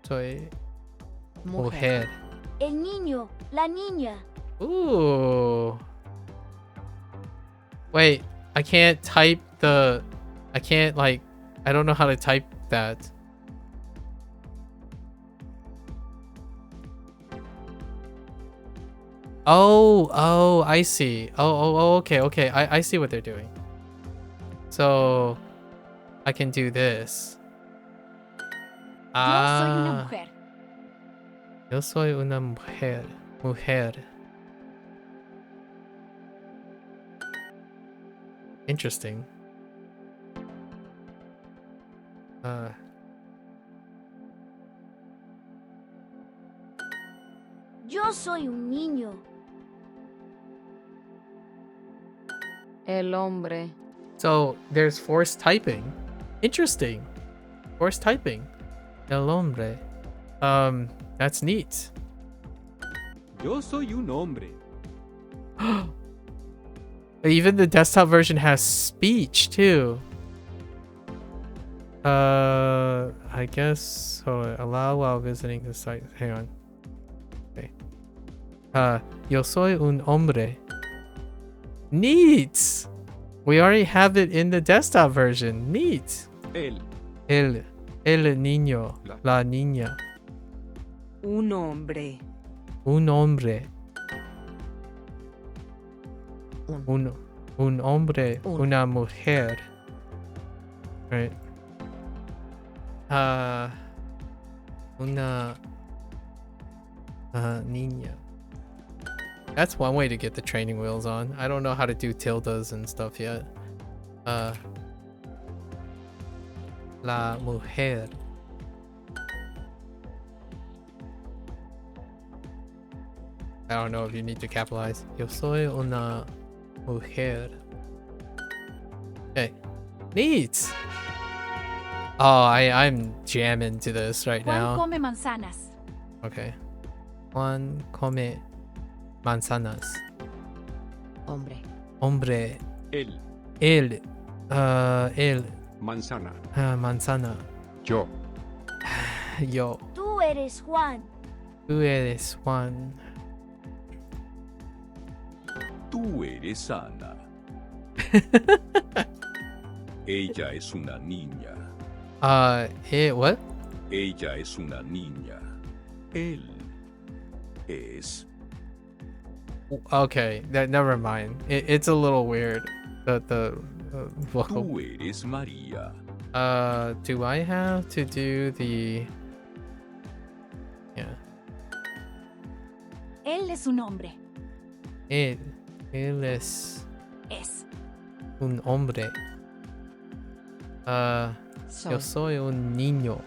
A: Soy
C: Mujer.
A: mujer.
D: El niño. La niña.
A: Ooh. Wait, I can't type the. I can't like. I don't know how to type that. Oh, I see. Okay. I see what they're doing. So, I can do this.
C: Yo soy una
A: Ah,
C: mujer.
A: yo soy una mujer. Mujer. Interesting.
D: Yo soy un niño.
I: El hombre.
A: So there's forced typing. Interesting. Forced typing. El hombre. That's neat.
H: Yo soy un hombre.
A: Even the desktop version has speech too. I guess so. Allow while visiting the site. Hang on. Okay. Yo soy un hombre. Neat. We already have it in the desktop version. Neat.
B: El.
A: El niño. La niña.
G: Un hombre.
A: Un hombre.
C: Un.
A: Un hombre.
C: Un.
A: Una mujer. Right. Una niña. That's one way to get the training wheels on. I don't know how to do tildes and stuff yet. La mujer. I don't know if you need to capitalize. Yo soy una mujer. Okay. Neat. Oh, I'm jamming to this right
C: Juan
A: now.
C: come manzanas.
A: Okay. Juan come manzanas.
C: Hombre.
A: Hombre.
B: El.
A: El.
B: Manzana.
A: Manzana.
B: Yo.
A: Yo.
D: Tú eres Juan.
A: Tú eres Juan.
E: Tú eres Ana. Ella es una niña.
A: What?
E: Ella es una niña. Él es.
A: Okay, never mind. It's a little weird. Vocal.
E: Tú eres María.
A: Do I have to do the? Yeah.
C: Él es un hombre.
A: Él es
C: Es.
A: un hombre.
C: Soy.
A: Yo soy un niño.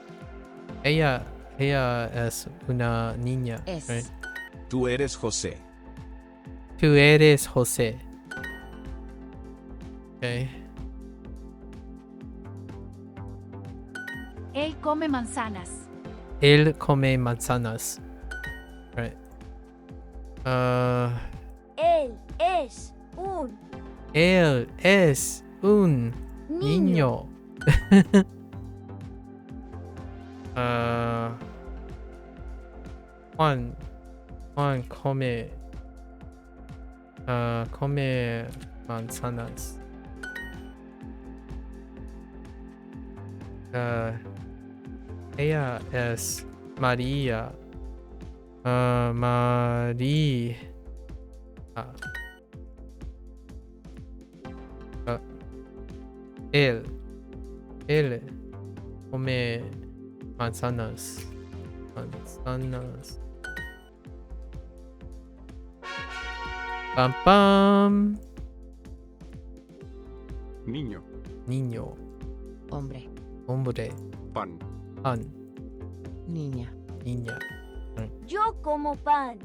A: Ella es una niña.
C: Es.
A: Right?
F: Tú eres José.
A: Tú eres José. Okay.
C: Él come manzanas.
A: Él come manzanas. Right.
D: Él es un
A: Él es un
D: niño.
A: niño. Juan come manzanas. Ella es María. María. Él come manzanas. Pam pam.
B: Niño.
A: Niño.
C: Hombre.
A: Hombre.
B: Pan.
A: Pan.
C: Niña.
A: Niña.
D: Yo como pan.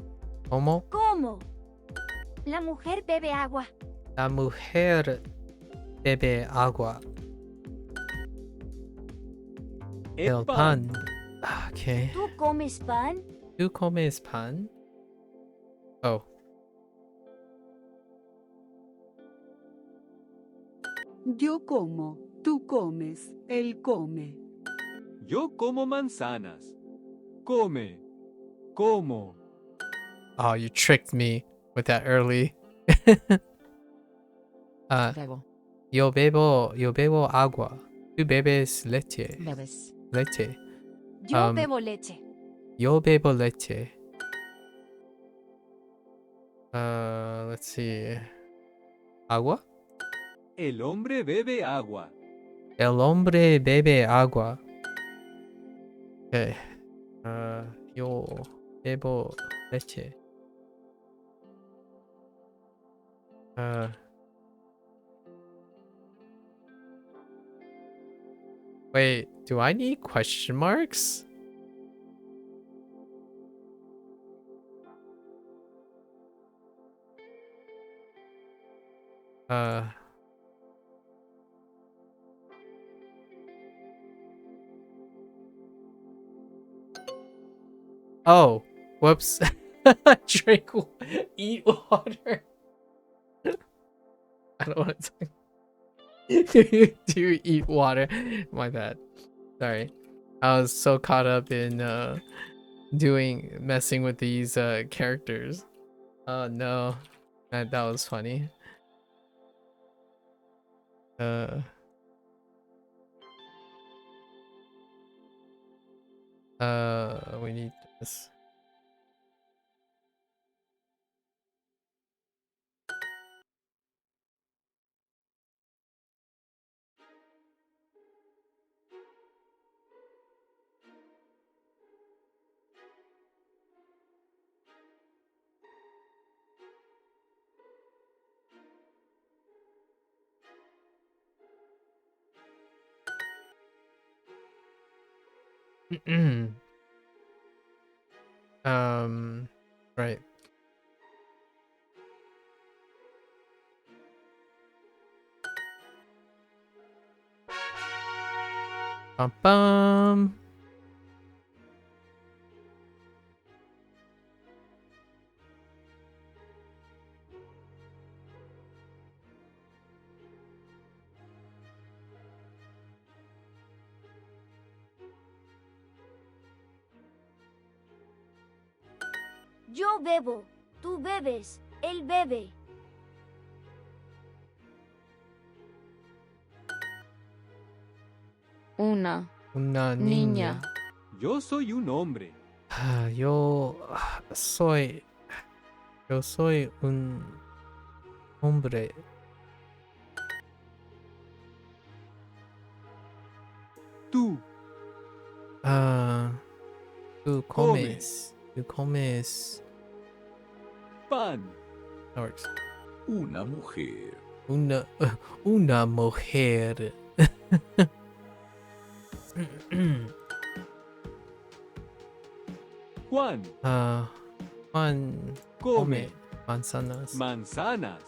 A: ¿Cómo?
D: ¿Cómo? La mujer bebe agua.
A: La mujer bebe agua. El pan. Okay.
D: ¿Tú comes pan?
A: ¿Tú comes pan? Oh.
G: Yo como, tú comes, él come.
H: Yo como manzanas. Come. Como.
A: Oh, you tricked me with that early.
C: Bebo.
A: Yo bebo agua. Tú bebes leche.
C: Bebes.
A: Leche.
C: Yo bebo leche.
A: Yo bebo leche. Let's see. Agua?
H: El hombre bebe agua.
A: El hombre bebe agua. Okay. Yo bebo leche. Wait, do I need question marks? Oh, whoops. Drink, eat water. I don't want to talk. Do you eat water? My bad. Sorry. I was so caught up in messing with these characters. Oh no. That was funny. We need this. Right. Bum bum.
D: Yo bebo. Tú bebes. Él bebe.
I: Una
A: Una
I: niña.
H: Yo soy un hombre.
A: Yo soy un hombre.
H: Tú.
A: Tú comes. Tú comes.
H: Pan.
A: That works.
E: Una mujer.
A: Una mujer.
H: Juan.
A: Juan come manzanas.
H: Manzanas.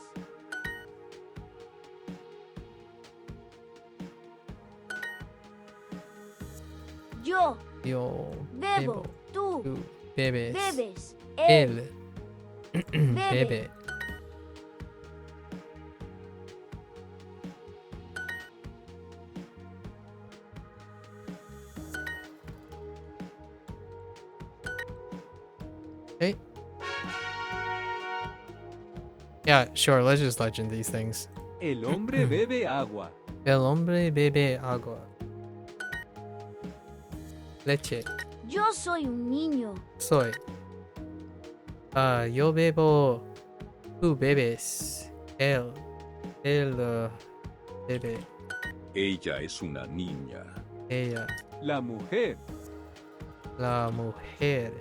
D: Yo
A: Yo
D: bebo. Tú
A: Tú bebes.
D: bebes.
A: Él
D: bebe.
A: bebe. Okay. Yeah, sure. Let's just legend these things.
H: El hombre bebe agua.
A: El hombre bebe agua. Leche.
D: Yo soy un niño.
A: Soy. Yo bebo. Tú bebes. Él bebe.
E: Ella es una niña.
A: Ella.
H: La mujer.
A: La mujer.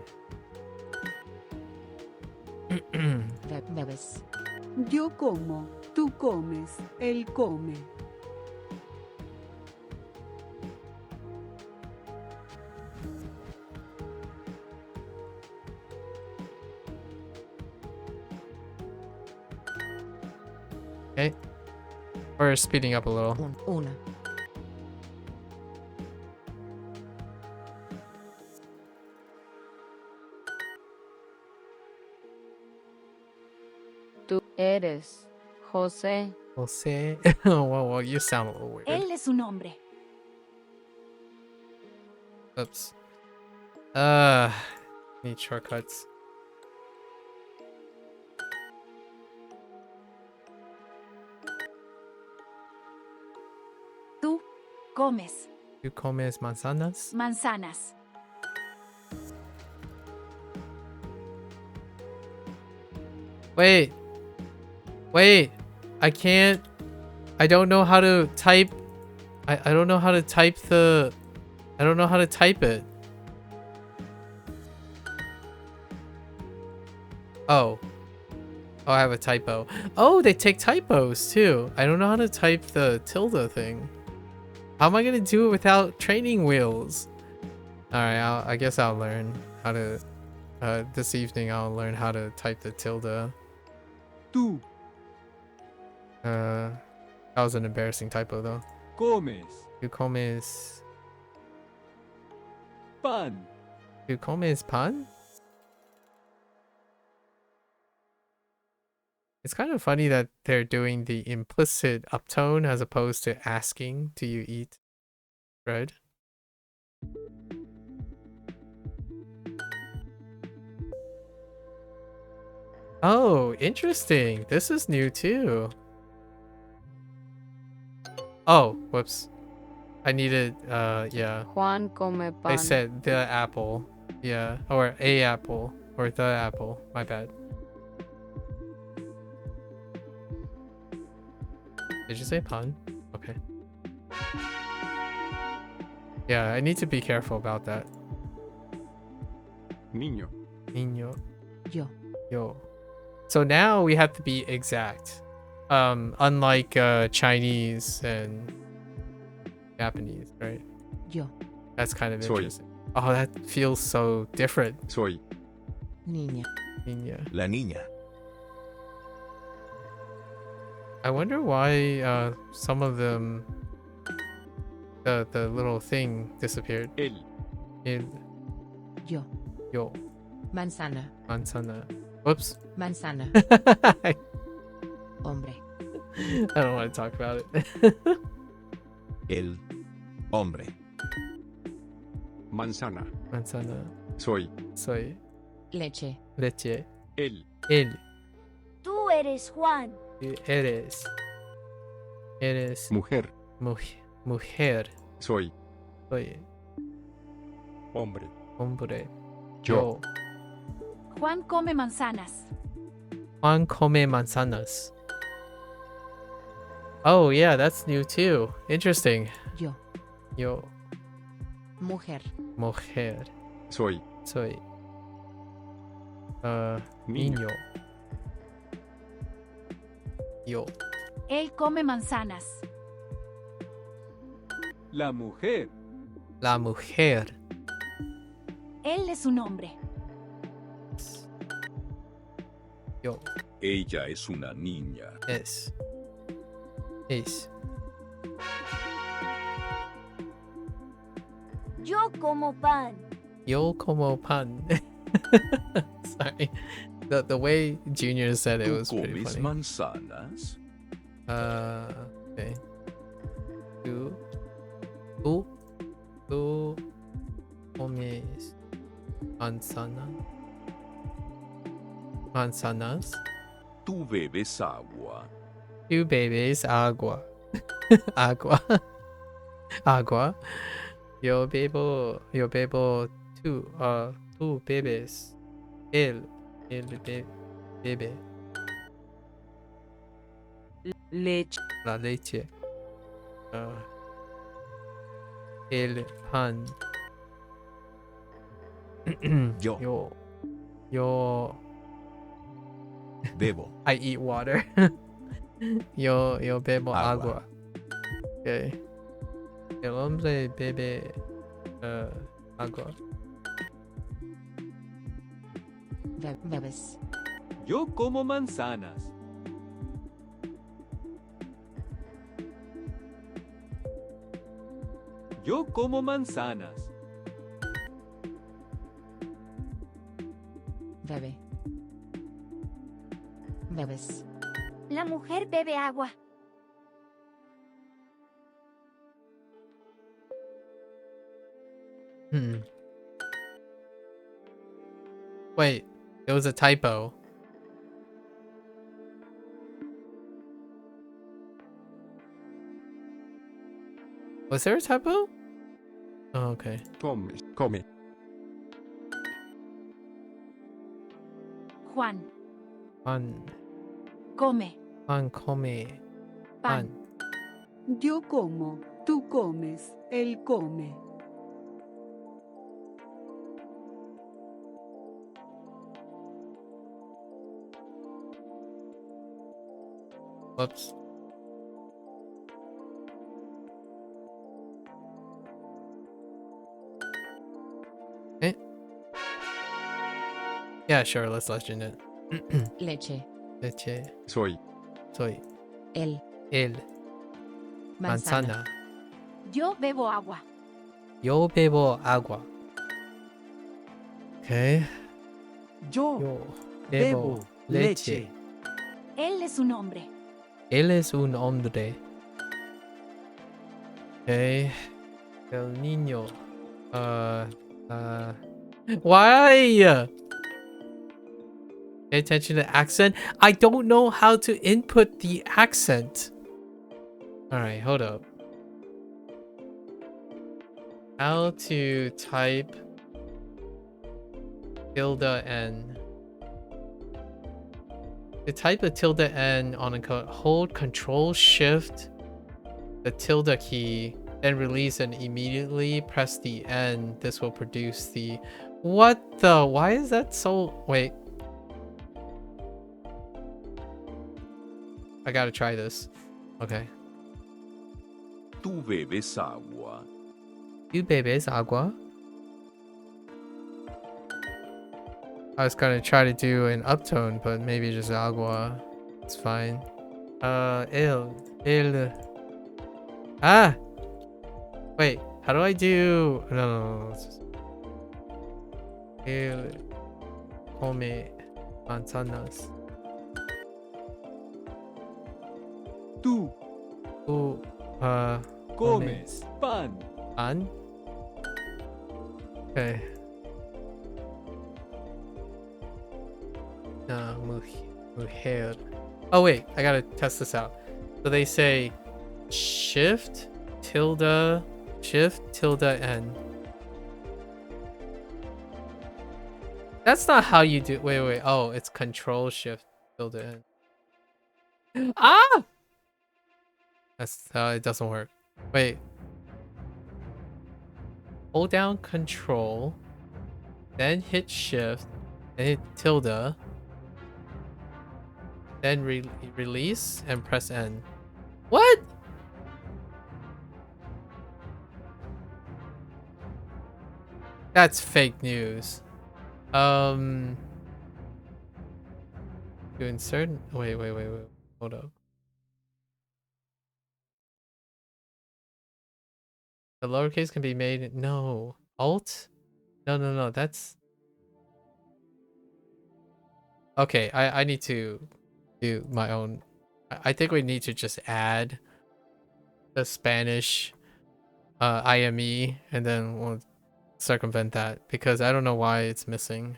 C: Bebes.
G: Yo como, tú comes, él come.
A: Okay. We're speeding up a little.
C: Una.
I: Tú eres José.
A: Jose. Well, you sound a little weird.
C: Él es un hombre.
A: Oops. Need shortcuts.
C: Tú comes
A: You comes manzanas?
C: manzanas.
A: Wait. I can't. I don't know how to type. I don't know how to type the... I don't know how to type it. Oh. Oh, I have a typo. Oh, they take typos too. I don't know how to type the tilde thing. How am I gonna do it without training wheels? Alright, I guess I'll learn how to... this evening I'll learn how to type the tilde.
H: Tú
A: That was an embarrassing typo though.
H: comes
A: Tu comes...
H: pan.
A: Tu comes pan? It's kind of funny that they're doing the implicit uptone as opposed to asking, do you eat bread? Oh, interesting. This is new too. Oh, whoops. I needed, yeah.
I: Juan come pan.
A: They said the apple. Yeah, or a apple. Or the apple. My bad. Did you say pun? Okay. Yeah, I need to be careful about that.
B: Niño.
A: Niño.
I: Yo.
A: Yo. So now we have to be exact. Unlike Chinese and Japanese, right?
I: Yo.
A: That's kind of
B: Soy.
A: interesting. Oh, that feels so different.
B: Soy.
I: Niña.
A: Niña.
F: La niña.
A: I wonder why some of them the little thing disappeared.
B: Él.
A: El,
I: Yo.
A: yo,
I: Manzana.
A: manzana. Whoops.
I: Manzana.
A: I
I: Hombre.
A: don't want to talk about it.
F: El hombre.
B: Manzana.
A: Manzana.
B: Soy.
A: Soy.
I: Leche.
A: Leche.
B: Él.
A: El.
D: Tú eres Juan.
A: Eres. Eres.
B: Mujer.
A: Mujer.
B: Soy.
A: Soy.
B: Hombre.
A: Hombre.
B: Yo.
C: Juan come manzanas.
A: Juan come manzanas. Oh yeah, that's new too. Interesting.
I: Yo.
A: Yo.
I: Mujer.
A: Mujer.
B: Soy.
A: Soy.
B: Niño.
A: Niño. Yo.
C: Él come manzanas.
H: La mujer.
A: La mujer.
C: Él es un hombre.
A: Yo.
E: Ella es una niña.
A: Es. Es.
D: Yo como pan.
A: Yo como pan. Sorry. The way Junior said it
E: ¿Tú
A: was pretty
E: comes
A: funny.
E: manzanas?
A: Okay. Tú comes manzanas.
E: ¿Tú bebes agua?
A: Tú bebes agua. Agua. Agua. Yo bebo tú bebes. Él bebe.
I: Leche.
A: La leche. El pan.
F: Yo.
A: Yo.
F: Bebo.
A: I eat water. Yo bebo agua.
F: Agua.
A: Okay. El hombre bebe agua.
I: Bebes.
H: Yo como manzanas. Yo como manzanas.
I: Bebe. Bebes.
D: La mujer bebe agua.
A: Wait, there was a typo. Was there a typo? Oh, okay.
B: Comes. Come.
C: Juan
A: Pan.
C: come
A: Pan come.
C: pan.
G: Yo como. Tú comes. Él come.
A: Whoops. Eh? Yeah, sure, let's legend it.
I: Leche.
A: Leche.
B: Soy.
A: Soy.
I: El.
A: El. Manzana.
C: Yo bebo agua.
A: Yo bebo agua. Okay.
G: Yo
A: Yo
G: bebo leche.
C: Él es un hombre.
A: Él es un hombre. Okay. El niño. Why? Pay attention to accent. I don't know how to input the accent. Alright, hold up. How to type tilde n. To type a tilde n on a code, hold Control Shift the tilde key, then release and immediately press the N. This will produce the... What the? Why is that so... Wait. I gotta try this. Okay.
E: Tú bebes agua.
A: You bebes agua? I was gonna try to do an uptone, but maybe just agua. It's fine. El. Ah! Wait, how do I do... No. It's just... El come manzanas.
H: Tú
A: Tú,
H: comes pan.
A: pan? Okay. Mujer. Oh wait, I gotta test this out. So they say shift tilde n. That's not how you do. Wait. Oh, it's Control Shift tilde n. Ah! That's it doesn't work. Wait. Hold down Control, then hit Shift, then hit tilde, then release and press N. What? That's fake news. To insert. Wait. Hold up. The lowercase can be made. No. Alt? No. That's. Okay, I need to do my own. I think we need to just add the Spanish IME and then we'll circumvent that because I don't know why it's missing.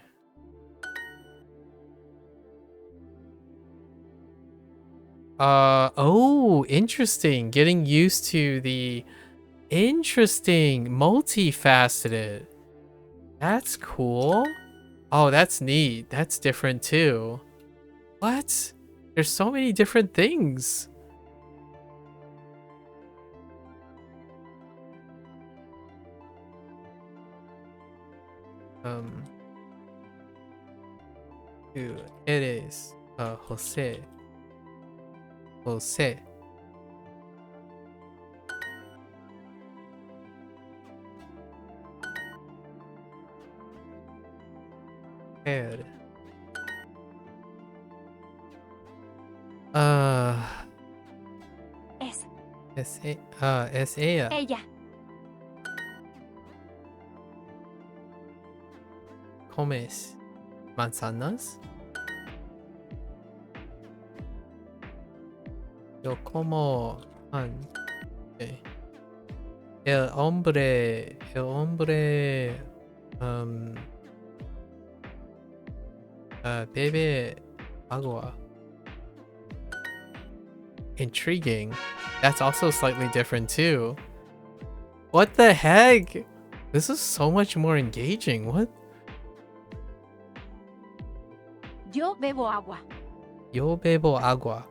A: Oh, interesting. Getting used to the interesting multifaceted. That's cool. Oh, that's neat. That's different too. What? There's so many different things. Tú eres José. Mujer. Es ella.
C: Ella.
A: ¿Comes manzanas? Yo como pan. Okay. El hombre bebe agua. Intriguing. That's also slightly different too. What the heck? This is so much more engaging. What?
C: Yo bebo agua.
A: Yo bebo agua.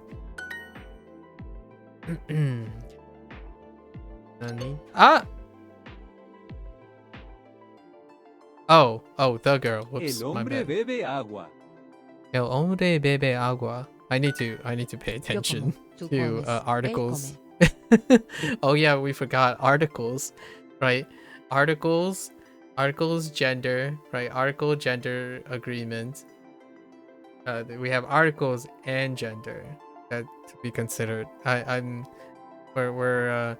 A: Nani? Ah! Oh, the girl. Whoops,
H: El
A: my
H: hombre
A: bad.
H: bebe agua.
A: El hombre bebe agua. I need to pay
I: Yo
A: attention
I: como, tú
A: to
I: comes, él
A: articles.
I: come.
A: Oh yeah, we forgot articles, right? Articles, gender, right? Article, gender, agreement. We have articles and gender that to be considered. We're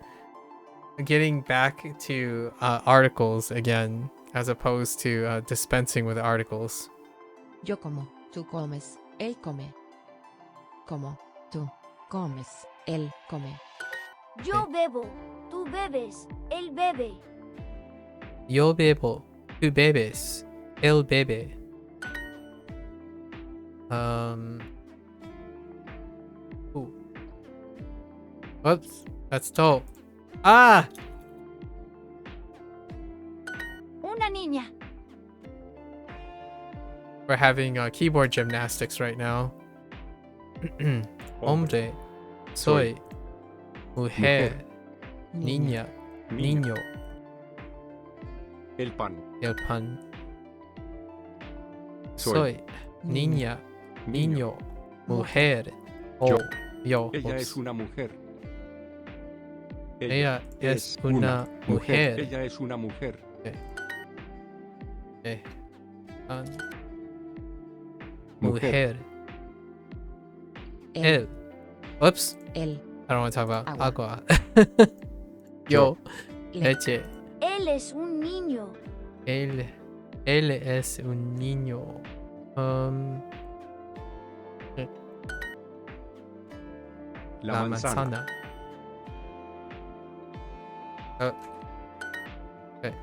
A: getting back to articles again, as opposed to dispensing with articles.
I: Yo como, tú comes, él come. Como, tú comes, él come.
D: Yo bebo, tú bebes, él bebe.
A: Yo bebo, tú bebes, él bebe. Ooh. Whoops, that's dope. Ah!
C: Una niña.
A: We're having keyboard gymnastics right now. Hombre, soy, mujer, niña, niño,
B: El pan.
A: el pan. Soy, niña, niño, mujer,
B: Yo.
A: yo.
B: Ella
A: Oops.
B: es una mujer.
A: Ella es una mujer.
B: Ella es una mujer.
A: Pan.
B: Mujer.
A: Mujer. Él. Whoops.
I: Él,
A: I don't want to talk about agua.
B: Yo.
A: Yo. Leche.
D: Él es un niño.
A: Él es un niño.
B: La manzana.
A: Okay.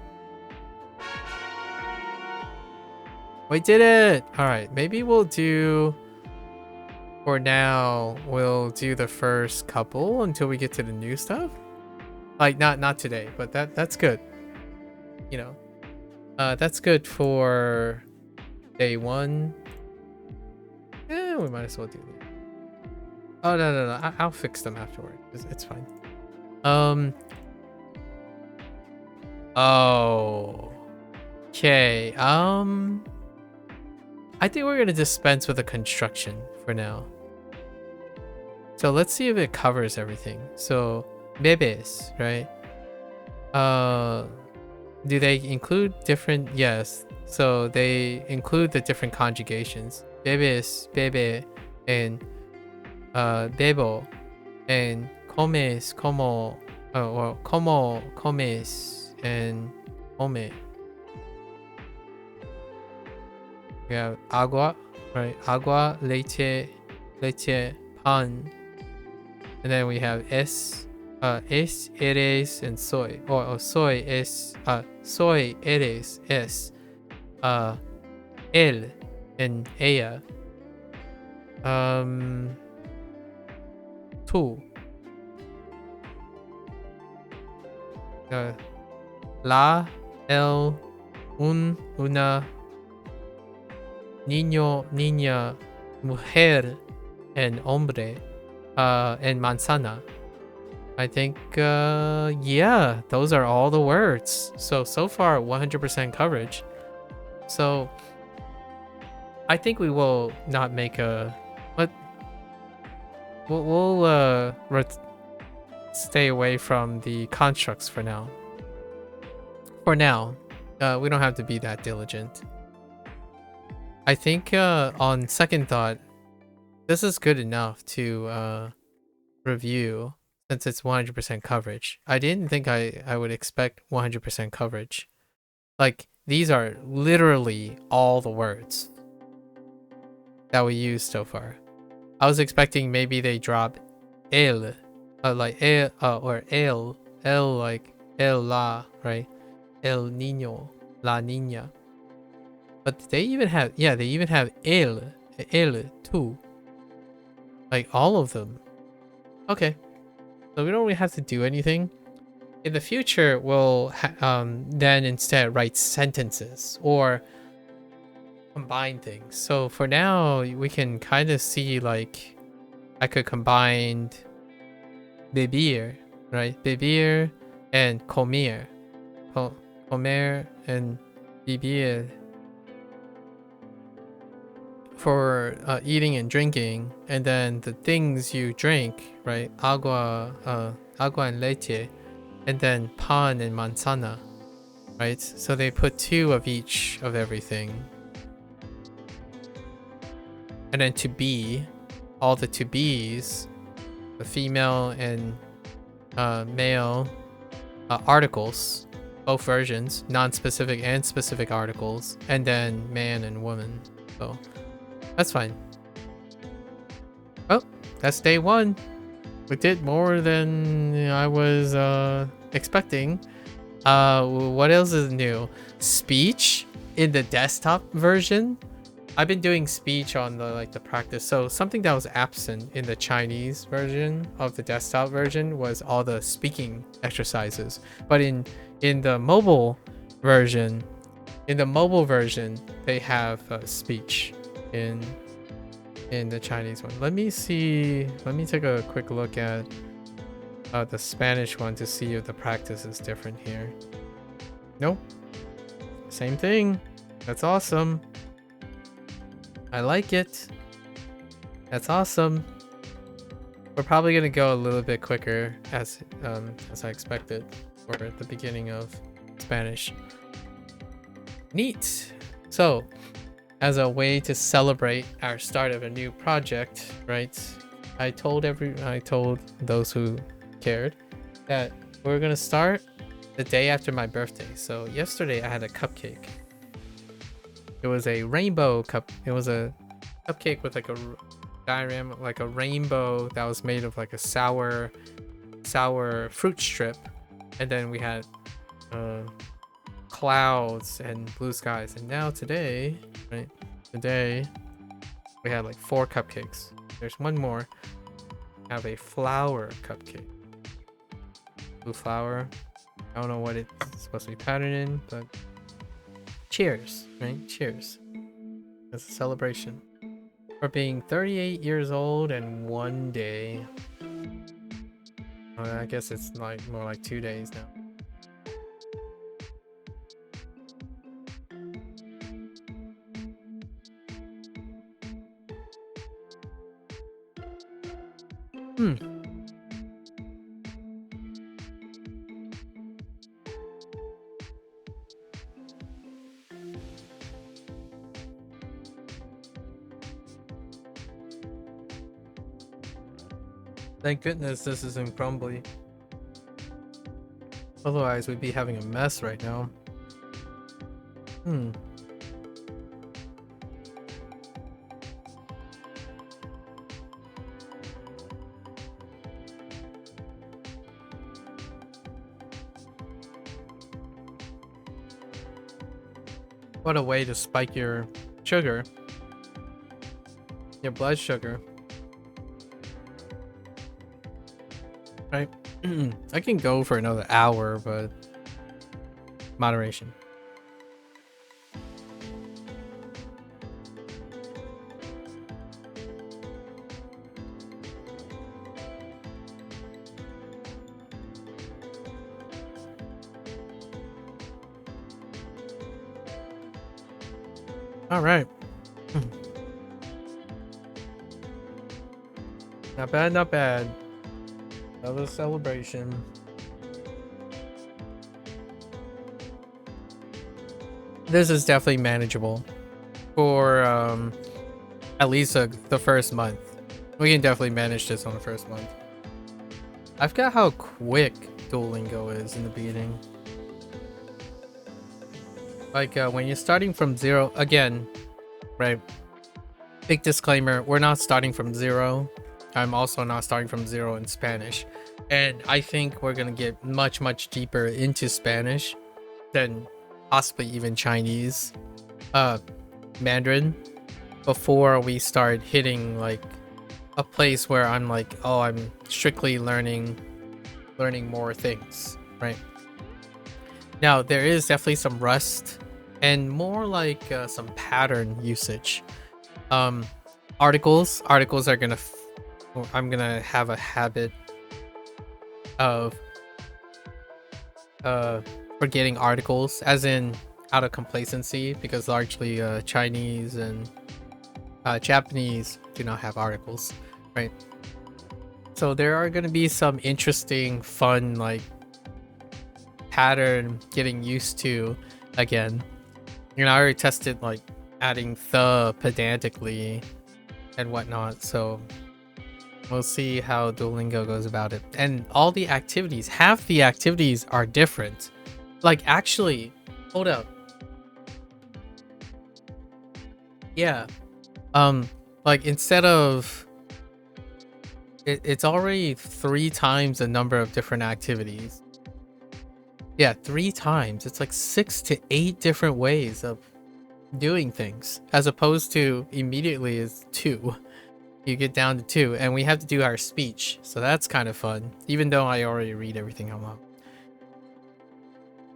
A: We did it! Alright, maybe we'll do... For now, we'll do the first couple until we get to the new stuff. Like, not today, but that's good. You know. That's good for day 1. We might as well do that. Oh, no. I'll fix them afterward. It's fine. Oh. Okay. I think we're gonna dispense with the construction for now. So let's see if it covers everything. So bebés, right? Do they include different? Yes. So they include the different conjugations. Bebés, bebe, and bebo, and comes, como, or como, comes, and come. We have agua, right? Agua, leche, pan. And then we have es, eres, and soy. Or soy, eres, es. Él, and ella. Tú. La, el, una. Niño, niña, mujer, and hombre, and manzana. I think, yeah, those are all the words. So far, 100% coverage. So, I think we will not make a... We'll stay away from the constructs for now. For now, we don't have to be that diligent. I think on second thought, this is good enough to review since it's 100% coverage. I didn't think I would expect 100% coverage. Like, these are literally all the words that we used so far. I was expecting maybe they drop el, like el, or el like el la, right? El niño, la niña. But they even have, yeah, they even have el too. Like all of them. Okay. So we don't really have to do anything. In the future, we'll then instead write sentences or combine things. So for now, we can kind of see like I could combine beber, right? Beber and comer. Comer and vivir for eating and drinking, and then the things you drink, right? Agua and leche, and then pan and manzana, right? So they put 2 of each of everything. And then to be, all the to be's, the female and male articles, both versions, non-specific and specific articles, and then man and woman. So that's fine. Oh, that's day 1. We did more than I was expecting. What else is new? Speech in the desktop version. I've been doing speech on the practice. So something that was absent in the Chinese version of the desktop version was all the speaking exercises. But in the mobile version, they have speech in the Chinese one. Let me take a quick look at the Spanish one to see if the practice is different here. Nope. Same thing. That's awesome. I like it. That's awesome. We're probably gonna go a little bit quicker as I expected for the beginning of Spanish. Neat. So, as a way to celebrate our start of a new project, right? I told those who cared that we're gonna start the day after my birthday. So yesterday I had a cupcake. It was a rainbow cup. It was a cupcake with like a diagram, like a rainbow that was made of like a sour fruit strip, and then we had clouds and blue skies. And now today, right? Today we had like 4 cupcakes. There's one more. We have a flower cupcake. Blue flower. I don't know what it's supposed to be patterned in, but cheers, right? Cheers. It's a celebration for being 38 years old and 1 day. I guess it's like more like 2 days now. Thank goodness this isn't crumbly. Otherwise, we'd be having a mess right now. What a way to spike your sugar. Your blood sugar. Right? I can go for another hour, but moderation. All right. Not bad, not bad. Another celebration. This is definitely manageable for at least the first month. We can definitely manage this on the first month. I forgot how quick Duolingo is in the beginning. Like when you're starting from 0, again, right? Big disclaimer, we're not starting from 0. I'm also not starting from 0 in Spanish. And I think we're gonna get much, much deeper into Spanish than possibly even Chinese, Mandarin, before we start hitting like a place where I'm like, oh, I'm strictly learning more things, right? Now, there is definitely some rust and more like some pattern usage. Articles are gonna I'm gonna have a habit of forgetting articles, as in out of complacency, because largely Chinese and Japanese do not have articles, right? So there are going to be some interesting, fun, like pattern getting used to again. You know, I already tested like adding the pedantically and whatnot, so we'll see how Duolingo goes about it. And all the activities, half the activities are different. Like, actually, hold up. Yeah. Like, instead of... It's already 3 times the number of different activities. Yeah, 3 times. It's like 6 to 8 different ways of doing things. As opposed to immediately is 2. You get down to 2, and we have to do our speech, so that's kind of fun, even though I already read everything out loud.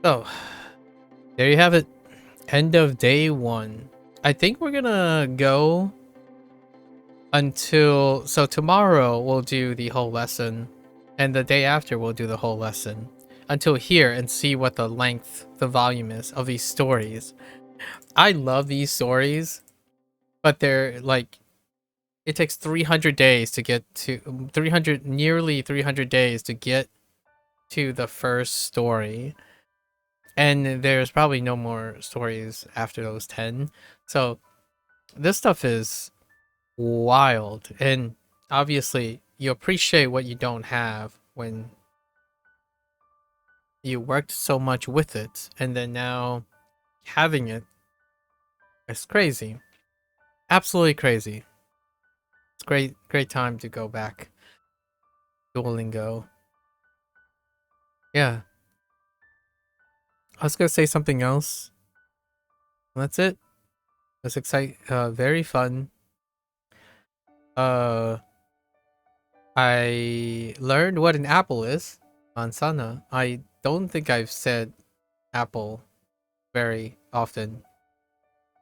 A: So there you have it, end of day 1. I think we're gonna go until, so tomorrow we'll do the whole lesson, and the day after we'll do the whole lesson until here, and see what the length, the volume is of these stories. I love these stories, but they're like, it takes 300 days to get to nearly 300 days to get to the first story, and there's probably no more stories after those 10. So this stuff is wild, and obviously you appreciate what you don't have when you worked so much with it, and then now having it is crazy, absolutely crazy. It's great time to go back. Duolingo. Yeah, I was gonna say something else. That's it. That's very fun. I learned what an apple is. Manzana. I don't think I've said apple very often.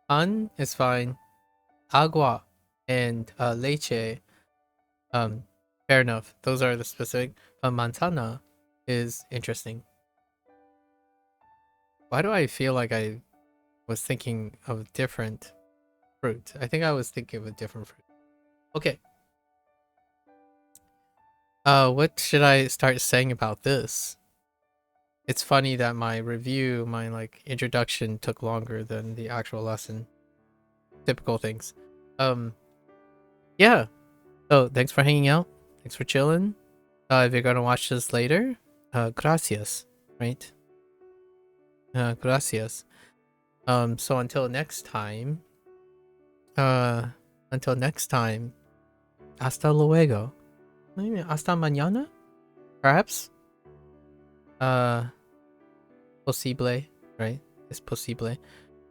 A: Pan is fine. Agua and leche. Fair enough. Those are the specific. Manzana is interesting. Why do I feel like I was thinking of different fruit? I think I was thinking of a different fruit. Okay. What should I start saying about this? It's funny that my review, my like introduction took longer than the actual lesson. Typical things. Yeah. So thanks for hanging out. Thanks for chilling. If you're gonna watch this later, gracias, right? Gracias. So until next time, hasta luego. Maybe hasta mañana? Perhaps? Posible, right? It's posible.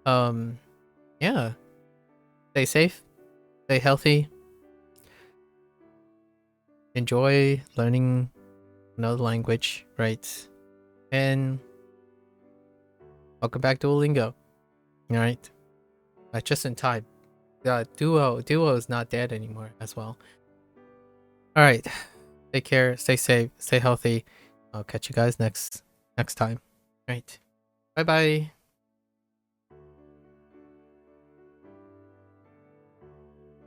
A: Yeah. Stay safe. Stay healthy. Enjoy learning another language, right? And welcome back to Duolingo. Alright. Just in time. Duo is not dead anymore as well. Alright. Take care, stay safe, stay healthy. I'll catch you guys next time. Right. Bye bye.